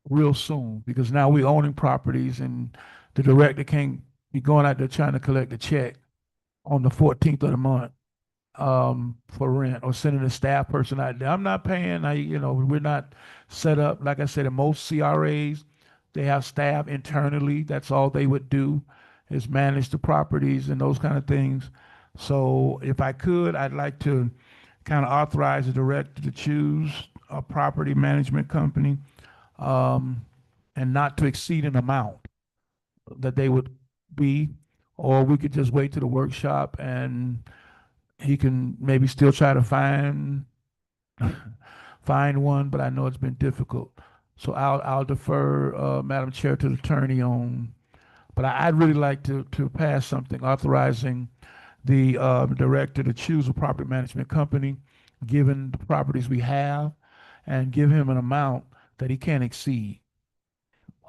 real soon, because now we're owning properties and the director can't be going out there trying to collect a check on the 14th of the month for rent, or sending a staff person out there. I'm not paying, we're not set up. Like I said, in most CRAs, they have staff internally. That's all they would do, is manage the properties and those kind of things. So if I could, I'd like to kind of authorize the director to choose a property management company, and not to exceed an amount that they would be, or we could just wait to the workshop and he can maybe still try to find one, but I know it's been difficult. So I'll defer, Madam Chair, to the attorney on, but I'd really like to pass something authorizing the director to choose a property management company, given the properties we have, and give him an amount that he can't exceed.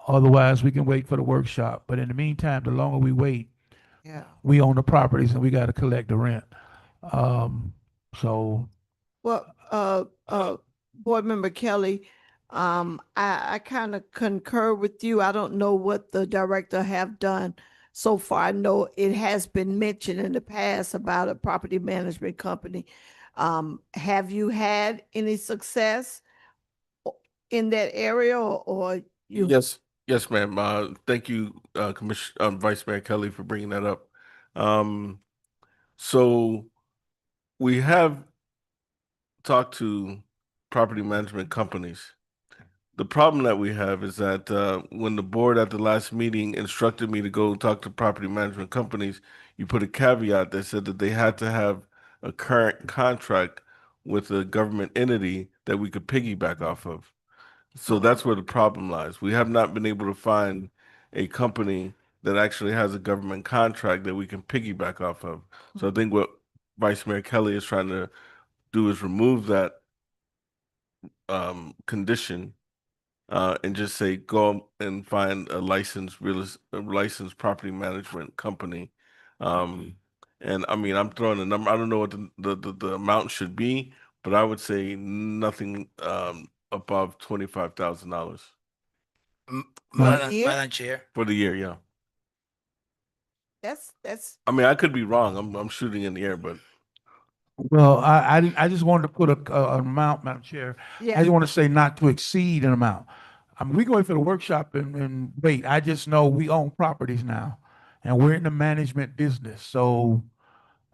Otherwise, we can wait for the workshop. But in the meantime, the longer we wait, Yeah. we own the properties and we got to collect the rent. So Well, Board Member Kelly, I kind of concur with you. I don't know what the director have done so far. I know it has been mentioned in the past about a property management company. Have you had any success in that area, or you? Yes, ma'am. Thank you, Vice Mayor Kelly, for bringing that up. So we have talked to property management companies. The problem that we have is that when the board at the last meeting instructed me to go talk to property management companies, you put a caveat that said that they had to have a current contract with a government entity that we could piggyback off of. So that's where the problem lies. We have not been able to find a company that actually has a government contract that we can piggyback off of. So I think what Vice Mayor Kelly is trying to do is remove that condition and just say go and find a licensed property management company. And I mean, I'm throwing a number. I don't know what the amount should be, but I would say nothing above $25,000 year? Madam Chair. for the year. Yeah. That's, I mean, I could be wrong. I'm shooting in the air, but Well, I just wanted to put an amount, Madam Chair. I yeah, just want to say not to exceed an amount. I mean, we going for the workshop and wait, I just know we own properties now and we're in the management business. So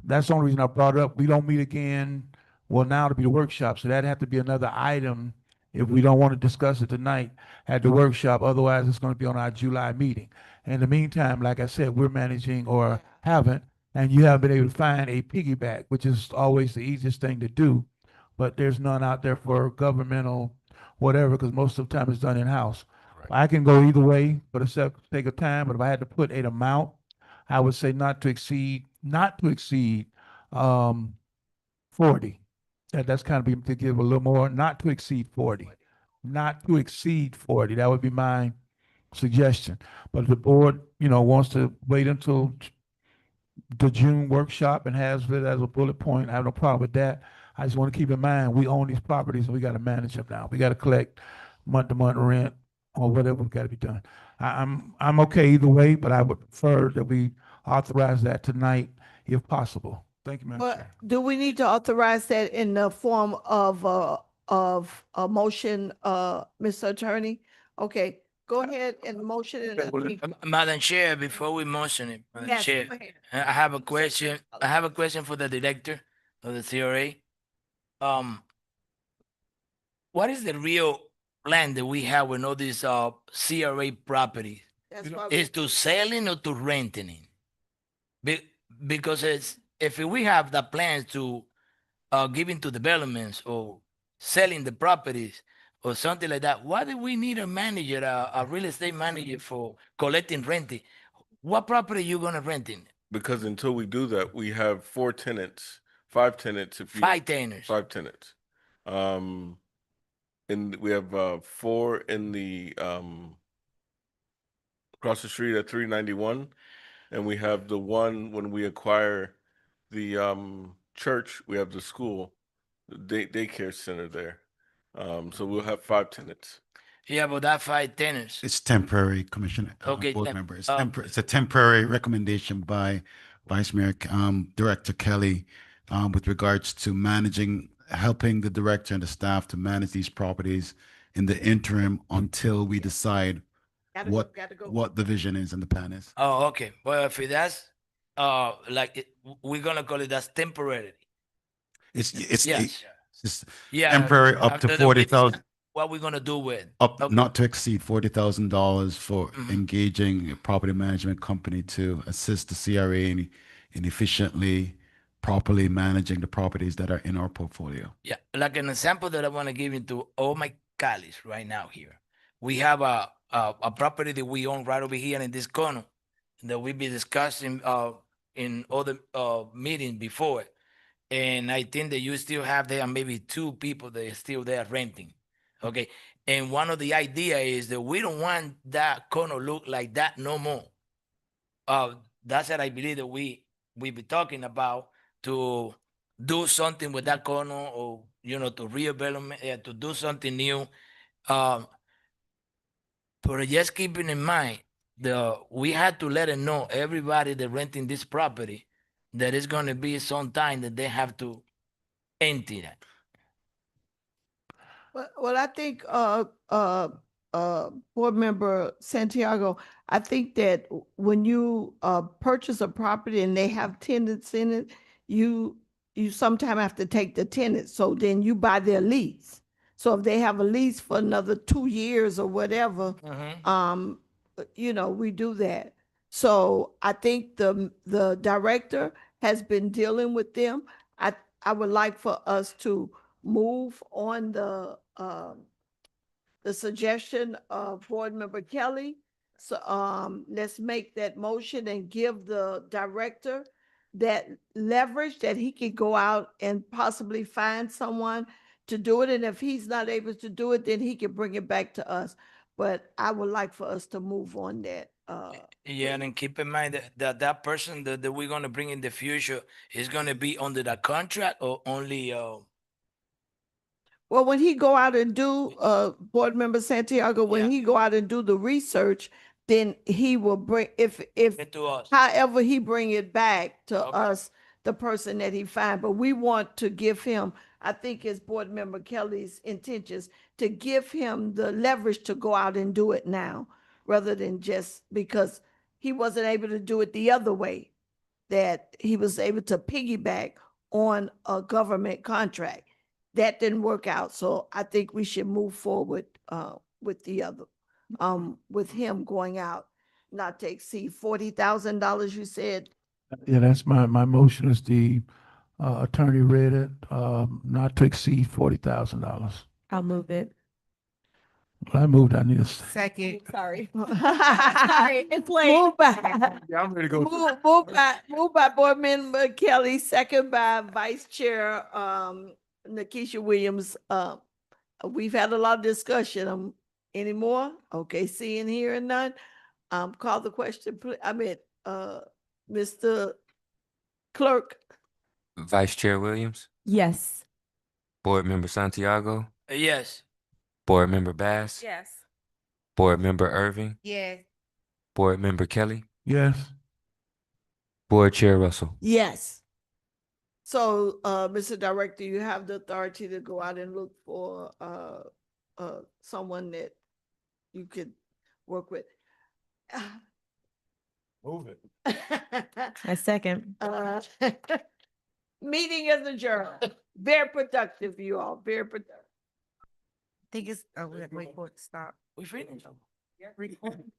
that's the only reason I brought it up. We don't meet again. Well, now to be the workshop, so that'd have to be another item if we don't want to discuss it tonight at the workshop. Otherwise, it's going to be on our July meeting. In the meantime, like I said, we're managing or haven't, and you haven't been able to find a piggyback, which is always the easiest thing to do. But there's none out there for governmental whatever, because most of the time it's done in-house. I can go either way for the sake of time, but if I had to put an amount, I would say not to exceed 40. That's kind of be to give a little more, not to exceed 40. Not to exceed 40. That would be my suggestion. But if the board, wants to wait until the June workshop and has it as a bullet point, I have no problem with that. I just want to keep in mind, we own these properties and we got to manage them now. We got to collect month-to-month rent or whatever got to be done. I'm okay either way, but I would prefer that we authorize that tonight if possible. Thank you, Madam but Chair. do we need to authorize that in the form of a motion, Mr. Attorney? Okay, go ahead and motion it. Madam Chair, before we motion it, Madam Yes, Chair, go ahead. I have a question. I have a question for the director of the CRA. What is the real plan that we have with all these CRA properties? That's why Is to selling or to renting it? Because if we have the plans to giving to developments or selling the properties or something like that, why do we need a manager, a real estate manager for collecting renting? What property you gonna rent in? because until we do that, we have 5 tenants. Five tenants. 5 tenants. And we have 4 in the across the street at 391, and we have the one when we acquire the church. We have the school, the daycare center there. So we'll have 5 tenants. Yeah, but that 5 tenants. It's temporary, Commissioner, Okay, board tem- member. It's okay. a temporary recommendation by Vice Mayor, Director Kelly, with regards to helping the director and the staff to manage these properties in the interim until we decide Gotta go. what the vision is and the plan is. Oh, okay. Well, if that's we're gonna call it as temporary. It's Yes. Yeah. temporary up after to the 40,000, What we gonna do with? up not to exceed $40,000 for Mhm. engaging a property management company to assist the CRA in efficiently, properly managing the properties that are in our portfolio. Yeah, like an example that I want to give into all my colleagues right now here. We have a property that we own right over here in this corner that we be discussing in other meetings before. And I think that you still have there maybe 2 people that are still there renting. Okay. And one of the idea is that we don't want that corner look like that no more. That's what I believe that we be talking about, to do something with that corner, or to redevelopment, to do something new. But just keeping in mind, we had to let it know everybody that renting this property that it's going to be some time that they have to empty that. Well, I think, Board Member Santiago, I think that when you, purchase a property and they have tenants in it, you sometime have to take the tenants, so then you buy their lease. So if they have a lease for another 2 years or whatever, we do that. So I think the director has been dealing with them. I would like for us to move on the suggestion of Board Member Kelly. So let's make that motion and give the director that leverage that he could go out and possibly find someone to do it. And if he's not able to do it, then he can bring it back to us. But I would like for us to move on that. Yeah, and then keep in mind that person that we're gonna bring in the future is gonna be under the contract or only, Well, when he go out and do, Board Member Santiago, when he go out and do the research, then he will bring, if it to us. however he bring it back to Okay. us, the person that he find, but we want to give him, I think it's Board Member Kelly's intentions, to give him the leverage to go out and do it now, rather than just because he wasn't able to do it the other way, that he was able to piggyback on a government contract. That didn't work out, so I think we should move forward, with the other, with him going out, not to exceed $40,000, you said? Yeah, that's my motion is the attorney read it, not to exceed $40,000. I'll move it. Well, I moved, I need a second. Second. Sorry. Sorry, it's late. Move by, Yeah, I'm ready to go. move by Board Member Kelly, second by Vice Chair, Nakisha Williams. We've had a lot of discussion, any more? Okay, seeing, hearing none. Call the question, Mr. Clerk. Vice Chair Williams, Yes. Board Member Santiago, Yes. Board Member Bass, Yes. Board Member Irving, Yes. Board Member Kelly, Yes, Board Chair Russell. Yes. So, Mr. Director, you have the authority to go out and look for, someone that you could work with. Move it. I second. Meeting is adjourned. Very productive, you all, very productive. I think it's, oh, we have to wait for it to stop. We finished. Recording.